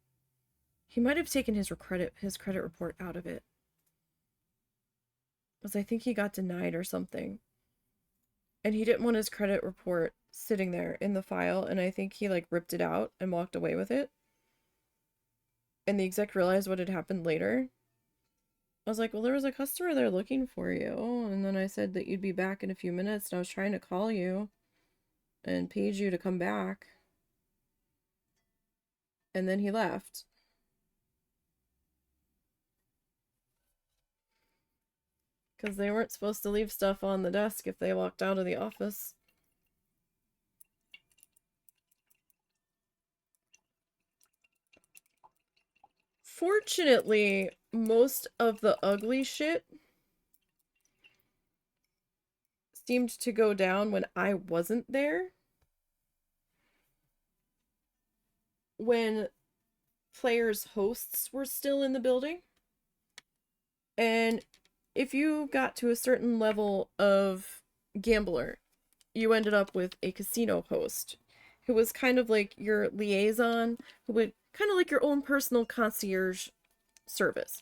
Speaker 1: He might have taken his credit report out of it. Because I think he got denied or something. And he didn't want his credit report sitting there in the file, and I think he like ripped it out and walked away with it. And the exec realized what had happened later. I was like, well, there was a customer there looking for you. And then I said that you'd be back in a few minutes, and I was trying to call you and page you to come back. And then he left. Because they weren't supposed to leave stuff on the desk if they walked out of the office. Fortunately, most of the ugly shit seemed to go down when I wasn't there. When players' hosts were still in the building. And if you got to a certain level of gambler, you ended up with a casino host who was kind of like your liaison, who would kind of like your own personal concierge service.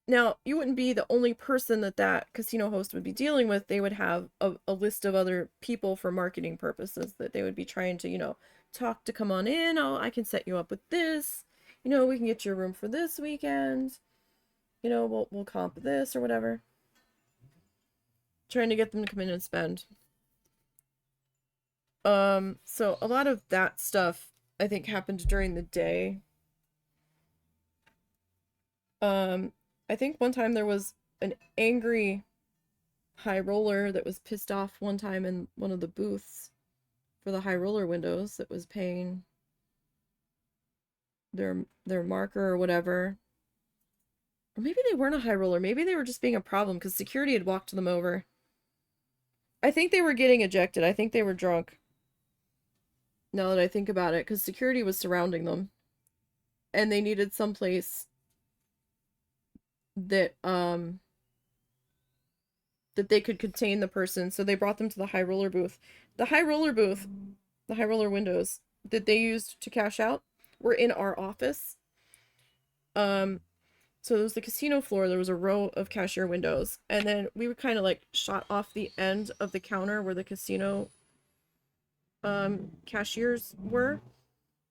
Speaker 1: Now, you wouldn't be the only person that casino host would be dealing with. They would have a list of other people for marketing purposes that they would be trying to, you know, talk to come on in. Oh, I can set you up with this. You know, we can get your room for this weekend. You know, we'll comp this or whatever. Trying to get them to come in and spend. So a lot of that stuff, I think, happened during the day. I think one time there was an angry high roller that was pissed off one time in one of the booths for the high roller windows that was paying their marker or whatever. Or maybe they weren't a high roller. Maybe they were just being a problem because security had walked them over. I think they were getting ejected. I think they were drunk. Now that I think about it, because security was surrounding them, and they needed some place that that they could contain the person, so they brought them to the high roller booth. The high roller booth, the high roller windows that they used to cash out were in our office. Um, so there was the casino floor, there was a row of cashier windows, and then we were kind of like shot off the end of the counter where the casino cashiers were. And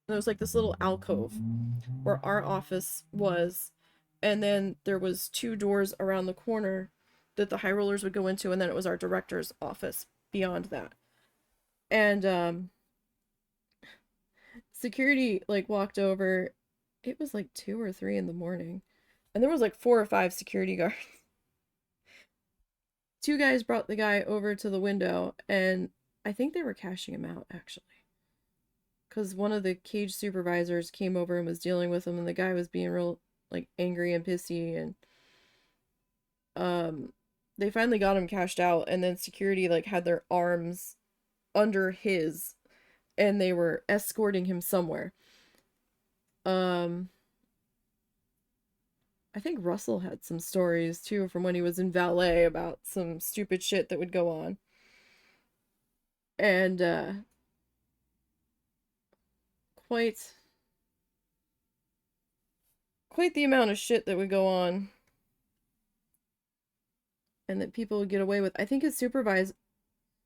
Speaker 1: there was like this little alcove where our office was, and then there was two doors around the corner that the high rollers would go into, and then it was our director's office beyond that. And security like walked over. It was like 2 or 3 in the morning, and there was like 4 or 5 security guards. Two guys brought the guy over to the window, and I think they were cashing him out actually, because one of the cage supervisors came over and was dealing with him, and the guy was being real like angry and pissy, and they finally got him cashed out, and then security like had their arms under his, and they were escorting him somewhere. I think Russell had some stories too from when he was in valet about some stupid shit that would go on. And quite the amount of shit that would go on and that people would get away with. I think his supervisor,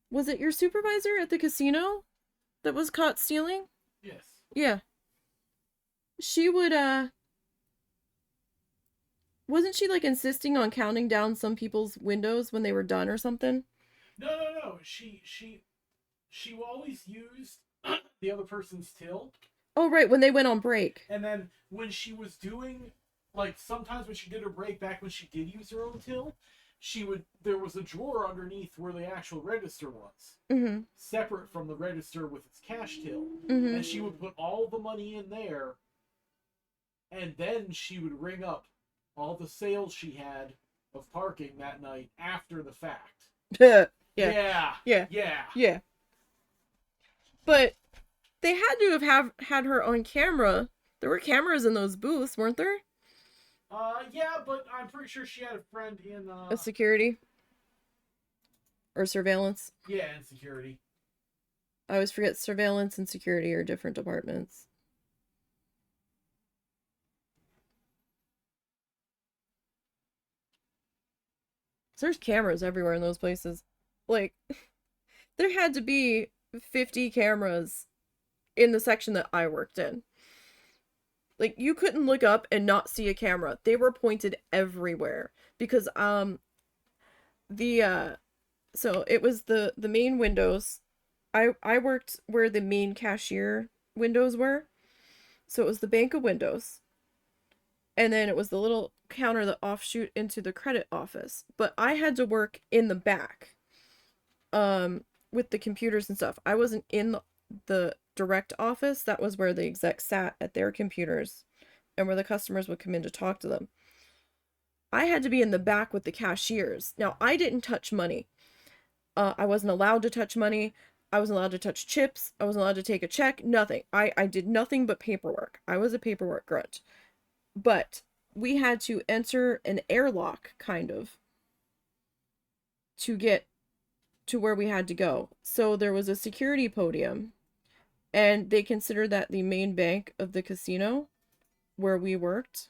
Speaker 1: was it your supervisor at the casino that was caught stealing?
Speaker 2: Yes.
Speaker 1: Yeah. She would wasn't she like insisting on counting down some people's windows when they were done or something?
Speaker 2: No. She always used the other person's till.
Speaker 1: Oh right, when they went on break.
Speaker 2: And then when she was doing, like, sometimes when she did her break back when she did use her own till, there was a drawer underneath where the actual register was, separate from the register with its cash till, and she would put all the money in there, and then she would ring up all the sales she had of parking that night after the fact. Yeah.
Speaker 1: But they had to have had her on camera. There were cameras in those booths, weren't there?
Speaker 2: Yeah, but I'm pretty sure she had a friend in
Speaker 1: a security or surveillance.
Speaker 2: Yeah, in security.
Speaker 1: I always forget surveillance and security are different departments. So there's cameras everywhere in those places. Like, there had to be 50 cameras in the section that I worked in. Like, you couldn't look up and not see a camera. They were pointed everywhere. Because, so it was the main windows. I worked where the main cashier windows were. So it was the bank of windows. And then it was the little counter that offshoot into the credit office. But I had to work in the back, with the computers and stuff. I wasn't in the direct office. That was where the execs sat at their computers and where the customers would come in to talk to them. I had to be in the back with the cashiers. Now, I didn't touch money. I wasn't allowed to touch money. I wasn't allowed to touch chips. I wasn't allowed to take a check. Nothing. I did nothing but paperwork. I was a paperwork grunt. But we had to enter an airlock, kind of, to get to where we had to go. So there was a security podium, and they considered that the main bank of the casino where we worked,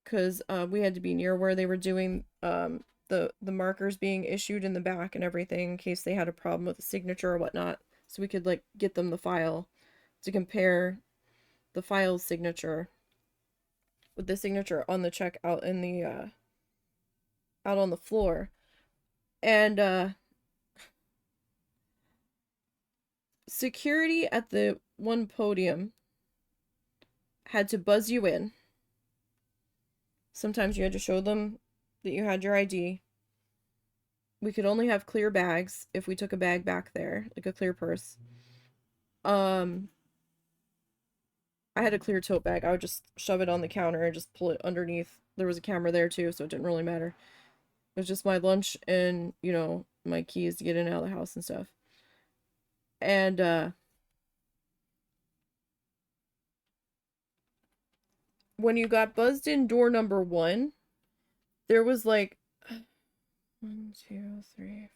Speaker 1: because we had to be near where they were doing the markers being issued in the back and everything, in case they had a problem with a signature or whatnot, so we could like get them the file to compare the file's signature with the signature on the check out in the out on the floor. And security at the one podium had to buzz you in. Sometimes you had to show them that you had your ID. We could only have clear bags if we took a bag back there, like a clear purse. I had a clear tote bag. I would just shove it on the counter and just pull it underneath. There was a camera there too, so it didn't really matter. It was just my lunch and, my keys to get in and out of the house and stuff. And when you got buzzed in door number 1, there was like 1, 2, 3,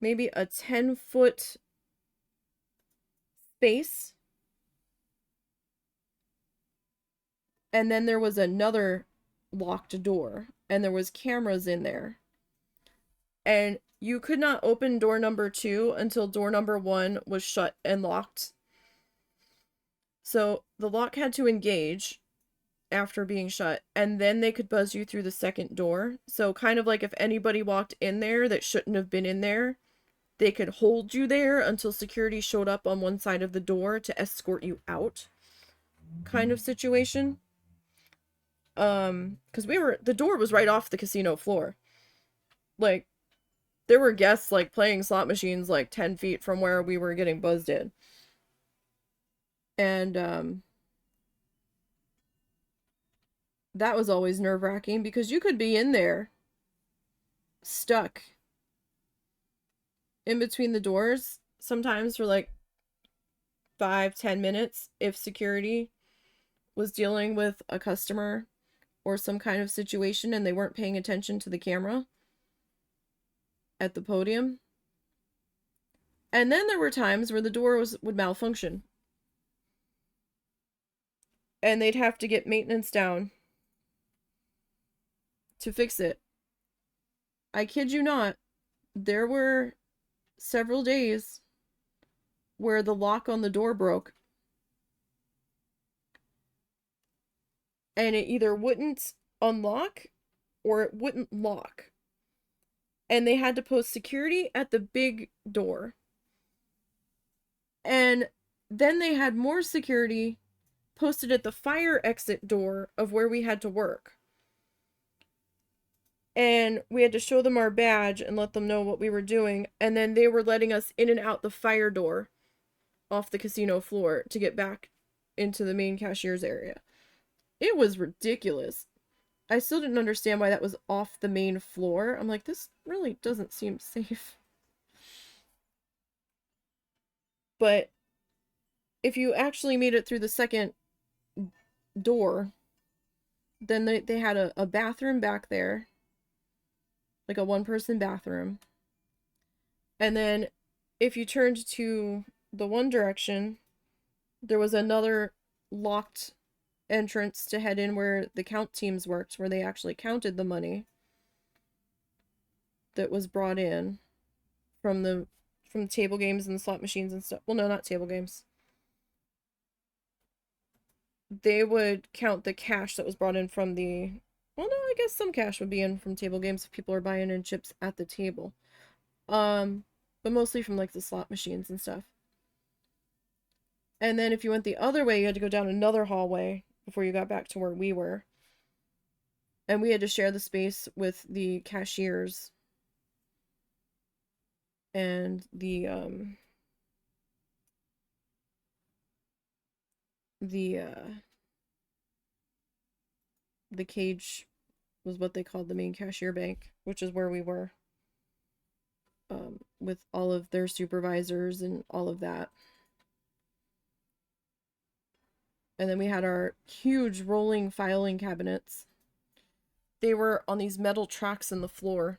Speaker 1: maybe a 10-foot space. And then there was another locked door, and there was cameras in there. And you could not open door number 2 until door number 1 was shut and locked. So the lock had to engage after being shut, and then they could buzz you through the second door. So kind of like if anybody walked in there that shouldn't have been in there, they could hold you there until security showed up on one side of the door to escort you out, kind of situation. Because the door was right off the casino floor. Like, there were guests, like, playing slot machines, like, 10 feet from where we were getting buzzed in. And, that was always nerve-wracking, because you could be in there, stuck, in between the doors, sometimes for, like, 5-10 minutes, if security was dealing with a customer or some kind of situation and they weren't paying attention to the camera at the podium. And then there were times where the door would malfunction. And they'd have to get maintenance down to fix it. I kid you not, there were several days where the lock on the door broke. And it either wouldn't unlock or it wouldn't lock. And they had to post security at the big door. And then they had more security posted at the fire exit door of where we had to work. And we had to show them our badge and let them know what we were doing. And then they were letting us in and out the fire door off the casino floor to get back into the main cashier's area. It was ridiculous. I still didn't understand why that was off the main floor. I'm like, this really doesn't seem safe. But if you actually made it through the second door, then they had a bathroom back there. Like a one-person bathroom. And then if you turned to the one direction, there was another locked entrance to head in where the count teams worked, where they actually counted the money that was brought in from table games and the slot machines and stuff. Well, no, not table games. They would count the cash that was brought in from the... Well, no, I guess some cash would be in from table games if people are buying in chips at the table. But mostly from, like, the slot machines and stuff. And then if you went the other way, you had to go down another hallway before you got back to where we were. And we had to share the space with the cashiers and the cage was what they called the main cashier bank, which is where we were, with all of their supervisors and all of that. And then we had our huge rolling filing cabinets. They were on these metal tracks in the floor.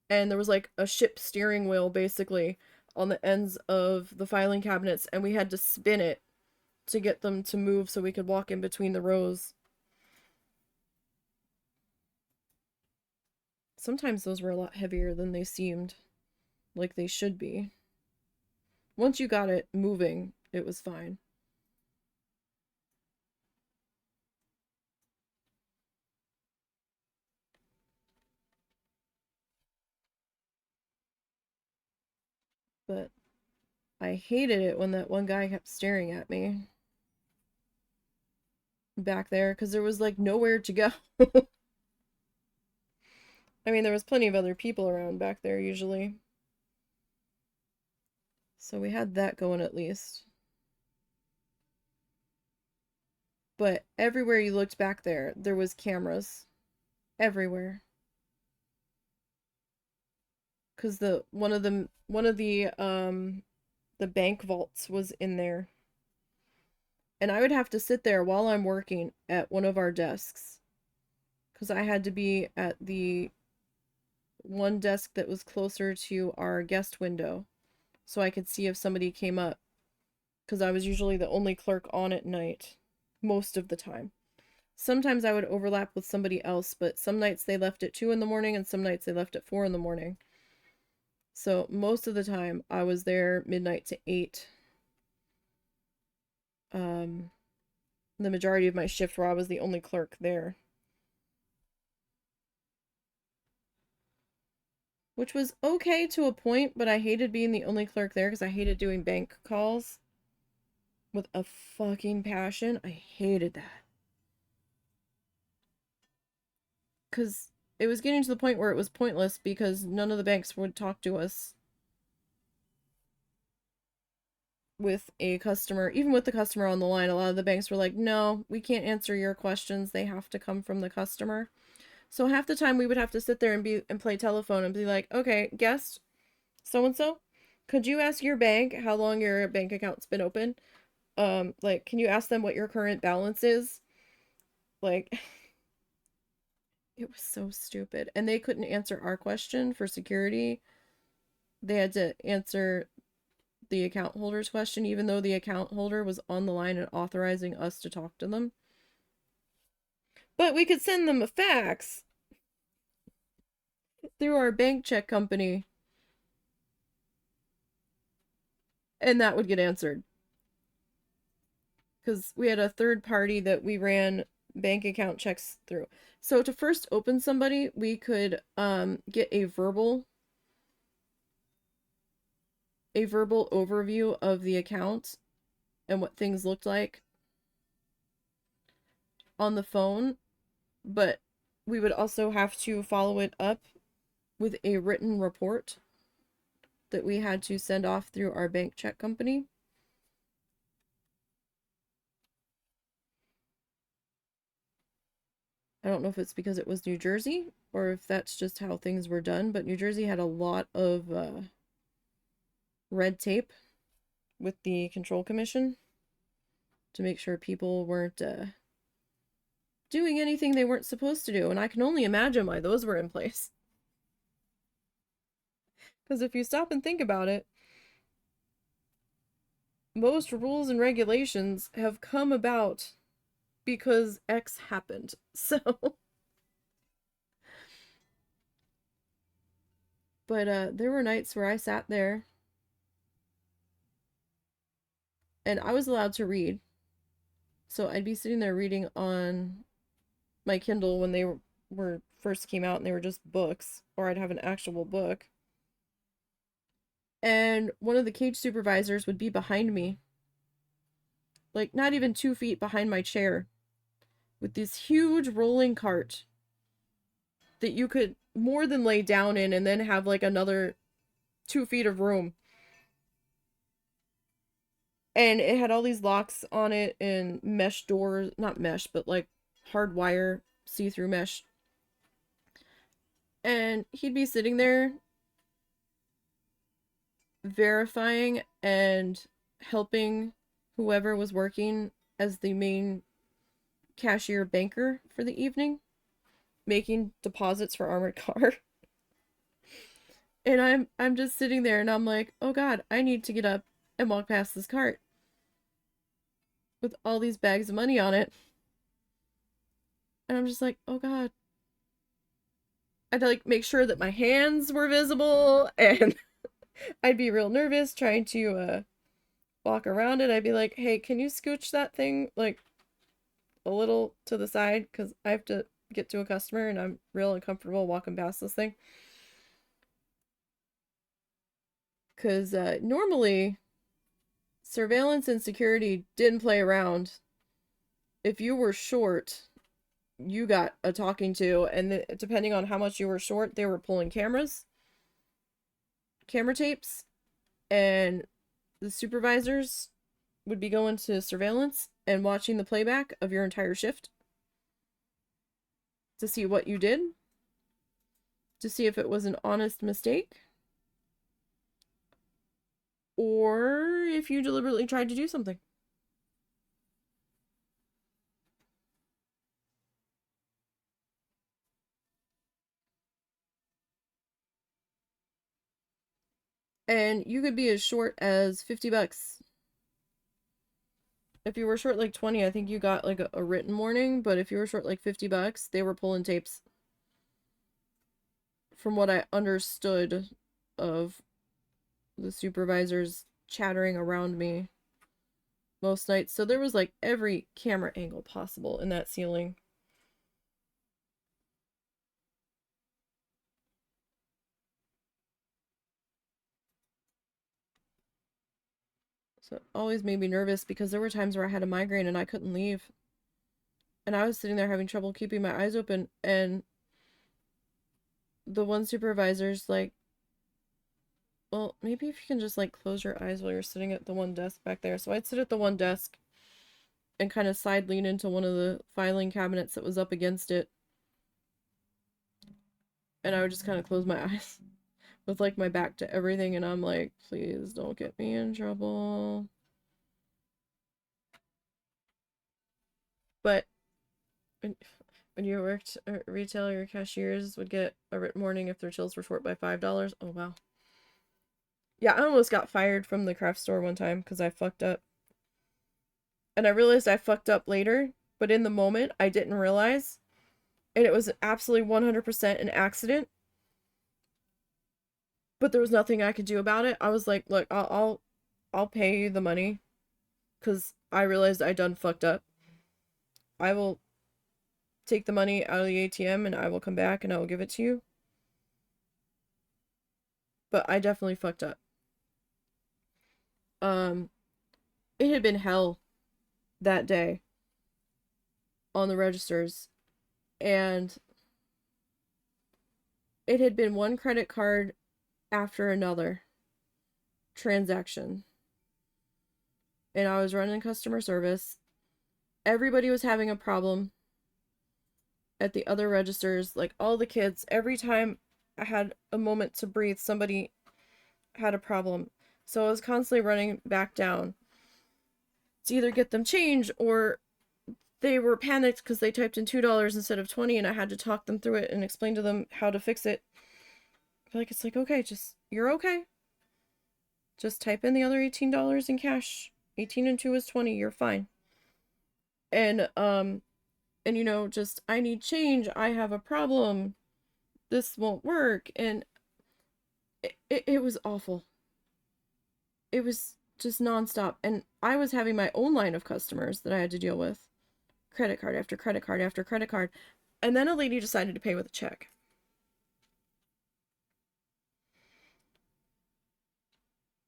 Speaker 1: And there was like a ship steering wheel, basically, on the ends of the filing cabinets. And we had to spin it to get them to move so we could walk in between the rows. Sometimes those were a lot heavier than they seemed like they should be. Once you got it moving, it was fine. But I hated it when that one guy kept staring at me back there, because there was like nowhere to go. I mean, there was plenty of other people around back there usually. So we had that going at least. But everywhere you looked back there, there was cameras. Everywhere. because one of the bank vaults was in there. And I would have to sit there while I'm working at one of our desks, because I had to be at the one desk that was closer to our guest window so I could see if somebody came up, because I was usually the only clerk on at night most of the time. Sometimes I would overlap with somebody else, but some nights they left at 2 in the morning and some nights they left at 4 in the morning. So most of the time I was there midnight to 8. The majority of my shift where I was the only clerk there. Which was okay to a point, but I hated being the only clerk there because I hated doing bank calls with a fucking passion. I hated that. Because it was getting to the point where it was pointless because none of the banks would talk to us with a customer. Even with the customer on the line, a lot of the banks were like, no, we can't answer your questions. They have to come from the customer. So half the time we would have to sit there and play telephone and be like, okay, guest so-and-so, could you ask your bank how long your bank account's been open? Like, can you ask them what your current balance is? Like, it was so stupid. And they couldn't answer our question for security. They had to answer the account holder's question, even though the account holder was on the line and authorizing us to talk to them. But we could send them a fax through our bank check company, and that would get answered. Because we had a third party that we ran bank account checks through. So to first open somebody, we could get a verbal overview of the account and what things looked like on the phone, but we would also have to follow it up with a written report that we had to send off through our bank check company. I don't know if it's because it was New Jersey or if that's just how things were done, but New Jersey had a lot of red tape with the Control Commission to make sure people weren't doing anything they weren't supposed to do. And I can only imagine why those were in place. Because if you stop and think about it, most rules and regulations have come about because X happened. So, but there were nights where I sat there and I was allowed to read. So I'd be sitting there reading on my Kindle when they were first came out and they were just books, or I'd have an actual book. And one of the cage supervisors would be behind me, like not even 2 feet behind my chair, with this huge rolling cart that you could more than lay down in and then have like another 2 feet of room. And it had all these locks on it and mesh doors, not mesh, but like hardwire see-through mesh. And he'd be sitting there verifying and helping whoever was working as the main cashier banker for the evening, making deposits for Armored Car. And I'm just sitting there and I'm like, oh god, I need to get up and walk past this cart with all these bags of money on it. And I'm just like, oh god. I'd like make sure that my hands were visible, and I'd be real nervous trying to walk around it. I'd be like, hey, can you scooch that thing like a little to the side, because I have to get to a customer and I'm real uncomfortable walking past this thing. Because normally surveillance and security didn't play around. If you were short, you got a talking to, and depending on how much you were short, they were pulling camera tapes, and the supervisors would be going to surveillance and watching the playback of your entire shift to see what you did, to see if it was an honest mistake, or if you deliberately tried to do something. And you could be as short as $50. If you were short like 20, I think you got like a written warning, but if you were short like $50, they were pulling tapes. From what I understood of the supervisors chattering around me most nights. So there was like every camera angle possible in that ceiling. So it always made me nervous because there were times where I had a migraine and I couldn't leave. And I was sitting there having trouble keeping my eyes open, and the one supervisor's like, well, maybe if you can just like close your eyes while you're sitting at the one desk back there. So I'd sit at the one desk and kind of side lean into one of the filing cabinets that was up against it. And I would just kind of close my eyes with like my back to everything, and I'm like, please don't get me in trouble. But when you worked at retail, your cashiers would get a written warning if their tills were short by $5. Oh, wow. Yeah, I almost got fired from the craft store one time because I fucked up. And I realized I fucked up later, but in the moment, I didn't realize. And it was absolutely 100% an accident. But there was nothing I could do about it. I was like, look, I'll pay you the money because I realized I done fucked up. I will take the money out of the ATM and I will come back and I will give it to you. But I definitely fucked up. It had been hell that day on the registers, and it had been one credit card after another transaction. And I was running customer service. Everybody was having a problem at the other registers. Like all the kids, every time I had a moment to breathe, somebody had a problem. So I was constantly running back down to either get them change, or they were panicked because they typed in $2 instead of 20, and I had to talk them through it and explain to them how to fix it. Like, it's like, okay, you're okay. Just type in the other $18 in cash. 18 and 2 is 20, you're fine. And just, I need change, I have a problem, this won't work, and it was awful. It was just nonstop, and I was having my own line of customers that I had to deal with. Credit card after credit card after credit card. And then a lady decided to pay with a check.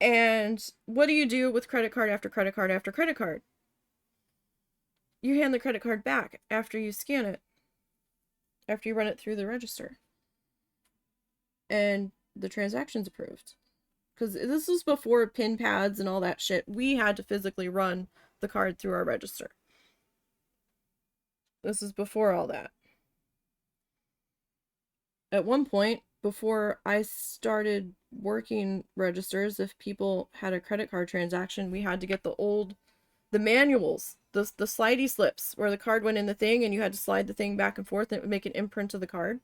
Speaker 1: And what do you do with credit card after credit card after credit card? You hand the credit card back after you scan it, after you run it through the register. And the transaction's approved. Because this was before PIN pads and all that shit. We had to physically run the card through our register. This is before all that. At one point, before I started working registers, if people had a credit card transaction, we had to get the manuals, the slidey slips where the card went in the thing and you had to slide the thing back and forth and it would make an imprint of the card.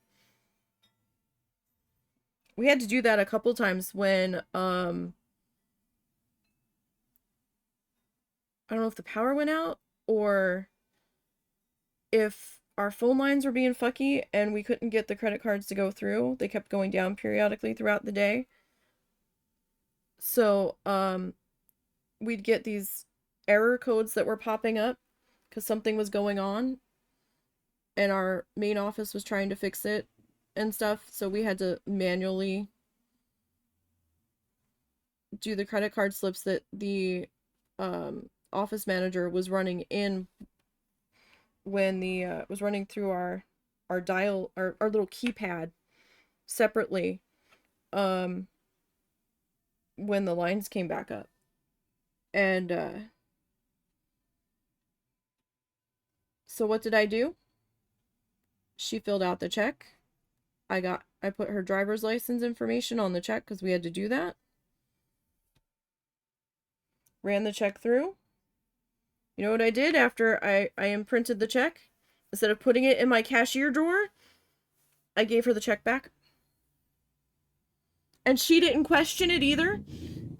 Speaker 1: We had to do that a couple times when I don't know if the power went out or if our phone lines were being fucky and we couldn't get the credit cards to go through. They kept going down periodically throughout the day. So, we'd get these error codes that were popping up because something was going on and our main office was trying to fix it and stuff. So we had to manually do the credit card slips that the office manager was running in when the was running through our dial, our little keypad separately when the lines came back up. And so what did I do? She filled out the check. I put her driver's license information on the check because we had to do that. ran the check through. You know what I did after I imprinted the check? Instead of putting it in my cashier drawer, I gave her the check back. And she didn't question it either.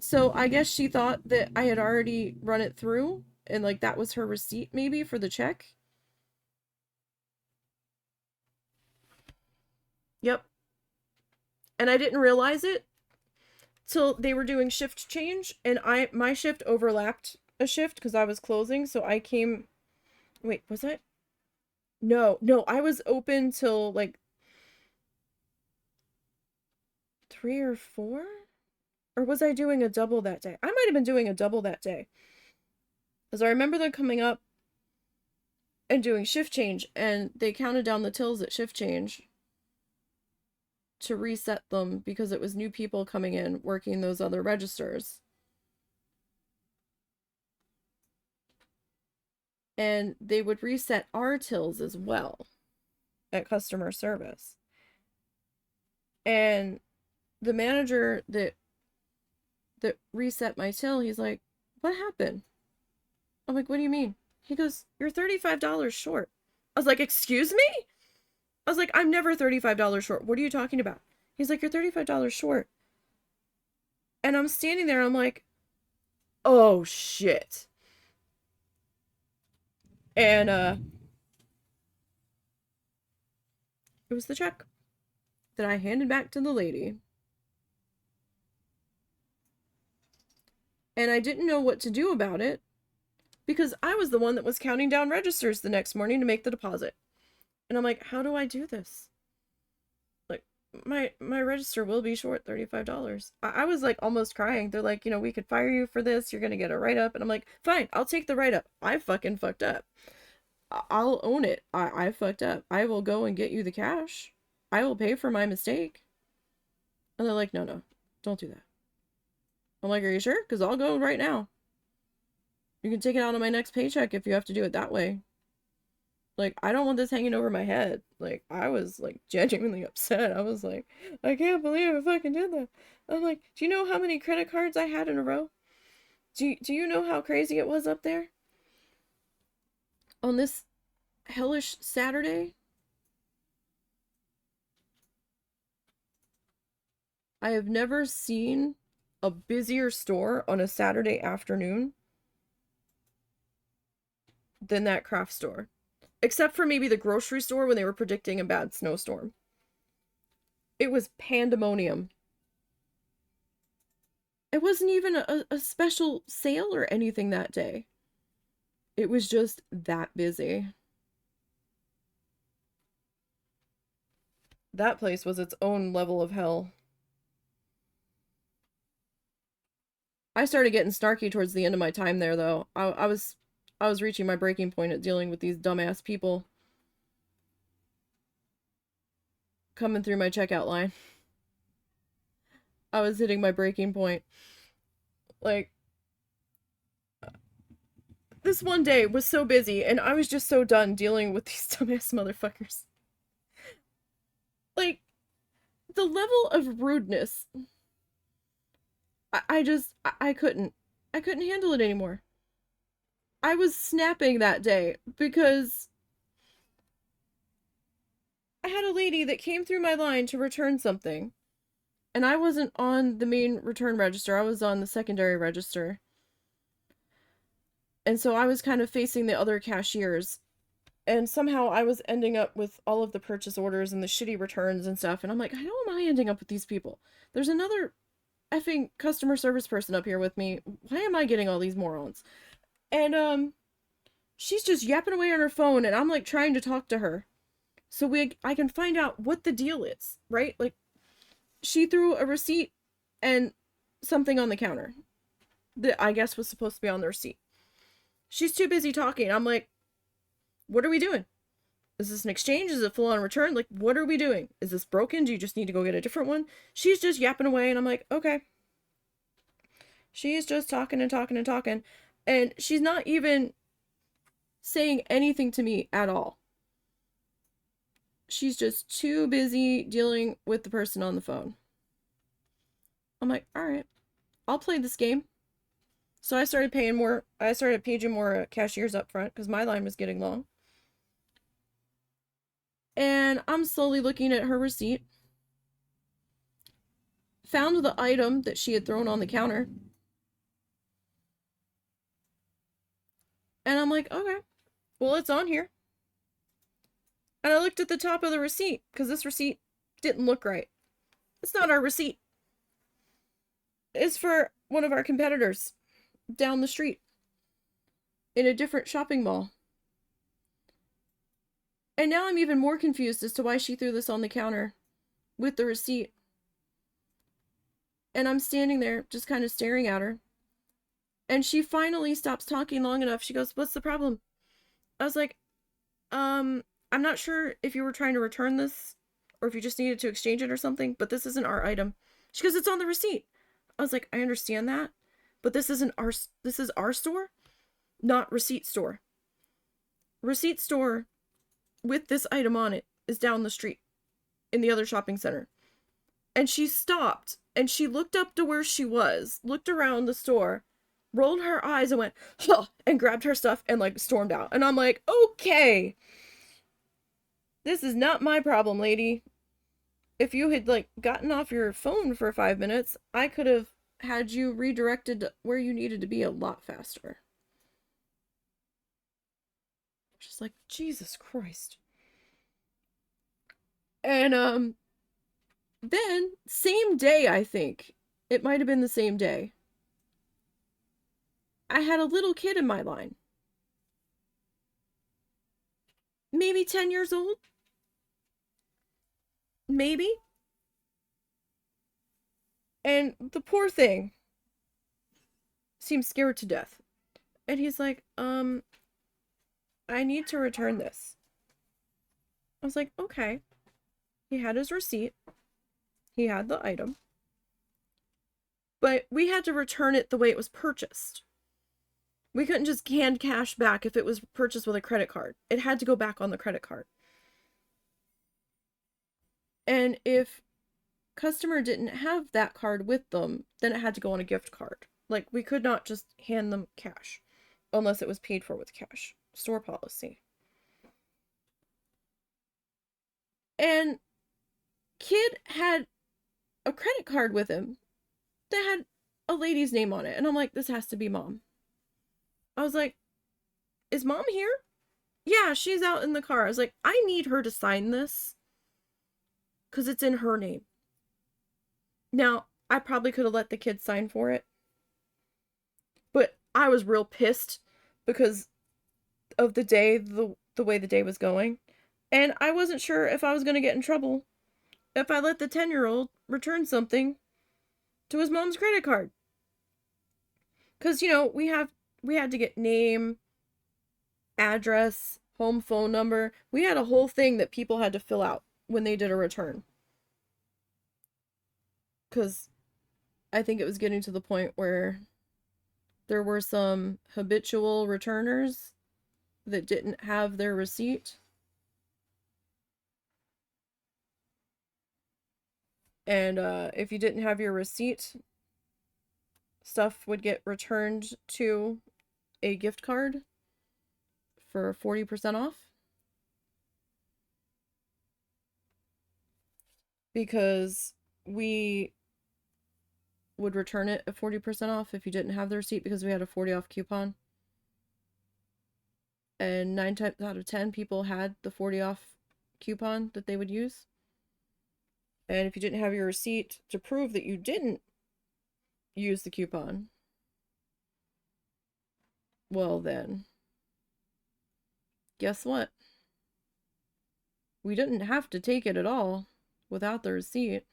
Speaker 1: So I guess she thought that I had already run it through. And like that was her receipt maybe for the check. Yep. And I didn't realize it till they were doing shift change. And my shift overlapped a shift because I was closing. So I came... Wait, was I? No, I was open till like 3 or 4? Or was I doing a double that day? I might have been doing a double that day. Because I remember them coming up and doing shift change, and they counted down the tills at shift change to reset them because it was new people coming in working those other registers. And they would reset our tills as well at customer service. And the manager that reset my till, he's like, what happened? I'm like, what do you mean? He goes, you're $35 short. I was like, excuse me? I was like, I'm never $35 short. What are you talking about? He's like, you're $35 short. And I'm standing there, I'm like, oh shit. And it was the check that I handed back to the lady. And I didn't know what to do about it because I was the one that was counting down registers the next morning to make the deposit. And I'm like, how do I do this? Like, my register will be short $35. I was like almost crying. They're like, you know, we could fire you for this. You're going to get a write-up. And I'm like, fine, I'll take the write-up. I fucking fucked up. I'll own it. I fucked up. I will go and get you the cash. I will pay for my mistake. And they're like, no, don't do that. I'm like, are you sure? Because I'll go right now. You can take it out on my next paycheck if you have to do it that way. Like, I don't want this hanging over my head. Like, I was, like, genuinely upset. I was like, I can't believe I fucking did that. I'm like, do you know how many credit cards I had in a row? Do you know how crazy it was up there? On this hellish Saturday, I have never seen a busier store on a Saturday afternoon than that craft store. Except for maybe the grocery store when they were predicting a bad snowstorm. It was pandemonium. It wasn't even a special sale or anything that day. It was just that busy. That place was its own level of hell. I started getting snarky towards the end of my time there, though. I was reaching my breaking point at dealing with these dumbass people coming through my checkout line. I was hitting my breaking point. Like, this one day was so busy, and I was just so done dealing with these dumbass motherfuckers. Like, the level of rudeness... I couldn't handle it anymore. I was snapping that day because I had a lady that came through my line to return something, and I wasn't on the main return register. I was on the secondary register. And so I was kind of facing the other cashiers, and somehow I was ending up with all of the purchase orders and the shitty returns and stuff, and I'm like, how am I ending up with these people? There's another effing customer service person up here with me. Why am I getting all these morons? And she's just yapping away on her phone, and I'm like trying to talk to her so I can find out what the deal is, right? Like, she threw a receipt and something on the counter that I guess was supposed to be on the receipt. She's too busy talking. I'm like, what are we doing? Is this an exchange? Is it full on return? Like, what are we doing? Is this broken? Do you just need to go get a different one? She's just yapping away, and I'm like, okay. She's just talking and talking and talking, and she's not even saying anything to me at all. She's just too busy dealing with the person on the phone. I'm like, all right, I'll play this game. So I started paging more cashiers up front because my line was getting long. And I'm slowly looking at her receipt. Found the item that she had thrown on the counter. And I'm like, okay, well, it's on here. And I looked at the top of the receipt because this receipt didn't look right. It's not our receipt. It's for one of our competitors down the street in a different shopping mall. And now I'm even more confused as to why she threw this on the counter with the receipt. And I'm standing there just kind of staring at her. And she finally stops talking long enough. She goes, "What's the problem?" I was like, I'm not sure if you were trying to return this or if you just needed to exchange it or something, but this isn't our item." She goes, "It's on the receipt." I was like, "I understand that, but this is our store, not receipt store. Receipt store with this item on it is down the street in the other shopping center." And she stopped and she looked up to where she was, looked around the store, rolled her eyes and went, "Huh," and grabbed her stuff and like stormed out. And I'm like, okay, this is not my problem, lady. If you had like gotten off your phone for 5 minutes, I could have had you redirected to where you needed to be a lot faster. Just like, Jesus Christ. And then same day, I think it might have been the same day, I had a little kid in my line, maybe 10 years old, maybe. And the poor thing seemed scared to death. And he's like, I need to return this." I was like, okay. He had his receipt. He had the item. But we had to return it the way it was purchased. We couldn't just hand cash back if it was purchased with a credit card. It had to go back on the credit card. And if customer didn't have that card with them, then it had to go on a gift card. Like, we could not just hand them cash unless it was paid for with cash. Store policy. And kid had a credit card with him that had a lady's name on it. And I'm like, this has to be mom. I was like, is mom here? Yeah, she's out in the car. I was like, I need her to sign this because it's in her name. Now, I probably could have let the kid sign for it, but I was real pissed because of the day, the way the day was going. And I wasn't sure if I was going to get in trouble if I let the 10-year-old return something to his mom's credit card. Because, you know, we had to get name, address, home phone number. We had a whole thing that people had to fill out when they did a return. Because I think it was getting to the point where there were some habitual returners that didn't have their receipt. And if you didn't have your receipt, stuff would get returned to a gift card for 40% off. Because we would return it at 40% off if you didn't have the receipt because we had a 40 off coupon. And 9 times out of 10 people had the 40 off coupon that they would use. And if you didn't have your receipt to prove that you didn't use the coupon, well then, guess what? We didn't have to take it at all without the receipt.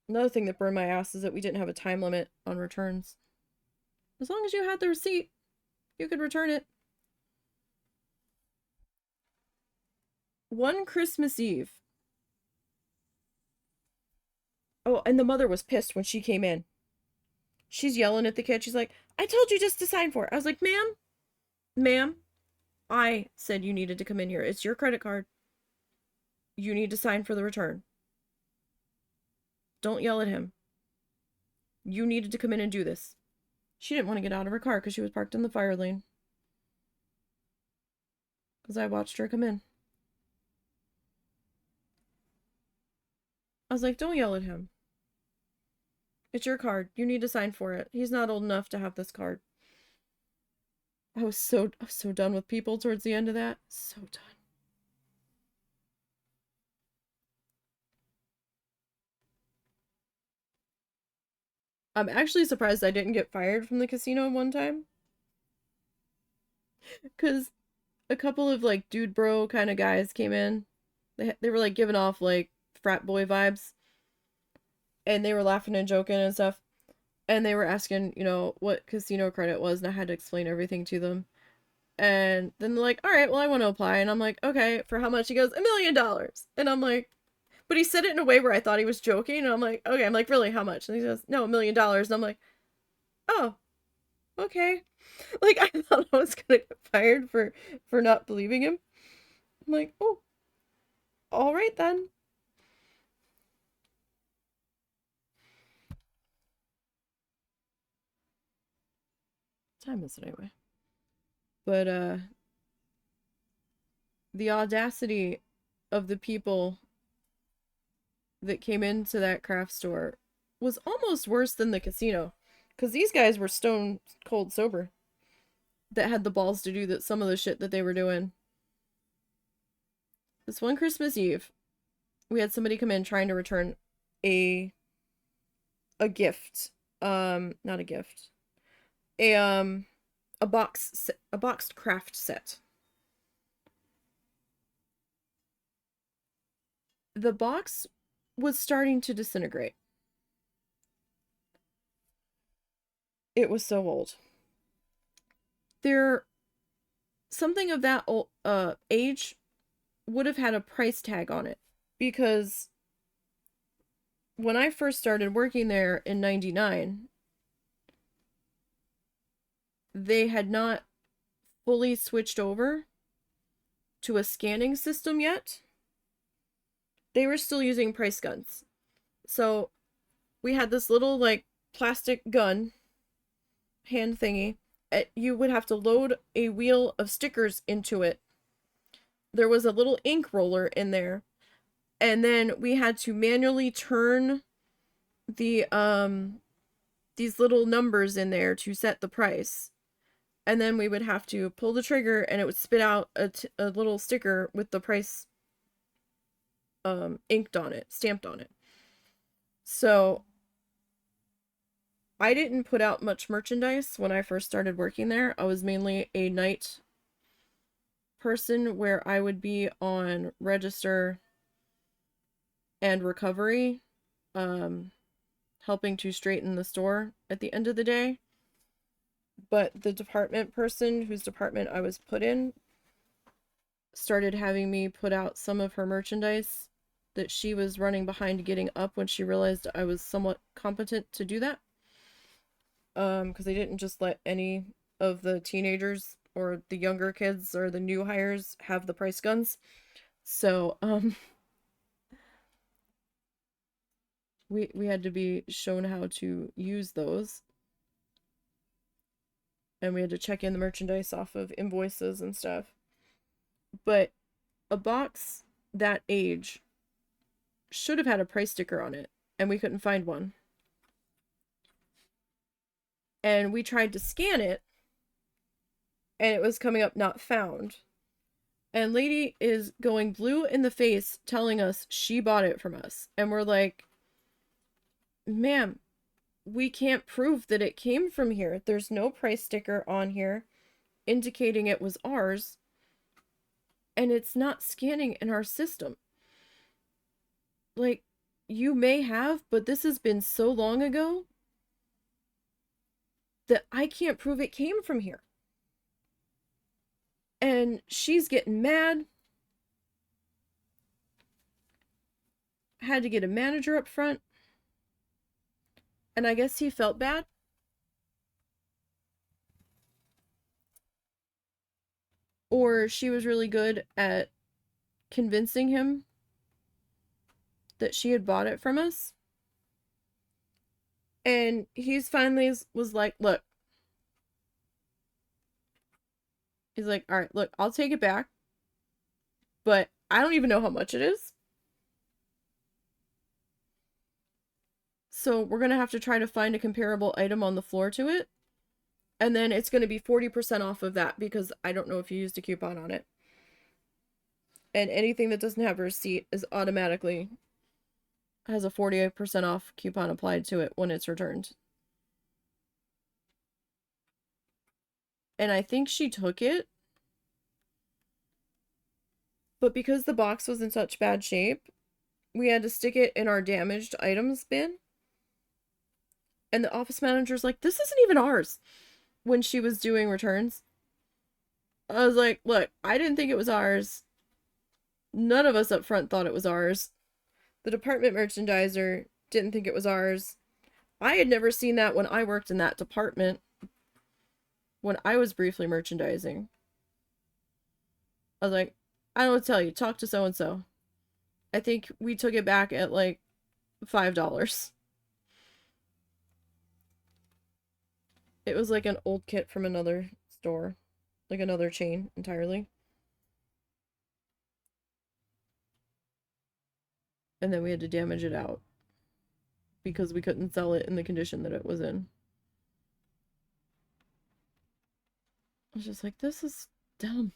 Speaker 1: Another thing that burned my ass is that we didn't have a time limit on returns. As long as you had the receipt, you could return it. One Christmas Eve. Oh, and the mother was pissed when she came in. She's yelling at the kid. She's like, "I told you just to sign for it." I was like, ma'am, I said you needed to come in here. It's your credit card. You need to sign for the return. Don't yell at him. You needed to come in and do this. She didn't want to get out of her car because she was parked in the fire lane. Because I watched her come in. I was like, don't yell at him. It's your card. You need to sign for it. He's not old enough to have this card. I was so done with people towards the end of that. So done. I'm actually surprised I didn't get fired from the casino one time. Because a couple of, like, dude bro kind of guys came in. They were, like, giving off, like, frat boy vibes. And they were laughing and joking and stuff. And they were asking, you know, what casino credit was. And I had to explain everything to them. And then they're like, all right, well, I want to apply. And I'm like, okay, for how much? He goes, $1 million. And I'm like, but he said it in a way where I thought he was joking. And I'm like, okay, I'm like, really, how much? And he goes, no, $1 million. And I'm like, oh, okay. Like, I thought I was gonna get fired for not believing him. I'm like, oh, all right then. What time is it anyway? But the audacity of the people that came into that craft store was almost worse than the casino, because these guys were stone cold sober that had the balls to do that some of the shit that they were doing. This one Christmas Eve, we had somebody come in trying to return a gift. Not a gift. A boxed craft set. The box was starting to disintegrate. It was so old. Something of that old, age would have had a price tag on it, because when I first started working there in 99, they had not fully switched over to a scanning system yet. They were still using price guns. So we had this little, like, plastic gun hand thingy. You would have to load a wheel of stickers into it. There was a little ink roller in there. And then we had to manually turn the these little numbers in there to set the price. And then we would have to pull the trigger and it would spit out a little sticker with the price inked on it, stamped on it. So I didn't put out much merchandise when I first started working there. I was mainly a night person where I would be on register and recovery, helping to straighten the store at the end of the day. But the department person whose department I was put in started having me put out some of her merchandise that she was running behind getting up when she realized I was somewhat competent to do that. Because they didn't just let any of the teenagers or the younger kids or the new hires have the price guns. So, we had to be shown how to use those. And we had to check in the merchandise off of invoices and stuff. But a box that age should have had a price sticker on it, and we couldn't find one. And we tried to scan it, and it was coming up not found. And lady is going blue in the face telling us she bought it from us. And we're like, ma'am, we can't prove that it came from here. There's no price sticker on here indicating it was ours. And it's not scanning in our system. Like, you may have, but this has been so long ago that I can't prove it came from here. And she's getting mad. Had to get a manager up front. And I guess he felt bad. Or she was really good at convincing him that she had bought it from us. And he's finally was like, look. He's like, all right, look, I'll take it back. But I don't even know how much it is. So we're going to have to try to find a comparable item on the floor to it. And then it's going to be 40% off of that because I don't know if you used a coupon on it. And anything that doesn't have a receipt is automatically has a 48% off coupon applied to it when it's returned. And I think she took it. But because the box was in such bad shape, we had to stick it in our damaged items bin. And the office manager's like, this isn't even ours. When she was doing returns, I was like, look, I didn't think it was ours. None of us up front thought it was ours. The department merchandiser didn't think it was ours. I had never seen that when I worked in that department. When I was briefly merchandising. I was like, I don't know what to tell you. Talk to so-and-so. I think we took it back at like $5. It was like an old kit from another store. Like another chain entirely. And then we had to damage it out. Because we couldn't sell it in the condition that it was in. I was just like, this is dumb.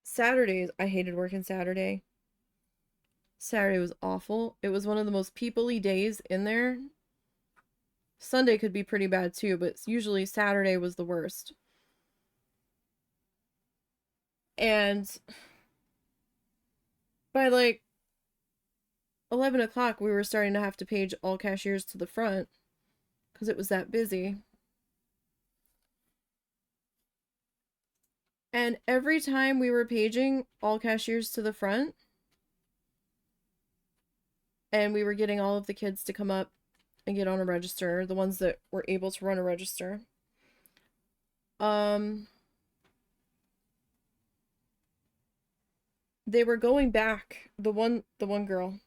Speaker 1: Saturdays, I hated working Saturday. Saturday was awful. It was one of the most people-y days in there. Sunday could be pretty bad too, but usually Saturday was the worst. And by like 11 o'clock, we were starting to have to page all cashiers to the front because it was that busy. And every time we were paging all cashiers to the front, and we were getting all of the kids to come up and get on a register, the ones that were able to run a register. They were going back. The one girl,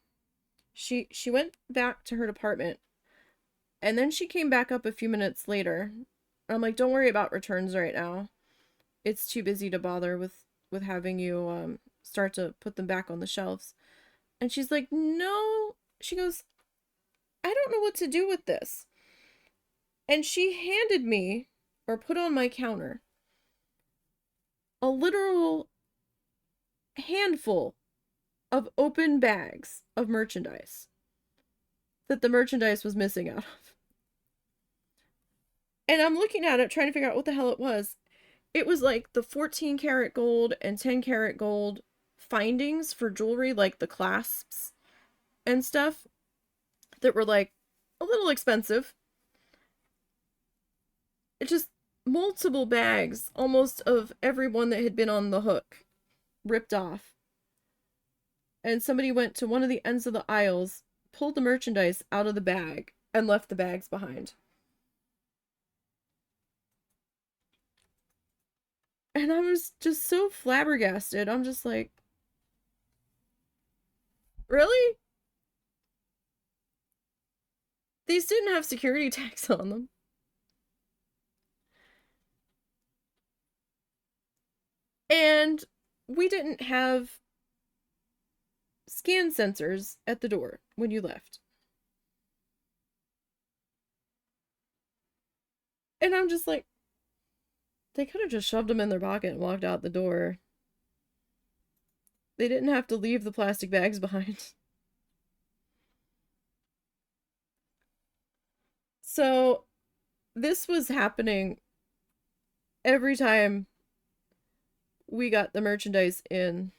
Speaker 1: she went back to her department, and then she came back up a few minutes later. I'm like, don't worry about returns right now. It's too busy to bother with having you start to put them back on the shelves. And she's like, no. She goes, I don't know what to do with this. And she handed me, or put on my counter, a literal handful of open bags of merchandise that the merchandise was missing out of. And I'm looking at it, trying to figure out what the hell it was. It was like the 14 karat gold and 10 karat gold findings for jewelry, like the clasps and stuff, that were like a little expensive. It's just multiple bags, almost of every one that had been on the hook, ripped off. And somebody went to one of the ends of the aisles, pulled the merchandise out of the bag, and left the bags behind. And I was just so flabbergasted. I'm just like, really? These didn't have security tags on them. And we didn't have scan sensors at the door when you left. And I'm just like, they could have just shoved them in their pocket and walked out the door. They didn't have to leave the plastic bags behind. So this was happening every time we got the merchandise in.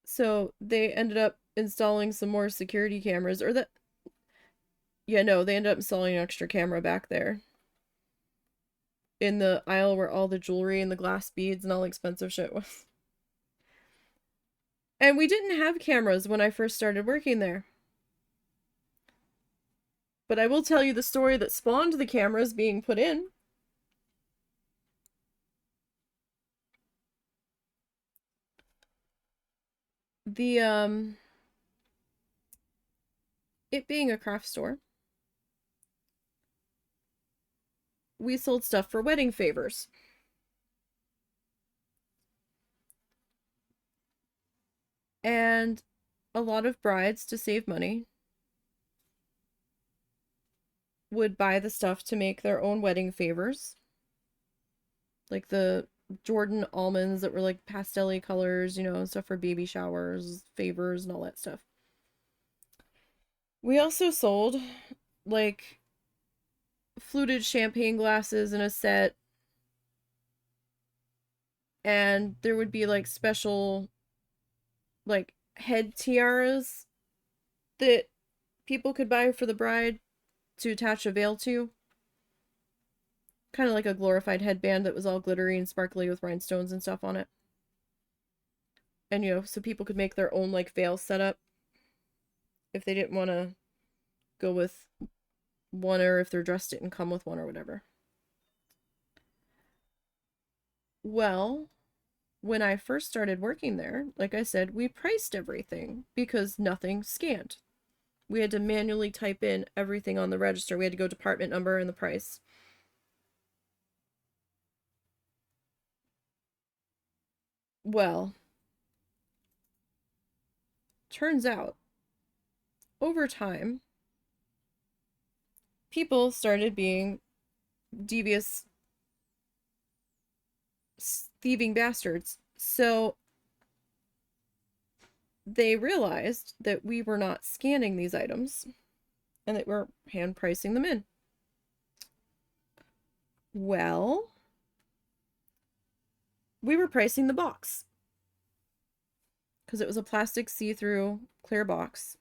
Speaker 1: So they ended up installing some more security cameras, or that, yeah, no, they ended up installing an extra camera back there in the aisle where all the jewelry and the glass beads and all the expensive shit was. And we didn't have cameras when I first started working there. But I will tell you the story that spawned the cameras being put in. The it being a craft store, we sold stuff for wedding favors. And a lot of brides, to save money, would buy the stuff to make their own wedding favors. Like the Jordan almonds that were like pastel-y colors, you know, stuff for baby showers, favors, and all that stuff. We also sold like fluted champagne glasses in a set. And there would be like special like head tiaras that people could buy for the bride to attach a veil to. Kind of like a glorified headband that was all glittery and sparkly with rhinestones and stuff on it. And, you know, so people could make their own, like, veil setup if they didn't want to go with one, or if their dress didn't come with one or whatever. Well, when I first started working there, like I said, we priced everything because nothing scanned. We had to manually type in everything on the register. We had to go department number and the price. Well, turns out, over time, people started being devious, thieving bastards. So they realized that we were not scanning these items and that we're hand pricing them in. Well, we were pricing the box because it was a plastic see-through clear box.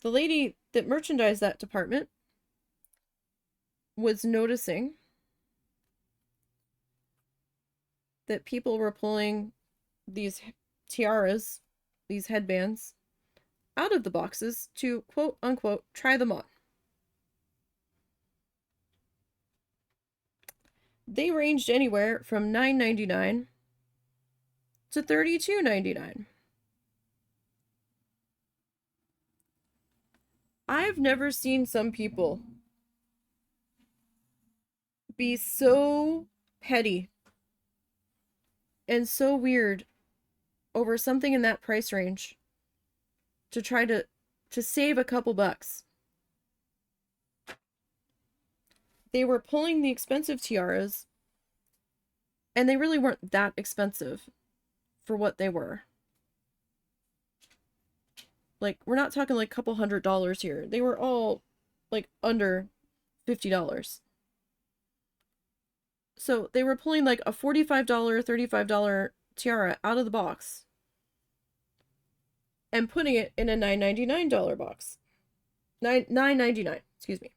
Speaker 1: The lady that merchandised that department was noticing that people were pulling these tiaras, these headbands, out of the boxes to quote unquote try them on. They ranged anywhere from $9.99 to $32.99. I've never seen some people be so petty and so weird over something in that price range to try to save a couple bucks. They were pulling the expensive tiaras, and they really weren't that expensive for what they were. Like, we're not talking like a couple $100 here. They were all like under $50. So they were pulling like a $45, $35 tiara out of the box and putting it in a $9.99 box. $9.99, excuse me.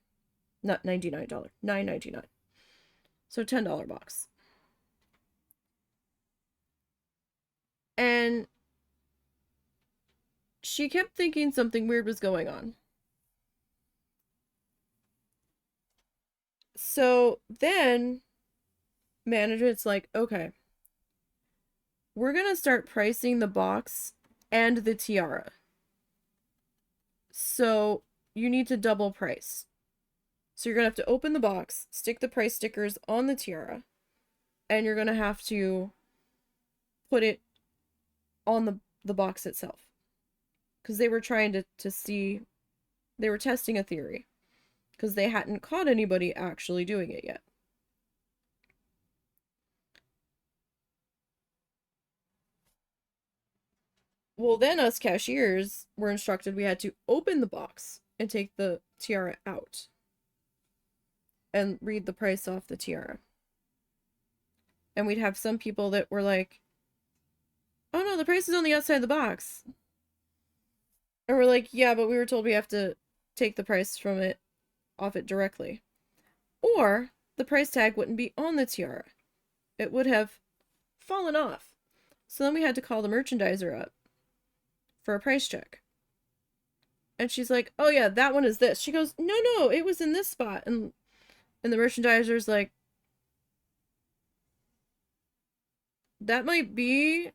Speaker 1: Not $99, $9.99. So $10 box. And she kept thinking something weird was going on. So then management's like, okay, we're gonna start pricing the box and the tiara. So you need to double price. So you're gonna have to open the box, stick the price stickers on the tiara, and you're gonna have to put it on the box itself. Because they were trying to see, they were testing a theory. Because they hadn't caught anybody actually doing it yet. Well, then us cashiers were instructed we had to open the box and take the tiara out and read the price off the tiara. And we'd have some people that were like, oh no, the price is on the outside of the box. And we're like, yeah, but we were told we have to take the price from it, off it directly. Or the price tag wouldn't be on the tiara. It would have fallen off. So then we had to call the merchandiser up for a price check. And she's like, oh yeah, that one is this. She goes, no, it was in this spot. And the merchandiser's like, that might be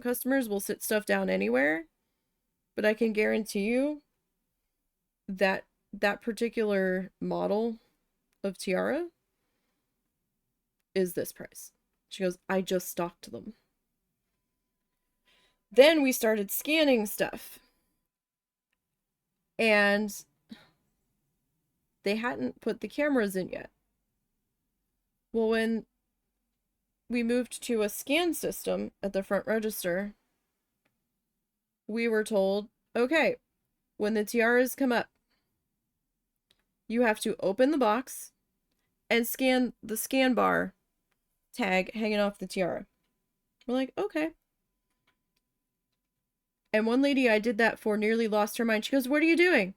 Speaker 1: customers will sit stuff down anywhere, but I can guarantee you that that particular model of tiara is this price. She goes, I just stocked them. Then we started scanning stuff. And they hadn't put the cameras in yet. Well, when we moved to a scan system at the front register, we were told, okay, when the tiaras come up, you have to open the box and scan the scan bar tag hanging off the tiara. We're like, okay. And one lady I did that for nearly lost her mind. She goes, what are you doing?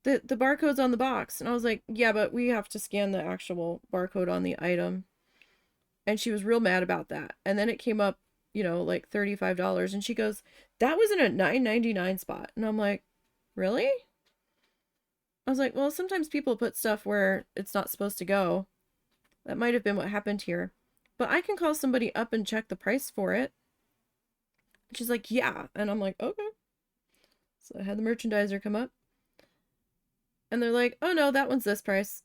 Speaker 1: The barcode's on the box. And I was like, yeah, but we have to scan the actual barcode on the item. And she was real mad about that. And then it came up, you know, like $35. And she goes, that was in a $9.99 spot. And I'm like, really? I was like, well, sometimes people put stuff where it's not supposed to go. That might have been what happened here. But I can call somebody up and check the price for it. She's like, yeah. And I'm like, okay. So I had the merchandiser come up. And they're like, oh no, that one's this price.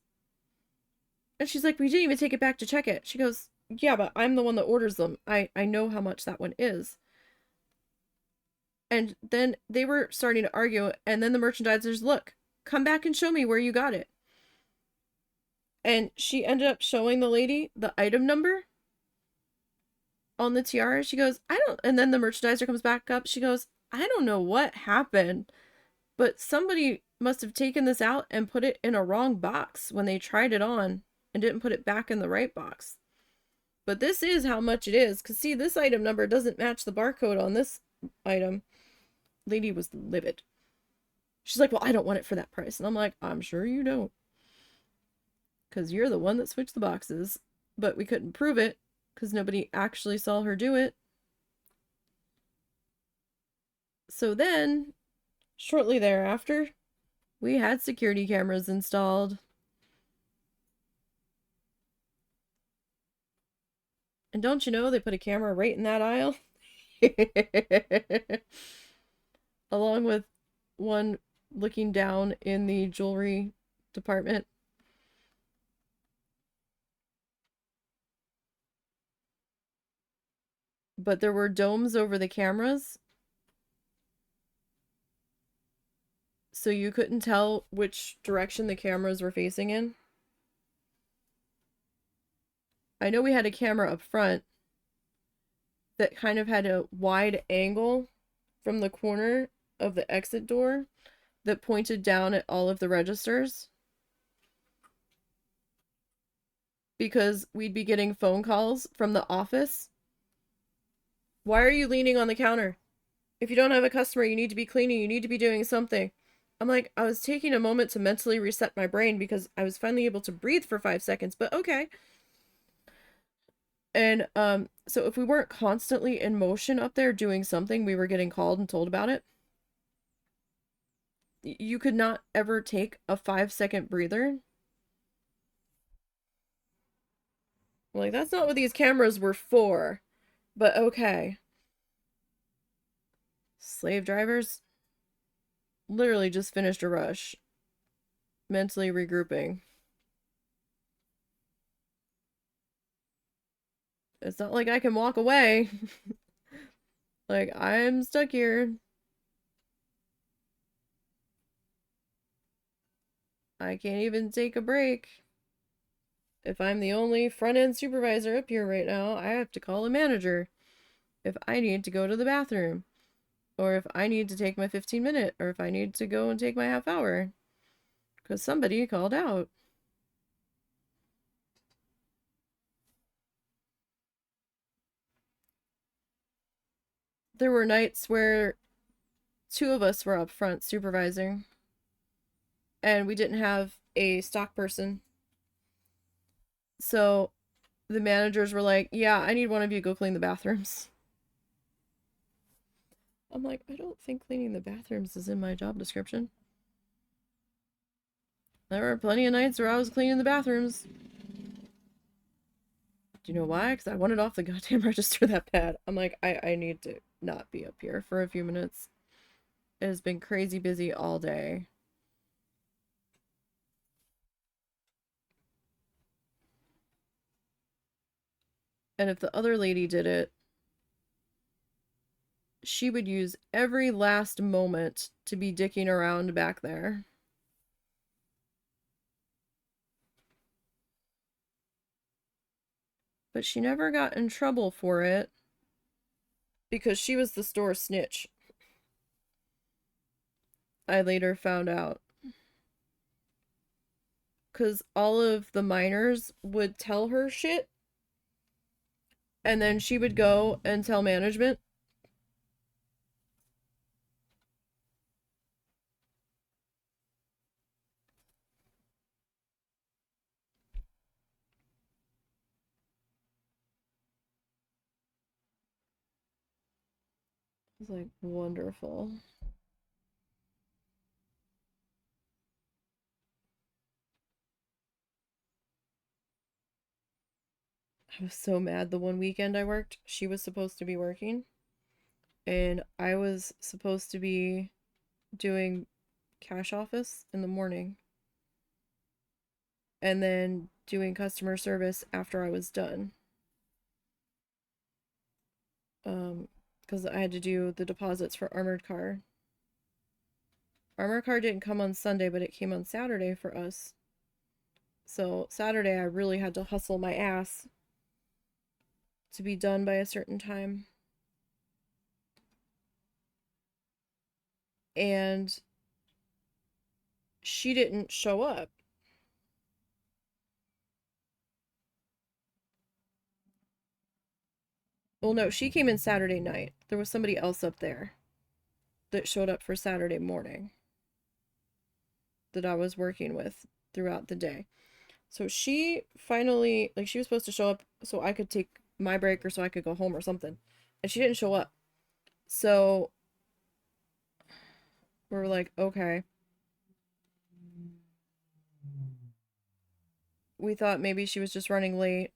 Speaker 1: And she's like, we didn't even take it back to check it. She goes, yeah, but I'm the one that orders them. I know how much that one is. And then they were starting to argue. And then the merchandisers, look, come back and show me where you got it. And she ended up showing the lady the item number on the tiara. She goes, I don't. And then the merchandiser comes back up. She goes, I don't know what happened, but somebody must have taken this out and put it in a wrong box when they tried it on and didn't put it back in the right box. But this is how much it is. Because see, this item number doesn't match the barcode on this item. Lady was livid. She's like, well, I don't want it for that price. And I'm like, I'm sure you don't. Because you're the one that switched the boxes. But we couldn't prove it because nobody actually saw her do it. So then, shortly thereafter, we had security cameras installed. And don't you know, they put a camera right in that aisle? Along with one looking down in the jewelry department. But there were domes over the cameras. So you couldn't tell which direction the cameras were facing in. I know we had a camera up front that kind of had a wide angle from the corner of the exit door that pointed down at all of the registers. Because we'd be getting phone calls from the office. Why are you leaning on the counter? If you don't have a customer, you need to be cleaning. You need to be doing something. I'm like, I was taking a moment to mentally reset my brain because I was finally able to breathe for 5 seconds, but okay. And so if we weren't constantly in motion up there doing something, we were getting called and told about it. You could not ever take a 5-second breather. Like, that's not what these cameras were for. But okay. Slave drivers literally just finished a rush. Mentally regrouping. It's not like I can walk away. Like, I'm stuck here. I can't even take a break. If I'm the only front-end supervisor up here right now, I have to call a manager. If I need to go to the bathroom. Or if I need to take my 15-minute. Or if I need to go and take my half hour. Because somebody called out. There were nights where 2 of us were up front supervising. And we didn't have a stock person. So the managers were like, yeah, I need one of you to go clean the bathrooms. I'm like, I don't think cleaning the bathrooms is in my job description. There were plenty of nights where I was cleaning the bathrooms. Do you know why? Because I wanted off the goddamn register that bad. I'm like, I need to not be up here for a few minutes. It has been crazy busy all day. And if the other lady did it, she would use every last moment to be dicking around back there. But she never got in trouble for it because she was the store snitch. I later found out. Because all of the minors would tell her shit, and then she would go and tell management. It was like wonderful. I was so mad the one weekend I worked. She was supposed to be working, and I was supposed to be doing cash office in the morning and then doing customer service after I was done. Because I had to do the deposits for Armored Car. Armored Car didn't come on Sunday, but it came on Saturday for us. So Saturday I really had to hustle my ass to be done by a certain time. And she didn't show up. Well, no, she came in Saturday night. There was somebody else up there that showed up for Saturday morning that I was working with throughout the day. So she finally, like, she was supposed to show up so I could take my break or so I could go home or something. And she didn't show up. So we were like, okay. We thought maybe she was just running late.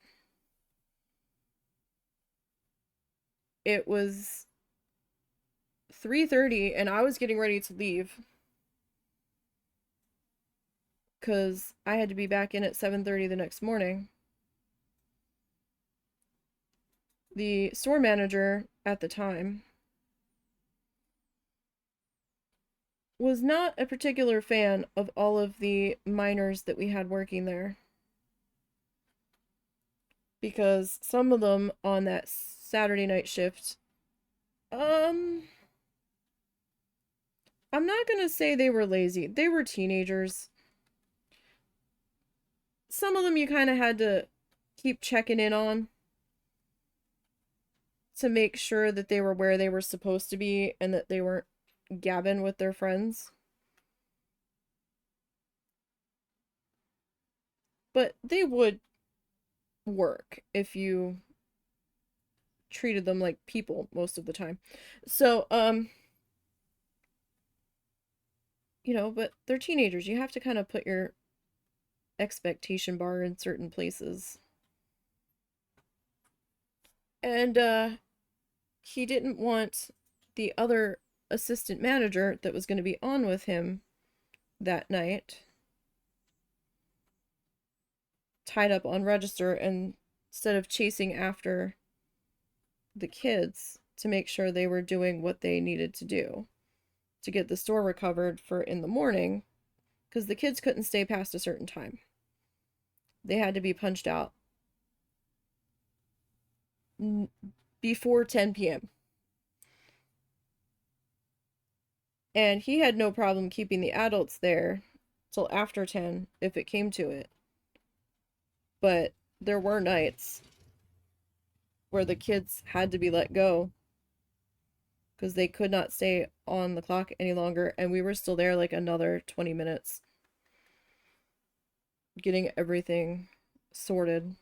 Speaker 1: It was 3:30 and I was getting ready to leave because I had to be back in at 7:30 the next morning. The store manager at the time was not a particular fan of all of the minors that we had working there, because some of them on that Saturday night shift, I'm not gonna say they were lazy. They were teenagers. Some of them you kind of had to keep checking in on to make sure that they were where they were supposed to be and that they weren't gabbing with their friends. But they would work if you treated them like people most of the time. So, you know, but they're teenagers. You have to kind of put your expectation bar in certain places. And he didn't want the other assistant manager that was going to be on with him that night tied up on register, and instead of chasing after the kids to make sure they were doing what they needed to do to get the store recovered for in the morning, because the kids couldn't stay past a certain time. They had to be punched out before 10 p.m. And he had no problem keeping the adults there till after 10 if it came to it. But there were nights where the kids had to be let go because they could not stay on the clock any longer, and we were still there like another 20 minutes getting everything sorted.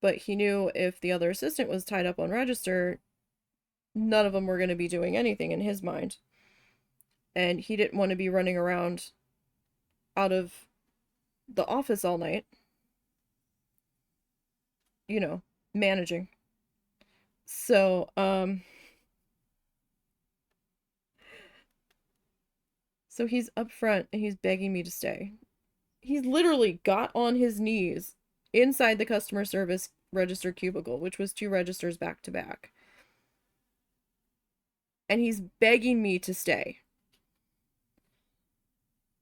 Speaker 1: But he knew if the other assistant was tied up on register, none of them were going to be doing anything in his mind. And he didn't want to be running around out of the office all night you know, managing. So, so he's up front and he's begging me to stay. He's literally got on his knees inside the customer service register cubicle, which was 2 registers back to back. And he's begging me to stay.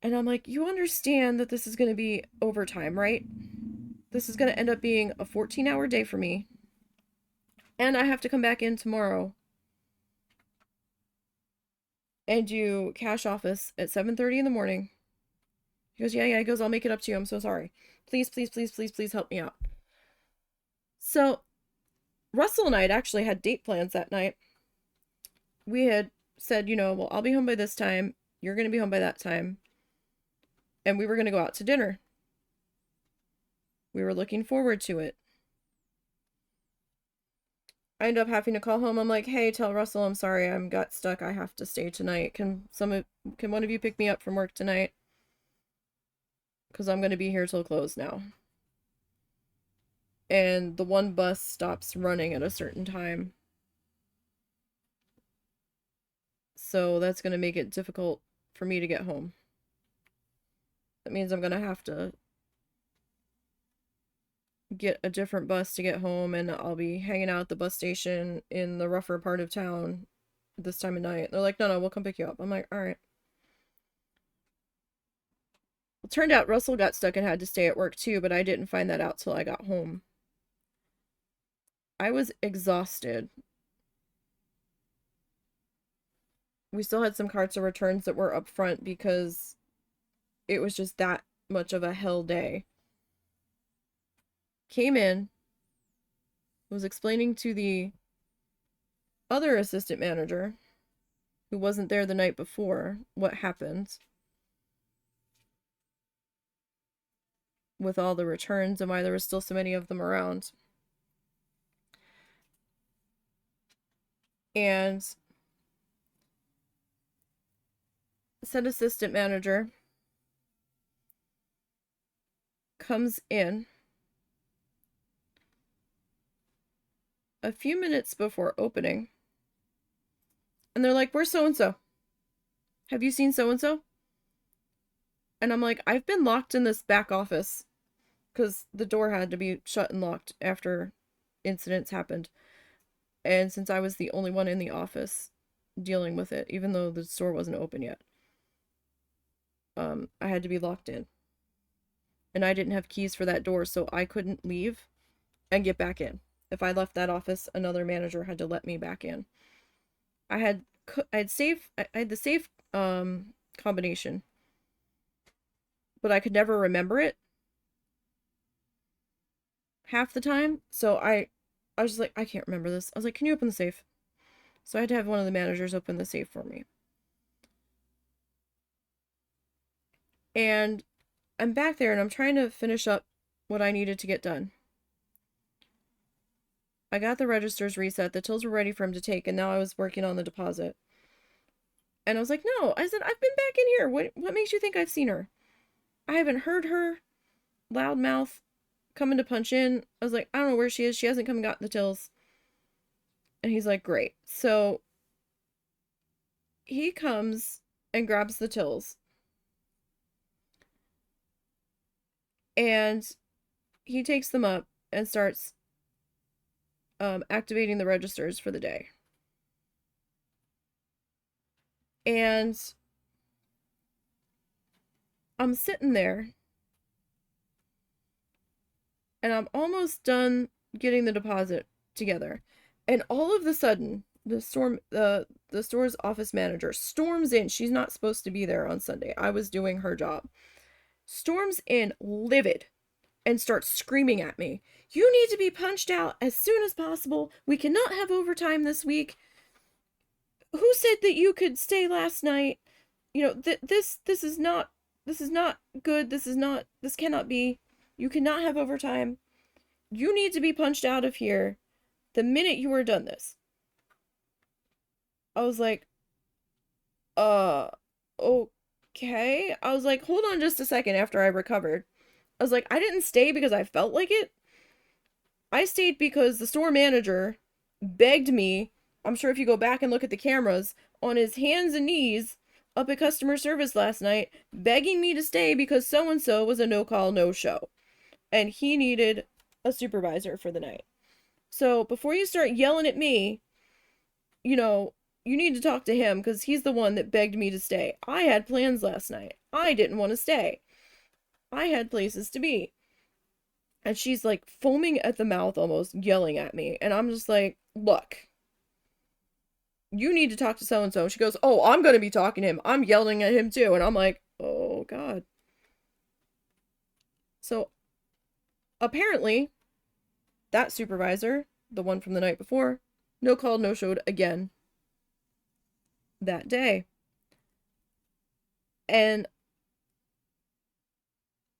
Speaker 1: And I'm like, you understand that this is going to be overtime, right? This is going to end up being a 14-hour day for me. And I have to come back in tomorrow and do cash office at 7:30 in the morning. He goes, yeah. He goes, I'll make it up to you. I'm so sorry. Please, please, please, please, please help me out. So Russell and I had actually had date plans that night. We had said, well, I'll be home by this time. You're going to be home by that time. And we were going to go out to dinner. We were looking forward to it. I ended up having to call home. I'm like, hey, tell Russell I'm sorry. I got stuck. I have to stay tonight. Can one of you pick me up from work tonight? Because I'm going to be here till close now. And the one bus stops running at a certain time. So that's going to make it difficult for me to get home. That means I'm going to have to get a different bus to get home, and I'll be hanging out at the bus station in the rougher part of town this time of night. They're like, no, we'll come pick you up. I'm like, all right. It turned out Russell got stuck and had to stay at work too, but I didn't find that out till I got home. I was exhausted. We still had some carts of returns that were up front because it was just that much of a hell day. Came in, was explaining to the other assistant manager, who wasn't there the night before, what happened with all the returns and why there was still so many of them around. And said assistant manager comes in a few minutes before opening, and they're like, where's so-and-so? Have you seen so-and-so? And I'm like, I've been locked in this back office because the door had to be shut and locked after incidents happened. And since I was the only one in the office dealing with it, even though the store wasn't open yet, I had to be locked in. And I didn't have keys for that door, so I couldn't leave and get back in. If I left that office, another manager had to let me back in. I had the safe combination, but I could never remember it half the time. So I was just like, I can't remember this. I was like, can you open the safe? So I had to have one of the managers open the safe for me. And I'm back there and I'm trying to finish up what I needed to get done. I got the registers reset. The tills were ready for him to take, and now I was working on the deposit. And I was like, no. I said, I've been back in here. What makes you think I've seen her? I haven't heard her. Loudmouth coming to punch in. I was like, I don't know where she is. She hasn't come and gotten the tills. And he's like, great. So he comes and grabs the tills. And he takes them up and starts activating the registers for the day. And I'm sitting there and I'm almost done getting the deposit together. And all of a sudden, the store's office manager storms in. She's not supposed to be there on Sunday. I was doing her job. Storms in livid and starts screaming at me. You need to be punched out as soon as possible. We cannot have overtime this week. Who said that you could stay last night? This is not good. This cannot be. You cannot have overtime. You need to be punched out of here the minute you are done this. I was like, okay. I was like, hold on just a second after I recovered. I was like, I didn't stay because I felt like it. I stayed because the store manager begged me. I'm sure if you go back and look at the cameras, on his hands and knees up at customer service last night, begging me to stay because so and so was a no call, no show. And he needed a supervisor for the night. So before you start yelling at me, you know, you need to talk to him because he's the one that begged me to stay. I had plans last night. I didn't want to stay. I had places to be. And she's like foaming at the mouth, almost yelling at me. And I'm just like, look, you need to talk to so and so. She goes, oh, I'm going to be talking to him. I'm yelling at him too. And I'm like, oh, God. So apparently, that supervisor, the one from the night before, no called, no showed again that day. And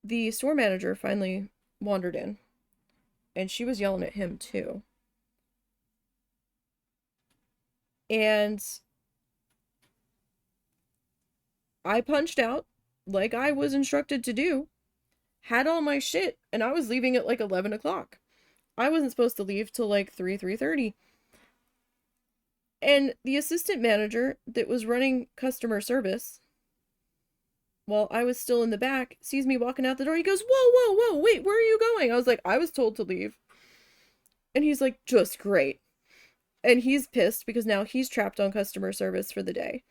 Speaker 1: the store manager finally wandered in, and she was yelling at him too. And I punched out like I was instructed to do, had all my shit, and I was leaving at like 11 o'clock. I wasn't supposed to leave till like 3:30. And the assistant manager that was running customer service, while I was still in the back, sees me walking out the door. He goes, whoa, whoa, whoa, wait, where are you going? I was like, I was told to leave. And he's like, just great. And he's pissed because now he's trapped on customer service for the day.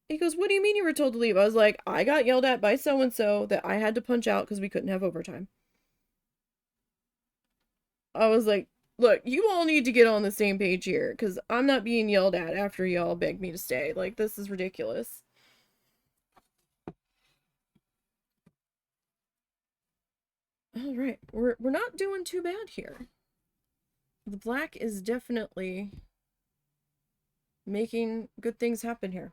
Speaker 1: He goes, what do you mean you were told to leave? I was like, I got yelled at by so-and-so that I had to punch out because we couldn't have overtime. I was like, look, you all need to get on the same page here because I'm not being yelled at after y'all begged me to stay. Like, this is ridiculous. All right, we're not doing too bad here. The black is definitely making good things happen here.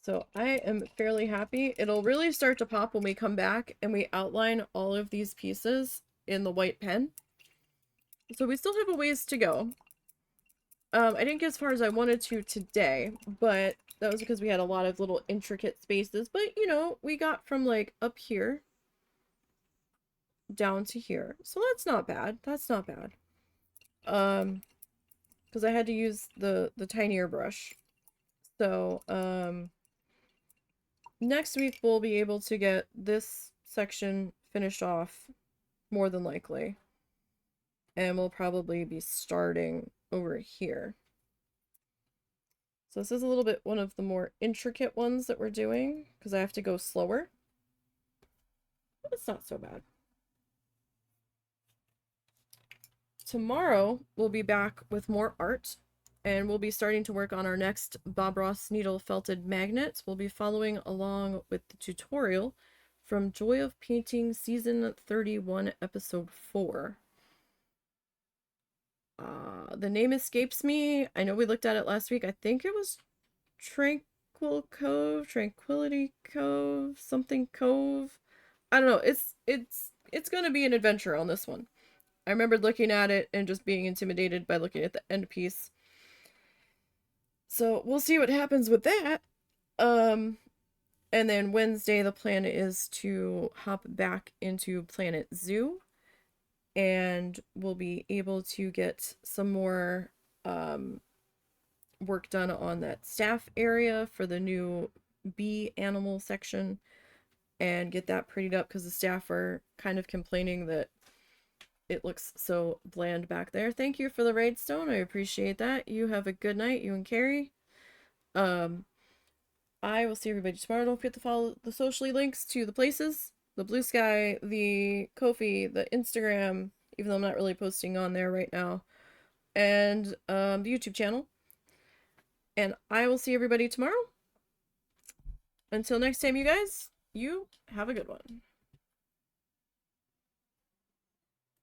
Speaker 1: So I am fairly happy. It'll really start to pop when we come back and we outline all of these pieces in the white pen. So we still have a ways to go. I didn't get as far as I wanted to today, but that was because we had a lot of little intricate spaces. But, you know, we got from like up here down to here. So that's not bad. That's not bad. Because I had to use the tinier brush. So, next week we'll be able to get this section finished off, more than likely. And we'll probably be starting over here. So this is a little bit one of the more intricate ones that we're doing, because I have to go slower. But it's not so bad. Tomorrow we'll be back with more art. And we'll be starting to work on our next Bob Ross needle felted magnets. We'll be following along with the tutorial from Joy of Painting Season 31, Episode 4. The name escapes me. I know we looked at it last week. I think it was Tranquility Cove, something Cove. I don't know. It's gonna be an adventure on this one. I remembered looking at it and just being intimidated by looking at the end piece. So we'll see what happens with that. And then Wednesday, the plan is to hop back into Planet Zoo. And we'll be able to get some more work done on that staff area for the new bee animal section. And get that prettied up because the staff are kind of complaining that it looks so bland back there. Thank you for the raid stone. I appreciate that. You have a good night, you and Carrie. I will see everybody tomorrow. Don't forget to follow the socially links to the places, the Blue Sky, the Ko-fi, the Instagram, even though I'm not really posting on there right now, and the YouTube channel. And I will see everybody tomorrow. Until next time, you guys, you have a good one.